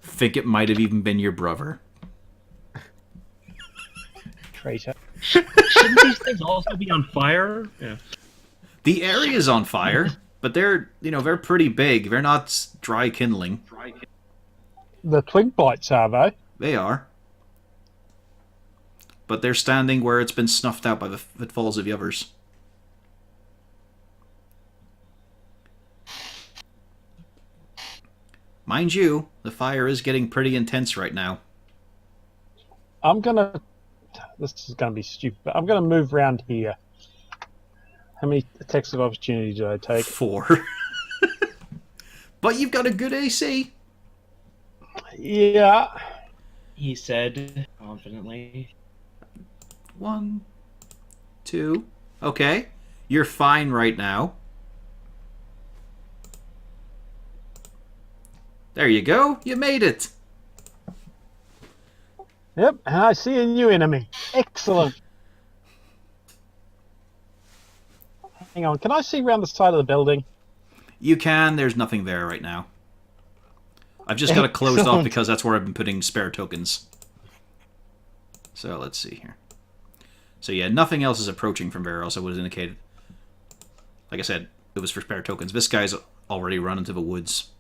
Think it might have even been your brother. Traitor. Shouldn't these things also be on fire? Yeah. The area's on fire, but they're pretty big. They're not dry kindling. The twig blights are they? They are. But they're standing where it's been snuffed out by the falls of the others. Mind you, the fire is getting pretty intense right now. I'm gonna. This is gonna be stupid. But I'm gonna move around here. How many attacks of opportunity do I take? 4. But you've got a good AC. Yeah. He said confidently. 1, 2. Okay. You're fine right now. There you go. You made it. Yep. And I see a new enemy. Excellent. Hang on. Can I see around the side of the building? You can. There's nothing there right now. I've just got it closed off Excellent. because that's where I've been putting spare tokens. So let's see here. So yeah, nothing else is approaching from there, else I would have indicated. Like I said, it was for spare tokens. This guy's already run into the woods.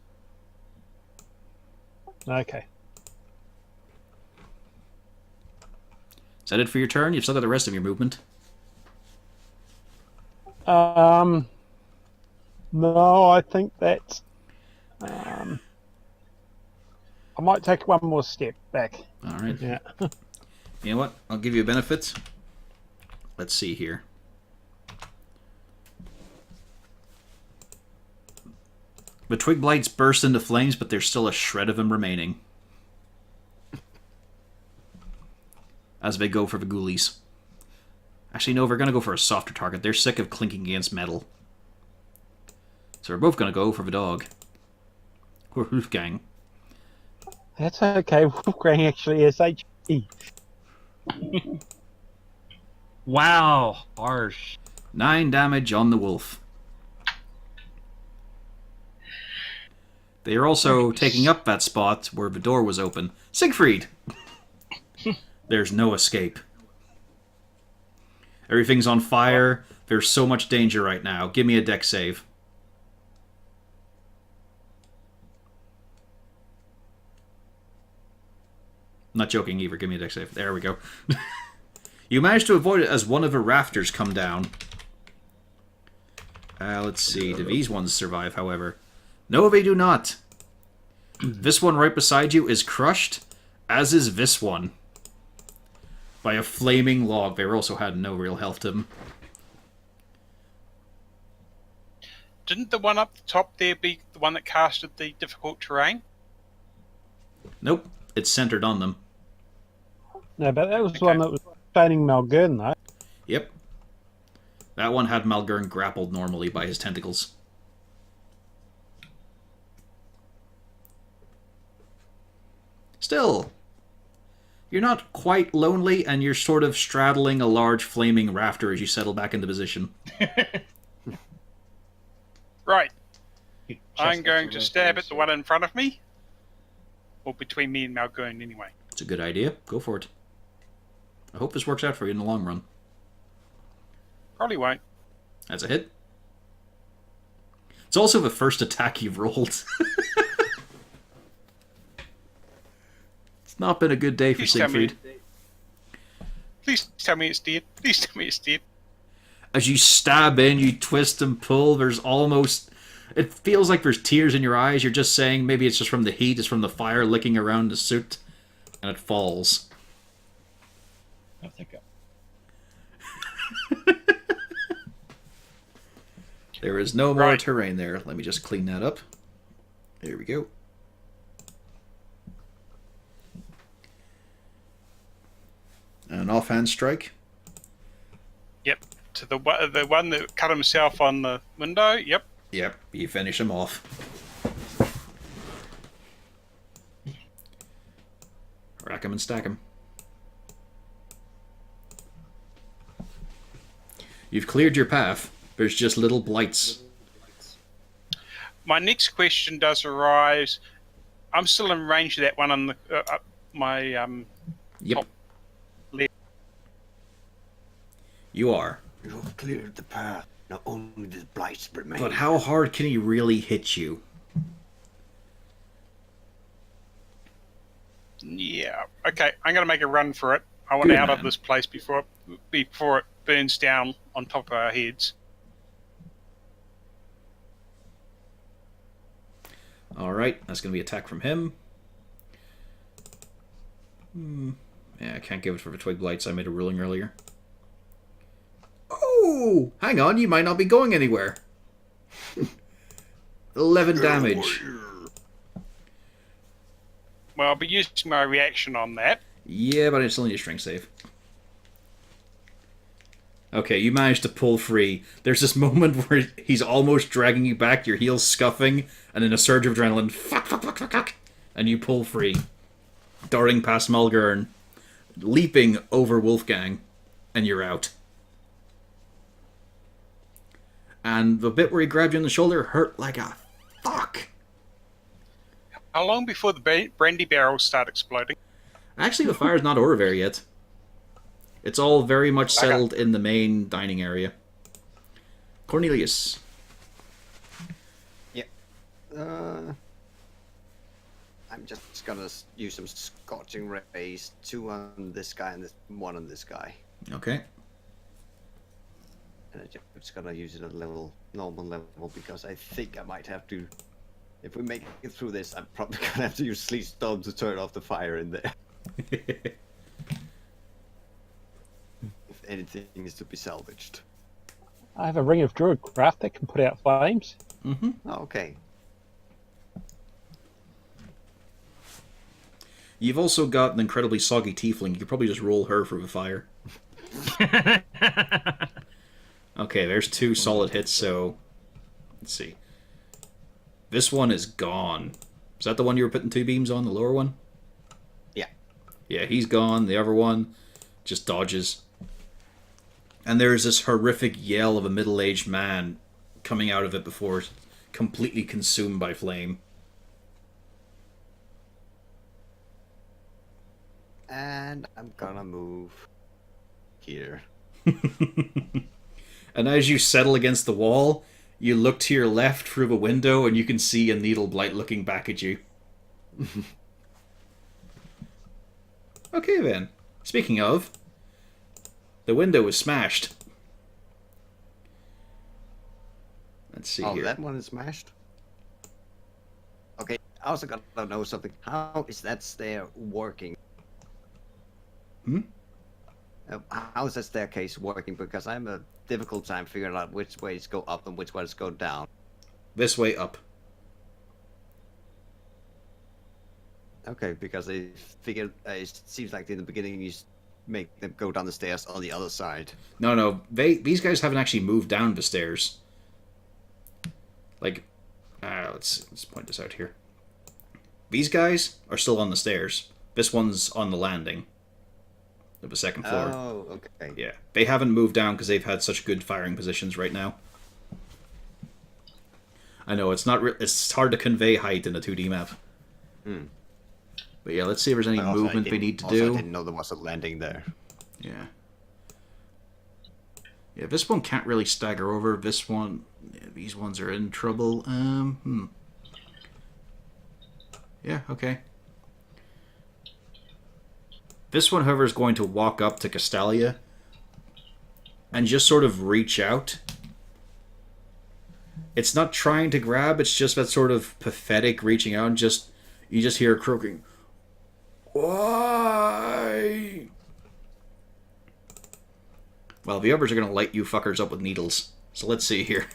Okay. Is that it for your turn? You've still got the rest of your movement. No, I think that's. I might take one more step back. All right. Yeah. You know what? I'll give you a benefit. Let's see here. The twig blights burst into flames, but there's still a shred of them remaining. As they go for the ghoulies. Actually, no, we're going to go for a softer target. They're sick of clinking against metal. So we're both going to go for the dog. Or Wolfgang. That's okay. Wolfgang actually is HP. Wow, harsh. 9 damage on the wolf. They are also taking up that spot where the door was open. Siegfried! There's no escape. Everything's on fire. There's so much danger right now. Give me a dex save. I'm not joking either. Give me a dex save. There we go. You managed to avoid it as one of the rafters come down. Let's see. Do these ones survive, however? No, they do not. This one right beside you is crushed, as is this one. By a flaming log. They also had no real health to them. Didn't the one up the top there be the one that casted the difficult terrain? Nope, it's centered on them. No, but that was the Okay. one that was training Malgern, though. Yep. That one had Malgern grappled normally by his tentacles. Still, you're not quite lonely, and you're sort of straddling a large flaming rafter as you settle back into position. Right. Chest I'm going that's to real stab close, at the one in front of me. Or between me and Malgern, anyway. It's a good idea. Go for it. I hope this works out for you in the long run. Probably won't. That's a hit. It's also the first attack you've rolled. It's not been a good day for Please tell me. Siegfried. Please tell me it's dead. Please tell me it's dead. As you stab in, you twist and pull, there's almost... It feels like there's tears in your eyes. You're just saying maybe it's just from the heat, it's from the fire licking around the suit, and it falls. Oh, thank God. There is no more Right. terrain there. Let me just clean that up. There we go. An offhand strike. Yep. To the one that cut himself on the window. Yep. Yep, you finish him off. Rack him and stack him. You've cleared your path. There's just little blights. My next question does arise. I'm still in range of that one on the my Yep. Oh, left. You are. You have cleared the path. Now only the blights remain. But how hard can he really hit you? Yeah. Okay. I'm going to make a run for it. I want Good out man. of this place before it burns down on top of our heads. Alright, that's going to be attack from him. Yeah, I can't give it for the twig blights. I made a ruling earlier. Oh! Hang on, you might not be going anywhere. 11 damage. Well, I'll be using my reaction on that. Yeah, but I still need a strength save. Okay, you managed to pull free. There's this moment where he's almost dragging you back, your heels scuffing, and in a surge of adrenaline, fuck, fuck, fuck, fuck, fuck, and you pull free. Darting past Malgern, leaping over Wolfgang, and you're out. And the bit where he grabbed you on the shoulder hurt like a fuck. How long before the brandy barrels start exploding? Actually, the fire's not over there yet. It's all very much settled in the main dining area. Cornelius. I'm just gonna use some scorching rays. 2 on this guy and one on this guy. Okay. And I'm just gonna use it at normal level because I think I might have to. If we make it through this, I'm probably gonna have to use Sleet Storm to turn off the fire in there. If anything is to be salvaged. I have a ring of Druidcraft that can put out flames. Mm-hmm. Oh, okay. You've also got an incredibly soggy tiefling. You could probably just roll her for the fire. Okay, there's 2 solid hits, so... Let's see. This one is gone. Is that the one you were putting 2 beams on, the lower one? Yeah. Yeah, he's gone. The other one just dodges. And there's this horrific yell of a middle-aged man coming out of it before it's completely consumed by flame. And I'm gonna move here. And as you settle against the wall, you look to your left through the window and you can see a needle blight looking back at you. Okay then. Speaking of, the window was smashed. Let's see Oh, here. that one is smashed? Okay, I also gotta know something. How is that stair working? Hmm? How is that staircase working? Because I'm a difficult time figuring out which ways go up and which ways go down. This way up. Okay, because I figured it seems like in the beginning you make them go down the stairs on the other side. No. These guys haven't actually moved down the stairs. Like, let's point this out here. These guys are still on the stairs. This one's on the landing of the second floor. Oh, okay. Yeah, they haven't moved down because they've had such good firing positions right now. I know it's not. It's hard to convey height in a 2D map. Hmm. But yeah, let's see if there's any movement we need to do. I didn't know there was a landing there. Yeah. Yeah, this one can't really stagger over. This one, yeah, these ones are in trouble. Yeah, okay. This one, however, is going to walk up to Castalia and just sort of reach out. It's not trying to grab, it's just that sort of pathetic reaching out, and you just hear croaking. Why? Well, the others are going to light you fuckers up with needles. So let's see here.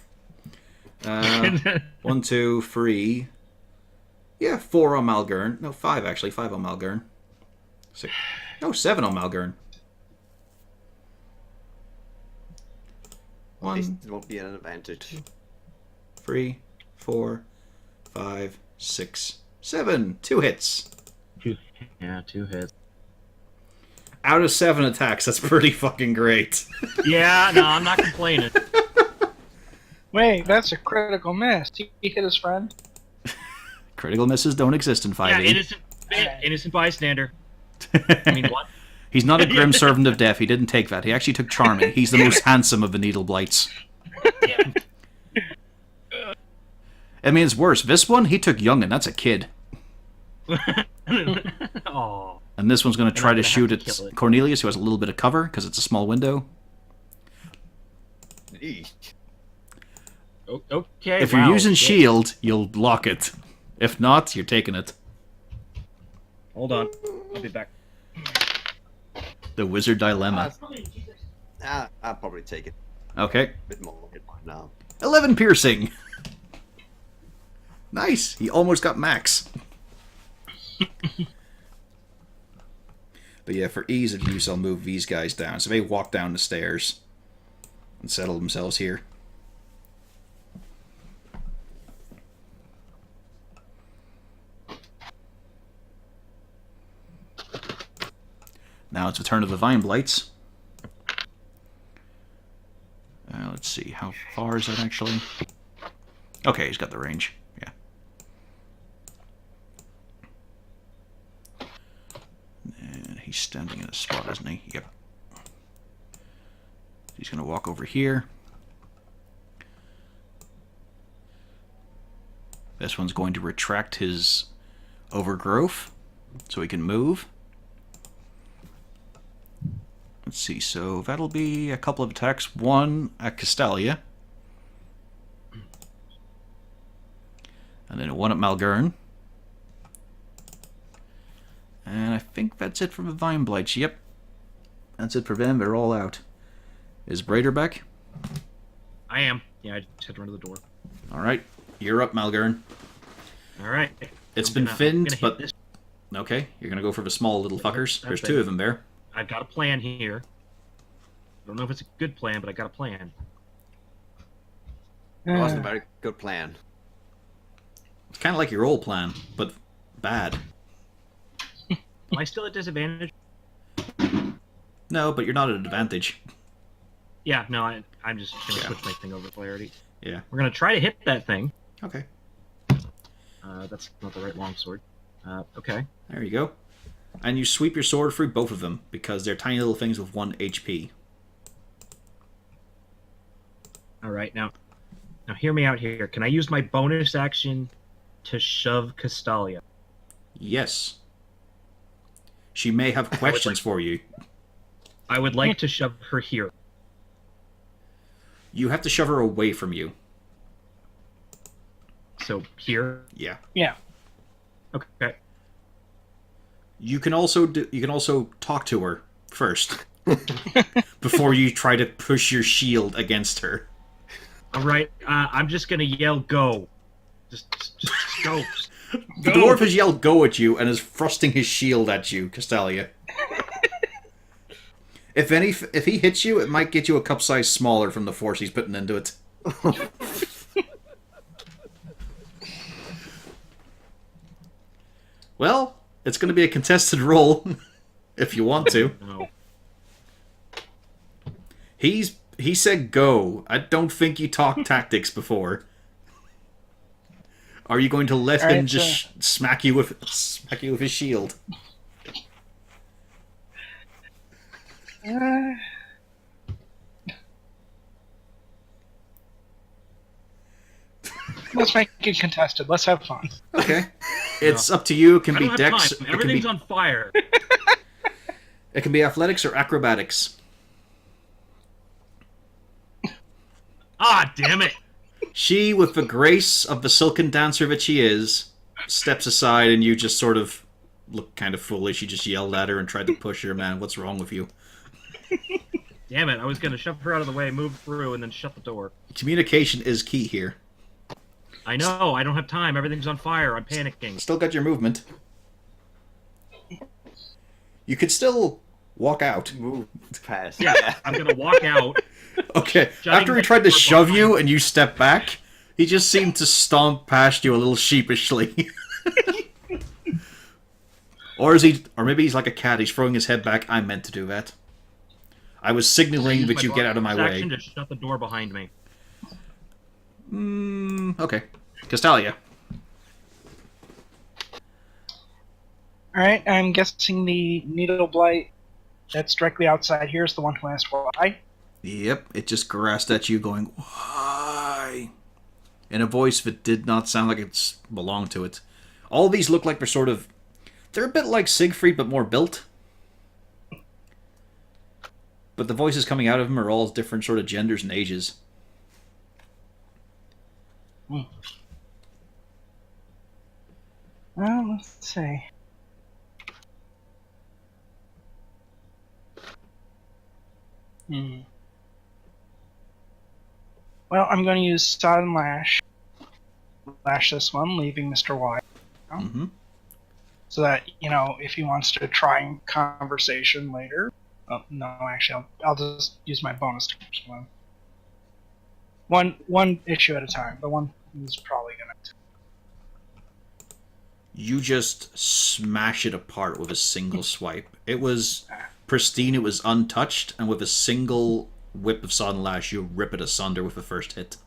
1, 2, 3. Yeah, 4 on Malgern. No, 5 actually. 5 on Malgern. 6. No, 7 on Malgern. At least 1, it won't be an advantage. 3, 4, 5, 6, 7. 2 hits. Yeah, 2 hits. Out of 7 attacks, that's pretty fucking great. Yeah, no, I'm not complaining. Wait, that's a critical miss. He hit his friend. Critical misses don't exist in 5e. Yeah, innocent bystander. I mean, what? He's not a grim servant of death. He didn't take that. He actually took charming. He's the most handsome of the needle blights. Yeah. I mean, it's worse. This one, he took young, and that's a kid. Oh. And this one's going to try to gonna shoot have at to kill it. Cornelius, who has a little bit of cover, because it's a small window. Eesh. Okay. If you're wow, using good. shield, you'll block it. If not, you're taking it. Hold on. I'll be back. The wizard dilemma. I'll probably take it Okay. a bit more now. 11 piercing. Nice. He almost got max. But yeah, for ease of use, I'll move these guys down. So they walk down the stairs and settle themselves here. Now it's the turn of the Vine Blights. Let's see, how far is that actually? Okay, he's got the range. Yeah. And he's standing in a spot, isn't he? Yep. He's going to walk over here. This one's going to retract his overgrowth so he can move. Let's see, so that'll be a couple of attacks. One at Castalia. And then one at Malgern. And I think that's it for the Vine Blights. Yep. That's it for them. They're all out. Is Braider back? I am. Yeah, I just had to run to the door. Alright. You're up, Malgern. Alright. It's been thinned, but... Okay, you're gonna go for the small little fuckers. There's 2 of them there. I've got a plan here. I don't know if it's a good plan, but I got a plan. It wasn't a very good plan. It's kind of like your old plan, but bad. Am I still at disadvantage? No, but you're not at an advantage. Yeah, no, I'm just going to switch my thing over to polarity. Yeah. We're going to try to hit that thing. Okay. That's not the right longsword. Okay. There you go. And you sweep your sword through both of them, because they're tiny little things with 1 HP. Alright, now hear me out here. Can I use my bonus action to shove Castalia? Yes. She may have questions for you. I would like to shove her here. You have to shove her away from you. So, here? Yeah. Yeah. Okay. You can also talk to her first before you try to push your shield against her. All right. I'm just gonna yell "go." Just go. The dwarf has yelled "go" at you and is thrusting his shield at you, Castalia. If he hits you, it might get you a cup size smaller from the force he's putting into it. Well, it's going to be a contested roll, if you want to. No. He said go. I don't think you talked tactics before. Are you going to let him just smack you with his shield? Let's make it contested. Let's have fun. Okay. It's up to you. It can I be don't have dex. time. Everything's on fire. It can be athletics or acrobatics. Ah, damn it! She, with the grace of the silken dancer that she is, steps aside and you just sort of look kind of foolish. You just yelled at her and tried to push her. Man, what's wrong with you? Damn it! I was gonna shove her out of the way, move through, and then shut the door. Communication is key here. I know. I don't have time. Everything's on fire. I'm panicking. Still got your movement. You could still walk out. Move past. Yeah, I'm gonna walk out. Okay, Shutting after he the tried to door shove behind you and you step back, he just seemed to stomp past you a little sheepishly. Or maybe he's like a cat, he's throwing his head back. I meant to do that. I was signaling that you get out of my way. Action to shut the door behind me. Okay. Castalia. Alright, I'm guessing the needle blight that's directly outside here is the one who asked why. Yep, it just grasped at you going, why? In a voice that did not sound like it belonged to it. All these look like they're a bit like Siegfried, but more built. But the voices coming out of them are all different sort of genders and ages. Well, let's see. Well, I'm going to use Sodden Lash. Lash this one, leaving Mr. Y. Mm-hmm. So that, if he wants to try and conversation later. Oh, no, actually, I'll just use my bonus to keep one issue at a time. The one who's probably going to... You just smash it apart with a single swipe. It was pristine, it was untouched, and with a single whip of Sodden Lash, you rip it asunder with the first hit.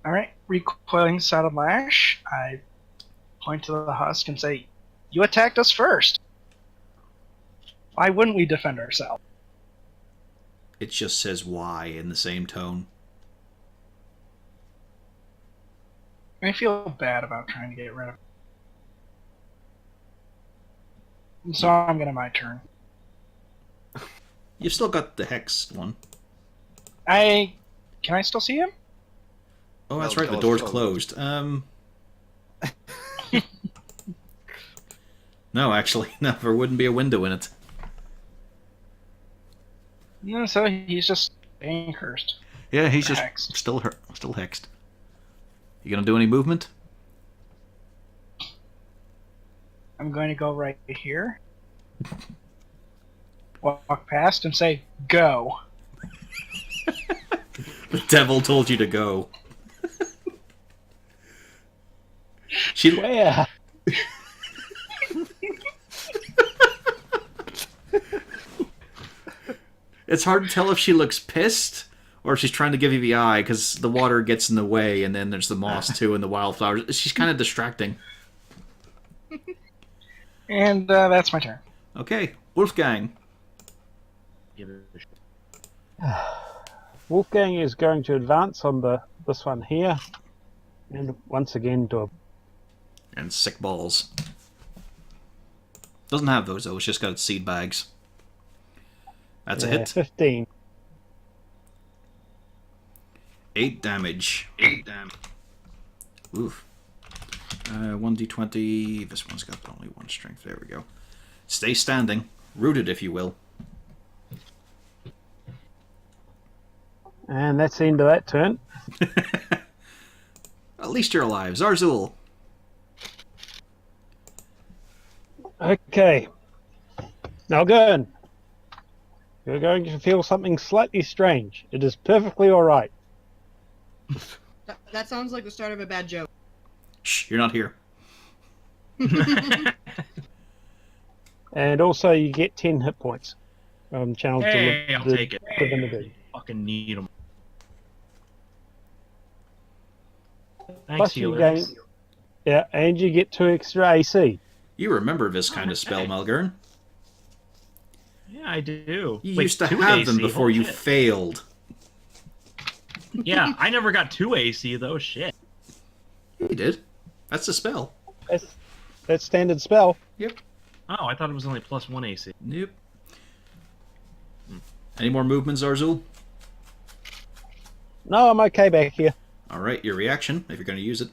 Alright, recoiling Sodden Lash, I point to the husk and say, "You attacked us first. Why wouldn't we defend ourselves?" It just says why in the same tone. I feel bad about trying to get rid of it. So I'm gonna my turn. You've still got the Hex one. Can I still see him? Oh, that's No, right, the the door's door's closed. No, actually, no, there wouldn't be a window in it. No, so he's just being cursed. Yeah, he's just Hexed. still hexed. You gonna do any movement? I'm going to go right here. Walk past and say, "Go." The devil told you to go. She Where? It's hard to tell if she looks pissed or if she's trying to give you the eye because the water gets in the way, and then there's the moss too and the wildflowers. She's kind of distracting. And that's my turn. Okay, Wolfgang. Give it a shot. Wolfgang is going to advance on this one here, and once again do a... And sick balls. Doesn't have those though, it's just got seed bags. That's a hit. 15. 8 damage. Oof. 1d20. This one's got only 1 strength. There we go. Stay standing. Rooted, if you will. And that's the end of that turn. At least you're alive. Zarzul. Okay. Now, Gurn. You're going to feel something slightly strange. It is perfectly alright. That sounds like the start of a bad joke. Shh, you're not here. And also, you get 10 hit points. Channel Hey, I'll take it. divinity. Fucking need them. Thanks, Plus you healer. gain... Yeah, and you get 2 extra AC. You remember this kind of spell, Malgern. Yeah, I do. You Wait, used to 2 have them AC? before Holy you shit. failed. Yeah, I never got 2 AC though. Shit. You did. That's the spell. That's standard spell. Yep. Oh, I thought it was only plus 1 AC. Nope. Any more movements, Zarzul? No, I'm okay back here. Alright, your reaction, if you're going to use it.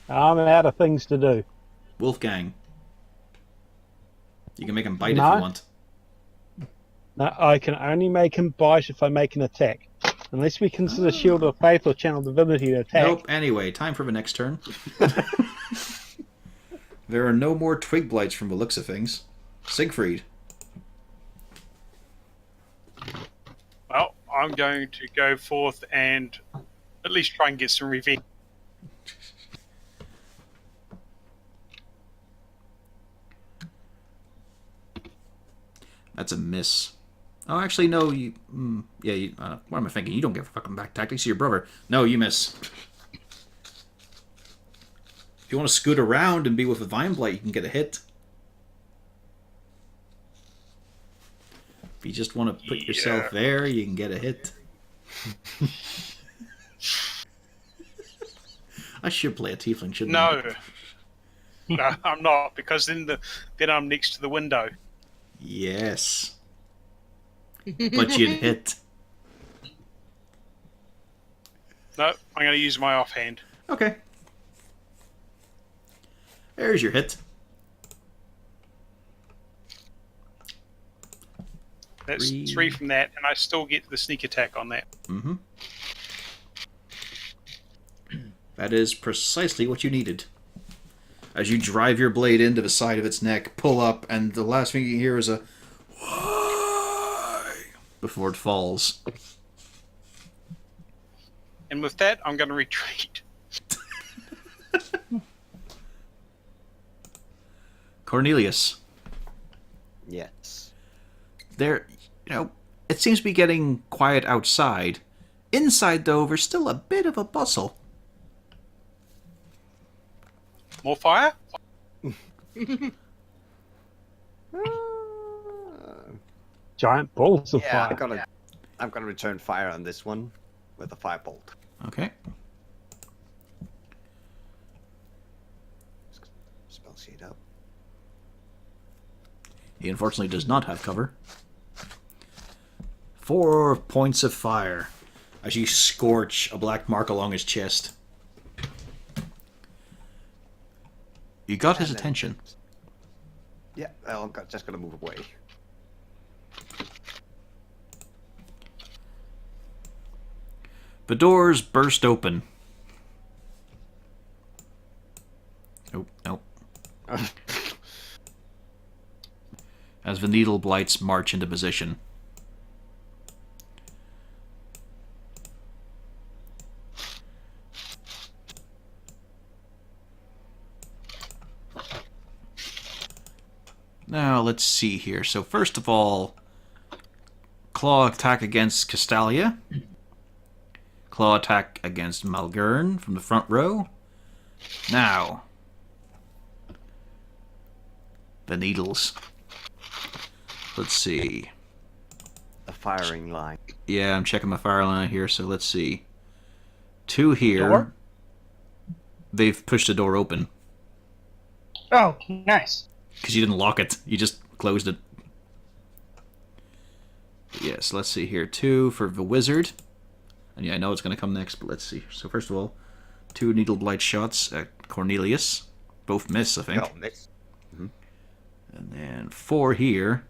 I'm out of things to do. Wolfgang. You can make him bite No. if you want. No, I can only make him bite if I make an attack. Unless we consider Shield of Faith or Channel Divinity an attack. Nope. Anyway, time for the next turn. There are no more twig blights from the looks of things. Siegfried. Well, I'm going to go forth and at least try and get some revenge. That's a miss. Oh, actually, no. You, yeah. You, what am I thinking? You don't give a fucking back tactics. You're your brother. No, you miss. If you want to scoot around and be with a vine blight, you can get a hit. If you just want to put yourself there, you can get a hit. I should play a tiefling, shouldn't I? No. No, I'm not, because then I'm next to the window. Yes. But you'd hit. No, I'm going to use my offhand. Okay. There's your hit. That's 3 from that, and I still get the sneak attack on that. Mm-hmm. That is precisely what you needed. As you drive your blade into the side of its neck, pull up, and the last thing you hear is a why before it falls. And with that, I'm going to retreat. Cornelius. Yes. There, it seems to be getting quiet outside. Inside, though, there's still a bit of a bustle. More fire? Giant balls of Yeah, fire. I'm gonna return fire on this one with a firebolt. Okay. Spell sheet up. He unfortunately does not have cover. 4 points of fire as you scorch a black mark along his chest. You got his attention. Yeah, well, I'm just gonna move away. The doors burst open. Oh, no. As the needle blights march into position. Now, let's see here. So, first of all, claw attack against Castalia. Claw attack against Malgern from the front row. Now, the needles. Let's see. The firing line. Yeah, I'm checking my fire line here, so let's see. 2 here. Door? They've pushed the door open. Oh, nice. Because you didn't lock it. You just closed it. Yes, let's see here. 2 for the wizard. And yeah, I know it's going to come next, but let's see. So first of all, 2 needle blight shots at Cornelius. Both miss, I think. Oh, miss. And then 4 here.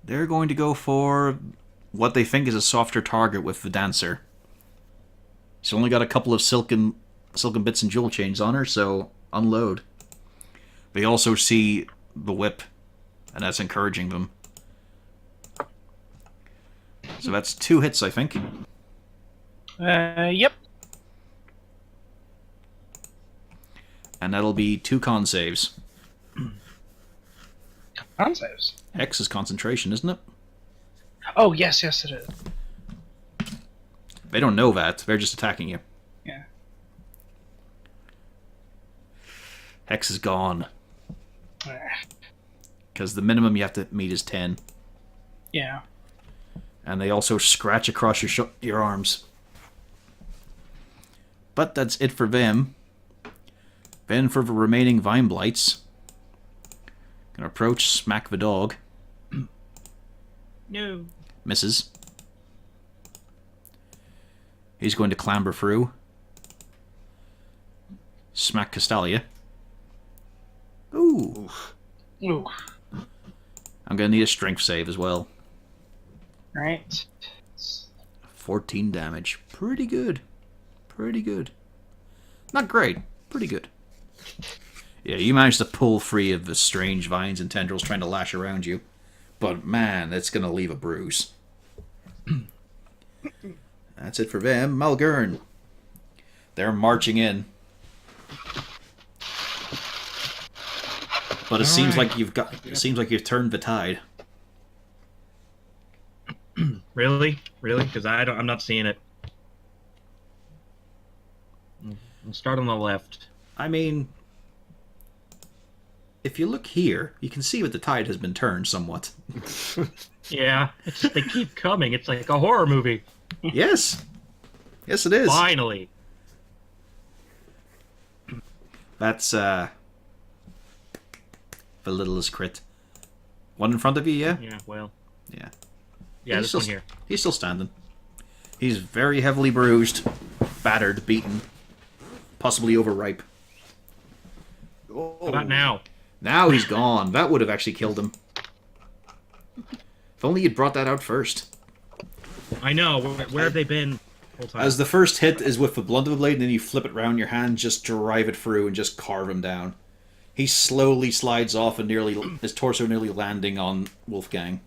They're going to go for what they think is a softer target with the dancer. She's only got a couple of silken bits and jewel chains on her, so unload. They also see the whip, and that's encouraging them. So that's 2 hits, I think. Yep. And that'll be 2 con saves. Con saves. Hex is concentration, isn't it? Oh, yes, it is. They don't know that. They're just attacking you. Yeah. Hex is gone. Ah, Because the minimum you have to meet is 10. Yeah. And they also scratch across your arms. But that's it for them. Then for the remaining Vine Blights. Gonna approach, smack the dog. No. Misses. He's going to clamber through. Smack Castalia. Ooh. Ooh. I'm gonna need a strength save as well. Right. 14 damage. Pretty good. Pretty good. Not great. Pretty good. Yeah, you managed to pull free of the strange vines and tendrils trying to lash around you. But man, it's gonna leave a bruise. That's it for them. Malgern. They're marching in. But it seems like you've turned the tide. Really? Because I'm not seeing it. I'll start on the left. I mean, if you look here, you can see that the tide has been turned somewhat. Yeah, they keep coming. It's like a horror movie. Yes. Yes, it is. Finally. That's, the littlest crit. One in front of you, yeah? Yeah, well. Yeah. Yeah, He's this still, one here. He's still standing. He's very heavily bruised, battered, beaten, possibly overripe. Oh. How about now? Now he's gone. That would have actually killed him. If only you'd brought that out first. I know. Where have they been the whole time? As the first hit is with the blunt of the blade, and then you flip it around your hand, just drive it through and just carve him down. He slowly slides off and his torso nearly landing on Wolfgang.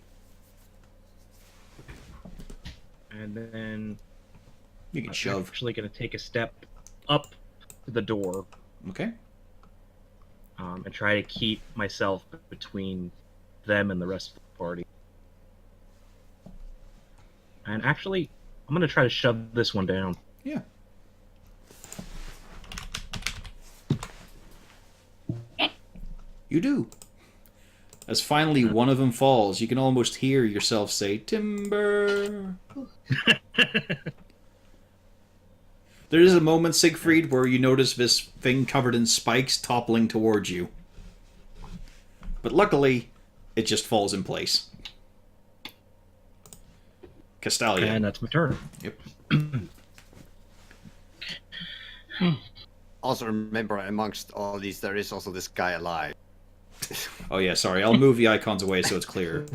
And then You can I'm shove. actually going to take a step up to the door Okay. and try to keep myself between them and the rest of the party. And actually, I'm going to try to shove this one down. Yeah. You do. As finally one of them falls, you can almost hear yourself say, "Timber." There is a moment, Siegfried, where you notice this thing covered in spikes toppling towards you. But luckily, it just falls in place. Castalia. And that's my turn. Yep. Also remember, amongst all these, there is also this guy alive. Oh yeah, sorry. I'll move the icons away so it's clear.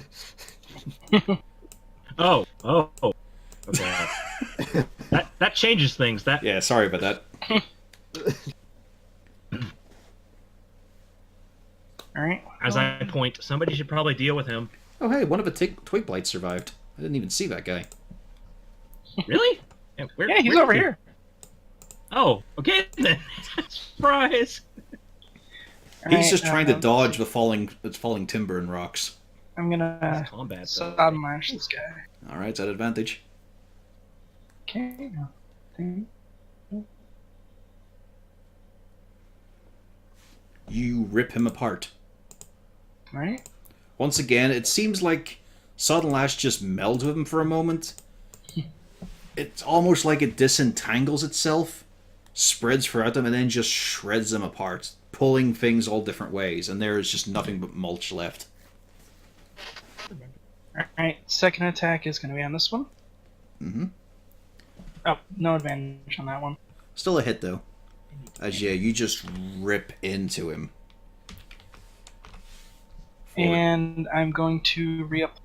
Oh. Okay. that changes things. That Yeah, sorry about that. Alright. As I point, somebody should probably deal with him. Oh hey, one of the twig blights survived. I didn't even see that guy. Really? Yeah, Yeah, he's over here. Oh, okay then. Surprise. He's just trying to dodge the falling timber and rocks. I'm gonna Combat. sod mash this guy. Alright, it's at advantage. Okay. You rip him apart. Right? Once again, it seems like Sod and Lash just melds with him for a moment. It's almost like it disentangles itself, spreads throughout them, and then just shreds them apart, pulling things all different ways, and there is just nothing but mulch left. Alright, second attack is gonna be on this one. Mm-hmm. Oh, no advantage on that one. Still a hit, though. As yeah, you just rip into him. And I'm going to re-up.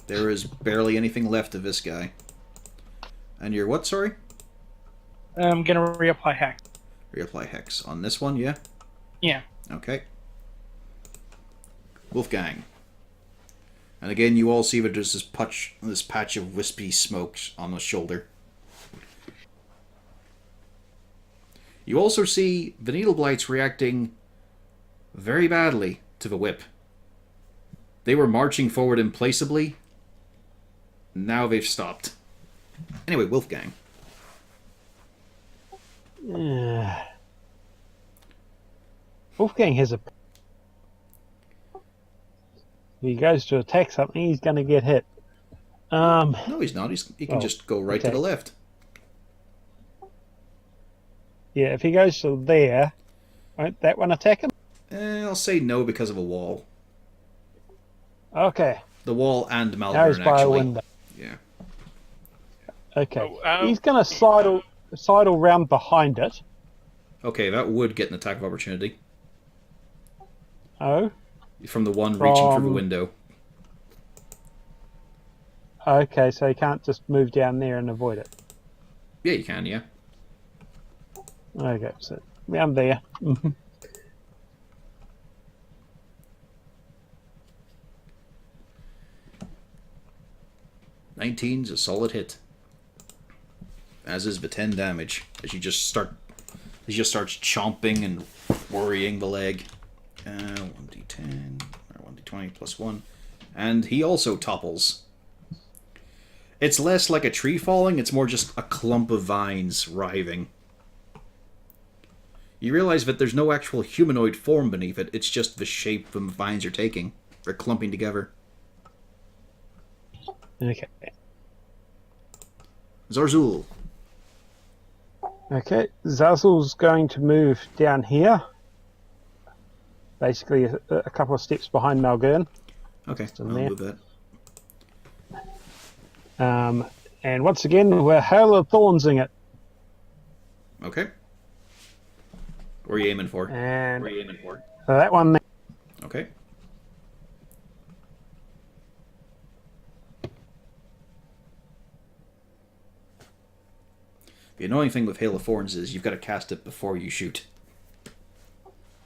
There is barely anything left of this guy. And you're what, sorry? I'm going to reapply Hex. Reapply Hex. On this one, yeah? Yeah. Okay. Wolfgang. And again, you all see that there's this patch of wispy smoke on the shoulder. You also see the Needle Blights reacting very badly to the whip. They were marching forward implacably. Now they've stopped. Anyway, Wolfgang. Wolfgang has a... If he goes to attack something, he's going to get hit. No, he's not. He can just go right to the left. Yeah, if he goes to there, won't that one attack him? I'll say no because of a wall. Okay. The wall and Now Malvern, he's by a actually. window. Yeah. Okay. Oh, He's going to sidle round behind it. Okay, that would get an attack of opportunity. Oh. From the one reaching through the From- window. Okay, so he can't just move down there and avoid it. Yeah, you can, yeah. Okay, so round there. 19's a solid hit. As is the 10 damage. As he just starts chomping and worrying the leg. 1d10 or 1d20 plus 1. And he also topples. It's less like a tree falling, it's more just a clump of vines writhing. You realize that there's no actual humanoid form beneath it, it's just the shape the vines are taking. They're clumping together. Okay. Zarzul. Okay, Zazzle's going to move down here. Basically, a couple of steps behind Malgern. Okay, in I'll there. move that. And once again, we're Hail of Thorns-ing it. Okay. What are you aiming for? And so that one there. Okay. The annoying thing with Hail of Thorns is you've got to cast it before you shoot.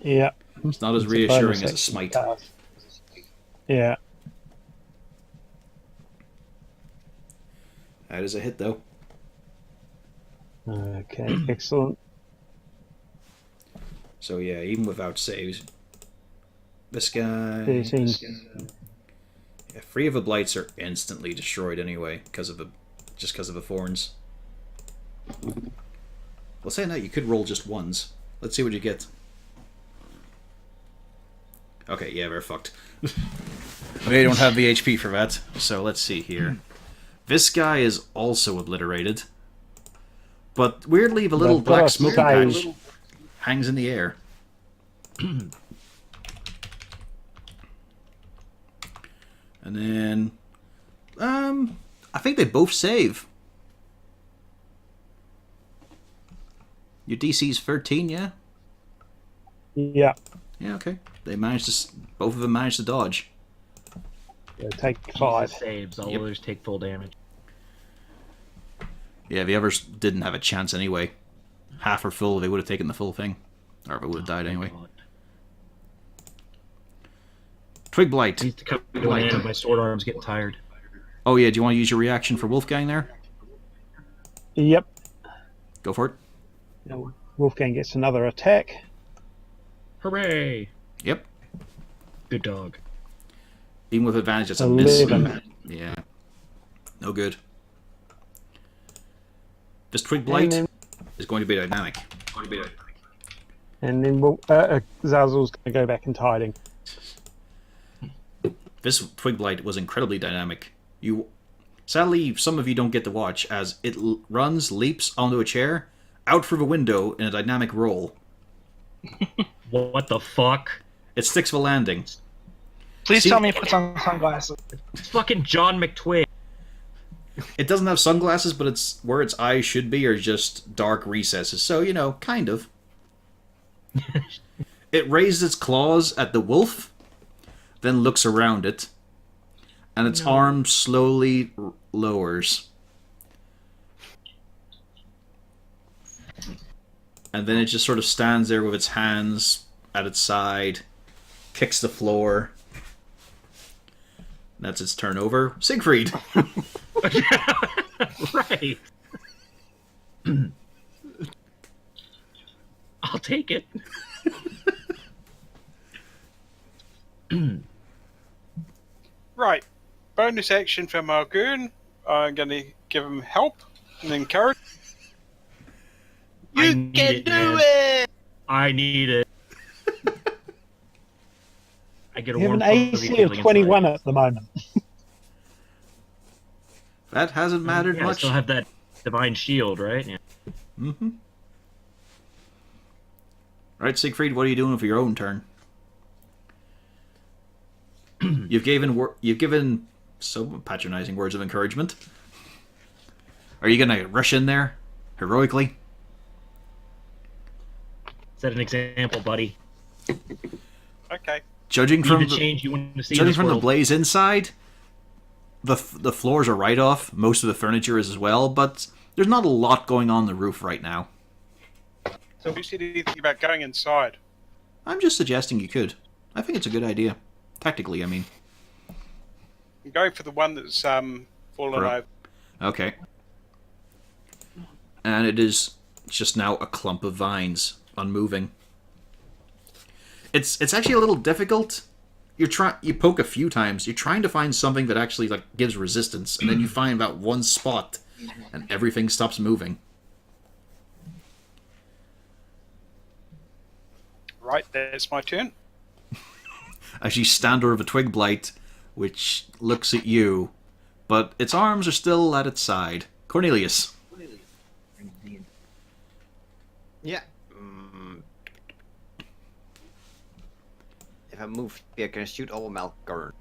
Yeah. It's not as It's a reassuring bonus as a action smite. cast. Yeah. That is a hit, though. Okay, excellent. So yeah, even without saves, this guy. 13. Yeah, 3 of the blights are instantly destroyed anyway because of the thorns. Well, saying that, you could roll just ones. Let's see what you get. Okay, yeah, we're fucked. They don't have the HP for that. So let's see here. This guy is also obliterated. But weirdly, the little They've got black a smoky stage. patch hangs in the air. And then... I think they both save. Your DC's 13, yeah? Yeah. Yeah, okay. They managed to... Both of them managed to dodge. They take Jesus 5. saves. All Yep. others take full damage. Yeah, the others didn't have a chance anyway. Half or full, they would have taken the full thing. Or they would have died anyway. God. Twig Blight. I need to come to an end. My sword arm's getting tired. Oh yeah, do you want to use your reaction for Wolfgang there? Yep. Go for it. Now, Wolfgang gets another attack. Hooray! Yep. Good dog. Even with advantage, it's a miss. 11. Yeah. No good. This Twig Blight And is going to be dynamic. then Zazzle's going to go back into hiding. This Twig Blight was incredibly dynamic. Sadly, some of you don't get to watch as it runs, leaps onto a chair, out through the window in a dynamic roll. What the fuck? It sticks the landing. Please See- tell me it puts on sunglasses. It's fucking John McTwig. It doesn't have sunglasses, but it's where its eyes should be are just dark recesses. So, you know, kind of. It raises its claws at the wolf, then looks around it, and its arm slowly lowers. And then it just sort of stands there with its hands at its side, kicks the floor. That's its turn over. Siegfried! Right. I'll take it. Right. Bonus action for Malgoon. I'm going to give him help and encourage. You can do it! I need it. I get a You have warm an fuzzy AC of feeling 21 inside. at the moment. That hasn't mattered Yeah, I much. still have that divine shield, right? Yeah. Mm-hmm. Right, Siegfried, what are you doing for your own turn? You've given so patronizing words of encouragement. Are you gonna rush in there heroically? Set an example, buddy. Okay. Judging Be from the the change you want to see in judging this from the world. blaze inside, the floors are right off. Most of the furniture is as well, but there's not a lot going on the roof right now. So who said anything about going inside? I'm just suggesting you could. I think it's a good idea. Tactically, I mean. I'm going for the one that's fallen over. Okay. And it is just now a clump of vines, unmoving. It's actually a little difficult. You poke a few times. You're trying to find something that actually like gives resistance, and then you find about one spot, and everything stops moving. Right, that's my turn. As you stand over the twig blight, which looks at you, but its arms are still at its side. Cornelius. Yeah. If I move here, can I shoot over Malgurn?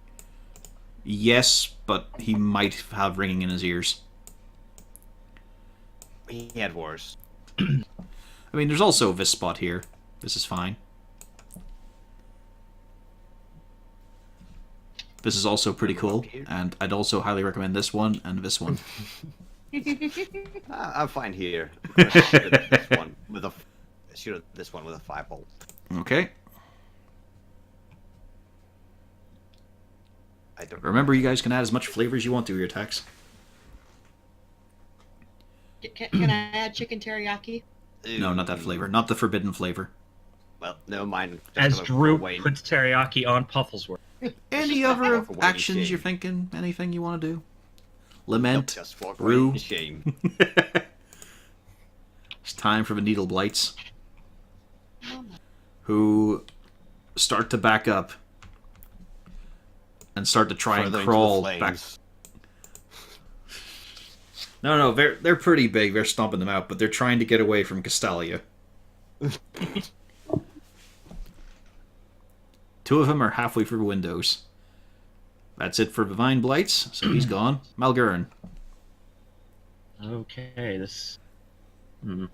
Yes, but he might have ringing in his ears. He had worse. I mean, there's also this spot here. This is fine. This is also pretty cool, and I'd also highly recommend this one and this one. I'm fine here. I'm gonna shoot at this one with a this one with a 5-bolt. Okay. I don't Remember, you guys can add as much flavor as you want to your attacks. Can I add chicken teriyaki? No, not that flavor. Not the forbidden flavor. Well, never mind. Just As gonna Drew wait. puts teriyaki on Pufflesworth. Any other walk away in actions shame. you're thinking? Anything you want to do? Nope, Lament? just walk Rue? away in shame. It's time for the needle blights, who start to back up and start to try and Further into the crawl back. flames. No, they're pretty big. They're stomping them out, but they're trying to get away from Castalia. Two of them are halfway through the windows. That's it for Divine Blights, so he's gone. Malgurn. Okay, this You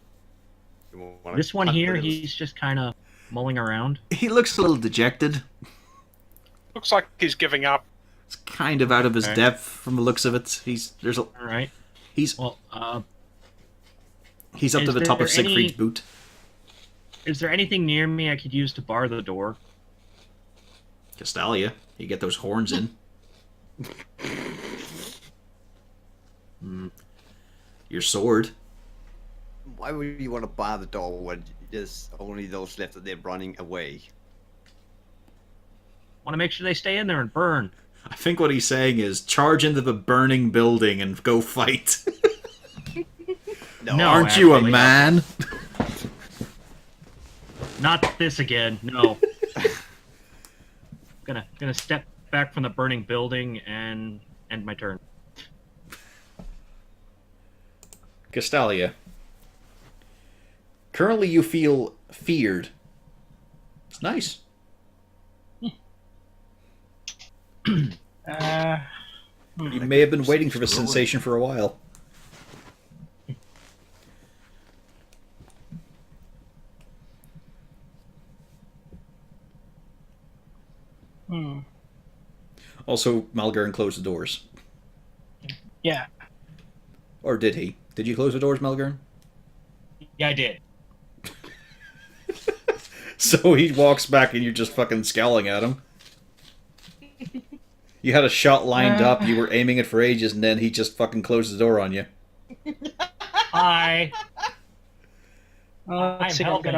wanna this one cut here, the little- he's just kind of mulling around. He looks a little dejected. Looks like he's giving up. It's kind of out of his Okay. depth from the looks of it. He's All right. Well, up is to the top of there any- Siegfried's boot. is there anything near me I could use to bar the door? Castalia, you get those horns in. Your sword. Why would you want to bar the door when there's only those left that they're running away? Want to make sure they stay in there and burn. I think what he's saying is charge into the burning building and go fight. No, Aren't you a actually, man? Not this again. No. gonna step back from the burning building and end my turn. Castalia. Currently you feel feared. It's nice. You may have been waiting for this sensation for a while. Also, Malgern closed the doors. Yeah. Or did he? Did you close the doors, Malgern? Yeah, I did. So he walks back and you're just fucking scowling at him. You had a shot lined up, you were aiming it for ages, and then he just fucking closed the door on you. Hi. Let's see, helping.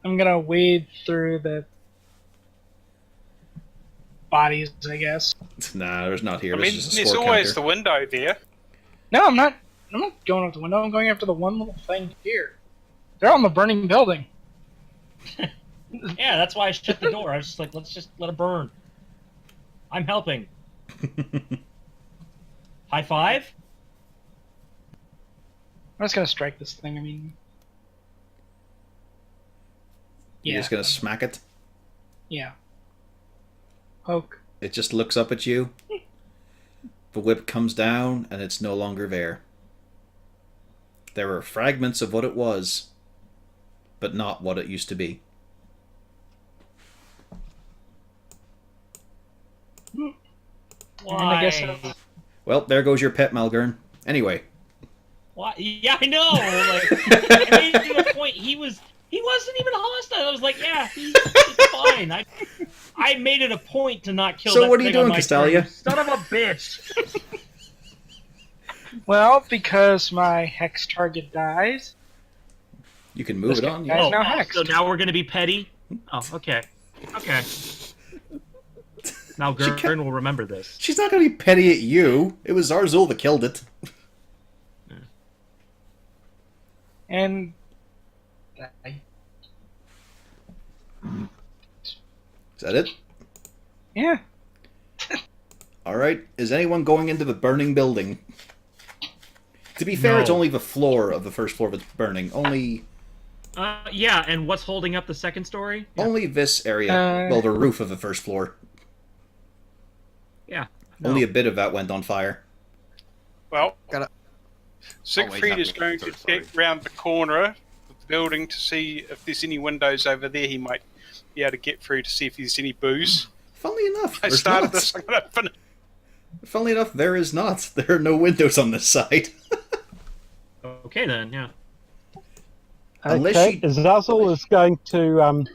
I'm gonna wade through the bodies, I guess. Nah, there's not here. I mean, There's just a there's score always counter. the window there. No, I'm not. I'm not going up the window. I'm going after the one little thing here. They're on the burning building. Yeah, that's why I shut the door. I was just like, let's just let it burn. I'm helping. High five? I'm just gonna strike this thing. I mean, You're yeah, just gonna smack it. yeah. Poke. It just looks up at you. The whip comes down, and it's no longer there. There are fragments of what it was, but not what it used to be. Why? I guess Well, there goes your pet, Malgern. Anyway. Why? Yeah, I know. Like, I made it to a point. He wasn't even hostile. I was like, yeah, he's fine. I made it a point to not kill. So that what are you thing on doing, my Castalia? turn. Son of a bitch. Well, because my hex target dies. You can move This it on. guy- Yeah. Guys, now hexed. So now we're gonna be petty. Oh, okay. Okay. Now She Gurn will remember this. She's not going to be petty at you. It was Zarzul that killed it. And Is that it? yeah, Alright. Is anyone going into the burning building? To be fair, No. it's only the floor of the first floor that's burning. Only Yeah, and what's holding up the second story? only this area. Well, the roof of the first floor. Yeah. Only a bit of that went on fire. Well, Gotta- Siegfried is going to get round the corner of the building to see if there's any windows over there he might be able to get through to see if there's any booze. Funnily enough, I there's started not. this, I'm going to finish. Funnily enough, there is not. There are no windows on this side. Okay then, yeah. Unless Okay, she- Zazzle is going to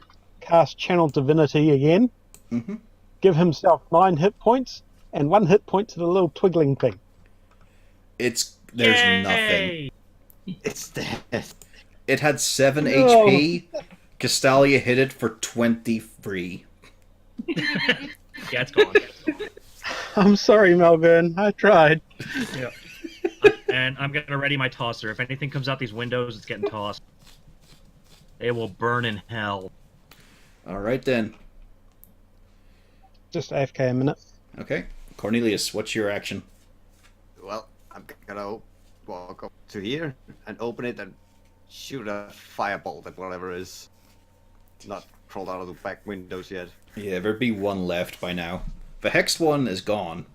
cast Channel Divinity again. Mm-hmm. Give himself 9 hit points and 1 hit point to the little twiggling thing. There's nothing. Yay! It's dead. It had 7 No. HP. Castalia hit it for 23. Yeah, it's gone. I'm sorry, Melbourne. I tried. And I'm gonna ready my tosser. If anything comes out these windows, it's getting tossed. They will burn in hell. Alright then. Just AFK a minute. Okay. Cornelius, what's your action? Well, I'm gonna walk up to here and open it and shoot a firebolt at whatever is not crawled out of the back windows yet. Yeah, there'd be one left by now. The hexed one is gone.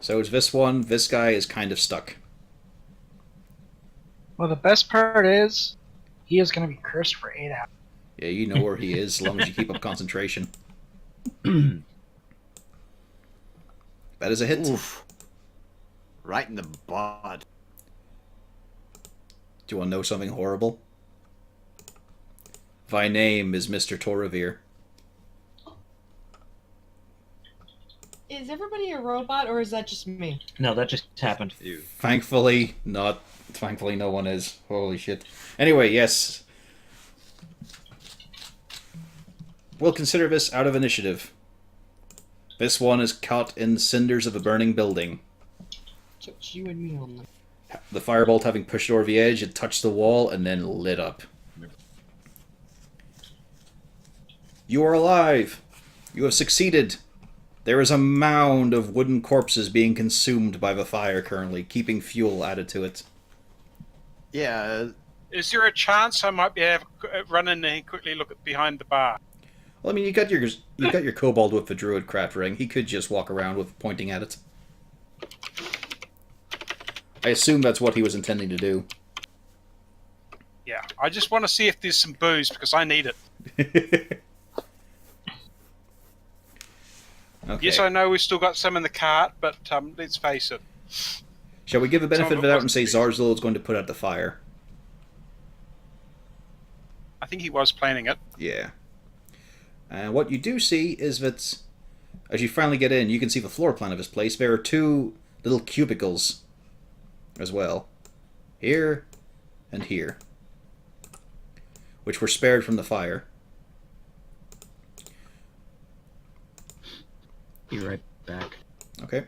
So is this one. This guy is kind of stuck. well, the best part is he is going to be cursed for 8 hours. Yeah, you know where he is as long as you keep up concentration. That is a hit. Oof. Right in the butt. Do you want to know something horrible? Thy name is Mr. Toravir. Is everybody a robot or is that just me? No, that just happened. You. Thankfully, not. Thankfully, no one is. Holy shit. Anyway, yes. We'll consider this out of initiative. This one is caught in the cinders of a burning building. So it's you and me only. The firebolt having pushed over the edge, it touched the wall and then lit up. You are alive! You have succeeded! There is a mound of wooden corpses being consumed by the fire currently, keeping fuel added to it. Yeah, Is there a chance I might be able to run in there and quickly look at behind the bar? Well, I mean, you got your kobold with the druid craft ring. He could just walk around with pointing at it. I assume that's what he was intending to do. Yeah, I just want to see if there's some booze because I need it. Okay. Yes, I know we've still got some in the cart, but let's face it. Shall we give a benefit of the doubt and say wasn't- Zarzul is going to put out the fire? I think he was planning it. Yeah. And what you do see is that as you finally get in, you can see the floor plan of his place. There are 2 little cubicles as well. Here and here. Which were spared from the fire. Be right back. Okay.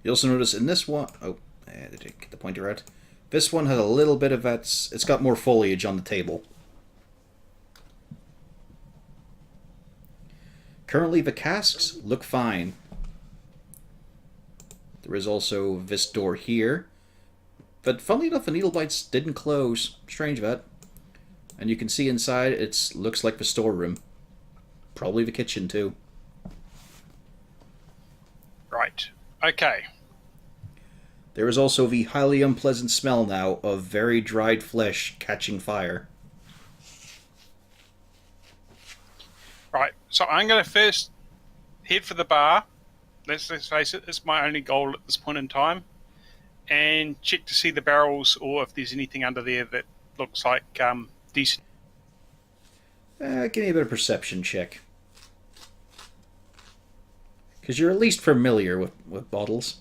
You also notice in this one... Oh, did I get the pointer out? This one has a little bit of that... It's got more foliage on the table. Currently, the casks look fine. There is also this door here. But funnily enough, the needle bites didn't close. Strange that. And you can see inside, it looks like the storeroom. Probably the kitchen, too. Right. Okay. There is also the highly unpleasant smell now of very dried flesh catching fire. Right. So I'm going to first head for the bar. Let's face it, it's my only goal at this point in time. And check to see the barrels or if there's anything under there that looks like decent. Give me a bit of perception check. Because you're at least familiar with bottles.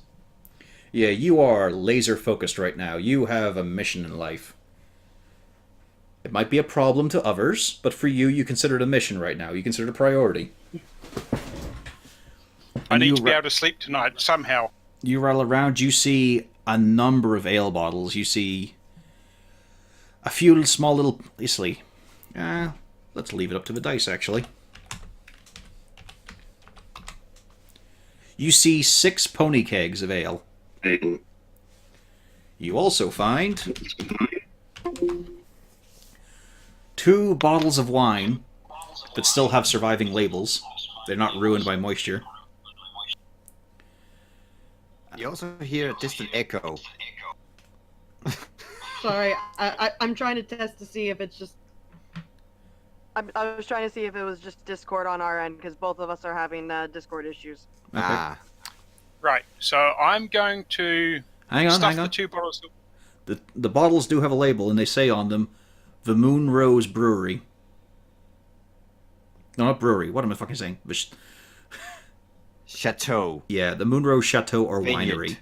Yeah, you are laser focused right now. You have a mission in life. It might be a problem to others, but for you, you consider it a mission right now. You consider it a priority. I And need you to be able to sleep tonight somehow. You rattle around, you see a number of ale bottles. You see a few small little... Basically, let's leave it up to the dice, actually. You see 6 pony kegs of ale. You also find 2 bottles of wine that still have surviving labels. They're not ruined by moisture. You also hear a distant echo. Sorry, I'm trying to test to see if it's just. I was trying to see if it was just Discord on our end because both of us are having Discord issues. Okay. Ah. Right. So I'm going to Hang stuff on. the 2 bottles. The bottles do have a label, and they say on them, the Moon Rose Brewery. No, not brewery. What am I fucking saying? Chateau. Yeah, the Moon Rose Chateau or Vineyard. Winery.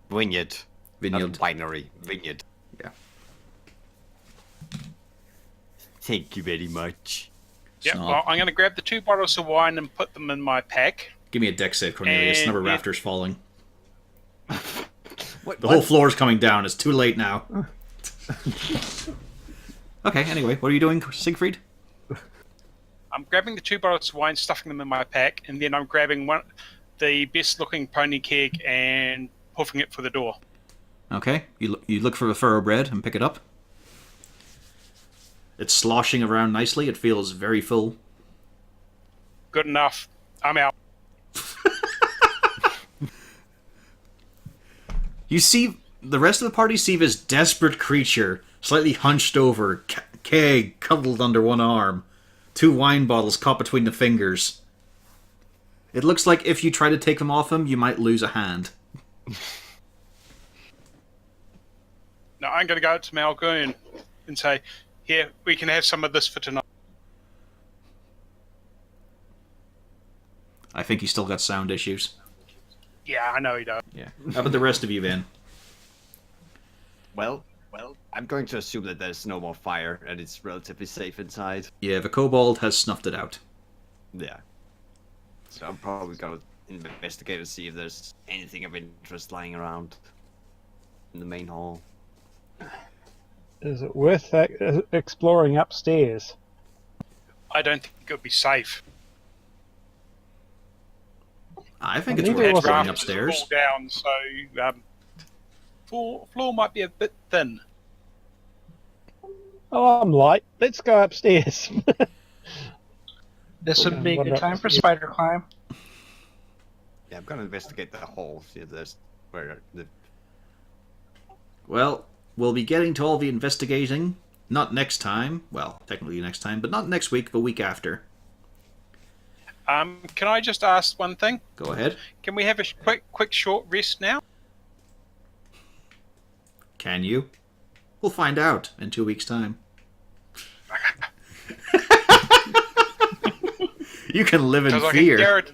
Vineyard. Vineyard. Not winery. Vineyard. Yeah. Thank you very much. Yeah. Snob. Well, I'm going to grab the 2 bottles of wine and put them in my pack. Give me a deck save, Cornelius. And Number it- rafters falling. What, The whole floor is coming down. It's too late now. Okay, anyway, what are you doing, Siegfried? I'm grabbing the 2 bottles of wine, stuffing them in my pack, and then I'm grabbing the best-looking pony keg and hoofing it for the door. Okay, you look for the thoroughbred and pick it up. It's sloshing around nicely. It feels very full. Good enough. I'm out. You see, the rest of the party see this desperate creature, slightly hunched over, keg cuddled under one arm, 2 wine bottles caught between the fingers. It looks like if you try to take them off him, you might lose a hand. Now I'm going to go to Malgoon and say, here, we can have some of this for tonight. I think he's still got sound issues. Yeah, I know he does. Yeah. How about the rest of you, then? Well, I'm going to assume that there's no more fire and it's relatively safe inside. Yeah, the kobold has snuffed it out. Yeah. So I'm probably going to investigate and see if there's anything of interest lying around in the main hall. Is it worth exploring upstairs? I don't think it would be safe. I think Well, it's maybe it worth wasn't- going Rafters upstairs. fall down, so floor might be a bit thin. Oh, I'm light. Let's go upstairs. This would be a What good about- time for spider climb. Yeah, I'm gonna investigate the hole. See if there's where the. Well, we'll be getting to all the investigating. Not next time. Well, technically next time, but not next week, the week after. Can I just ask one thing? Go ahead. Can we have a quick short rest now? Can you? We'll find out in 2 weeks' time. You can live in Because I fear.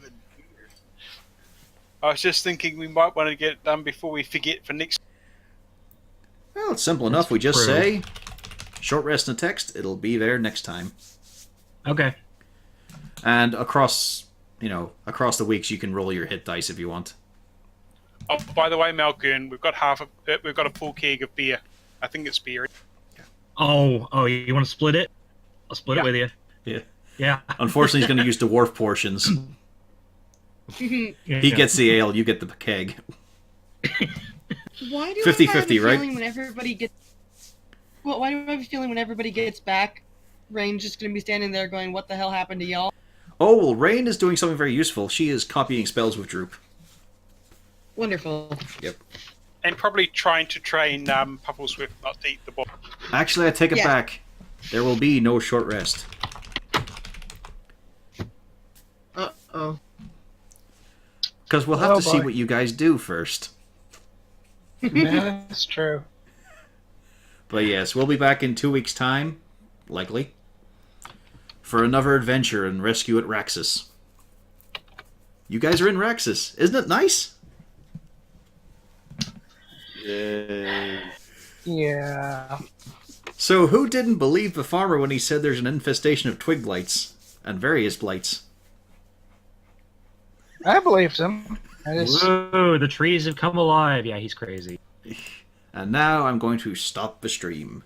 was just thinking we might want to get it done before we forget for next. Well, it's simple enough. We just true. say short rest in text. It'll be there next time. Okay. And across the weeks, you can roll your hit dice if you want. Oh, by the way, Malcolm, we've got a full keg of beer. I think it's beer. Oh, you want to split it? I'll split it with you. Yeah. Yeah. Unfortunately, he's going to use dwarf portions. He gets the ale, you get the keg. Why do 50-50, I have a right? feeling when everybody gets? Well, why do I have a feeling when everybody gets back, Rain's just gonna be standing there going, "What the hell happened to y'all?" Oh, well, Rain is doing something very useful. She is copying spells with Droop. Wonderful. Yep. And probably trying to train Puppleswift not to eat the ball. Actually, I take it Yeah. back. There will be no short rest. Uh-oh. Because we'll have Oh, to see boy. what you guys do first. That's true. But yes, we'll be back in 2 weeks' time, likely, for another adventure and rescue at Raxis. You guys are in Raxis. Isn't it nice? Yay. Yeah. So who didn't believe the farmer when he said there's an infestation of twig blights and various blights? I believed him. I just... Whoa, the trees have come alive. Yeah, he's crazy. And now I'm going to stop the stream.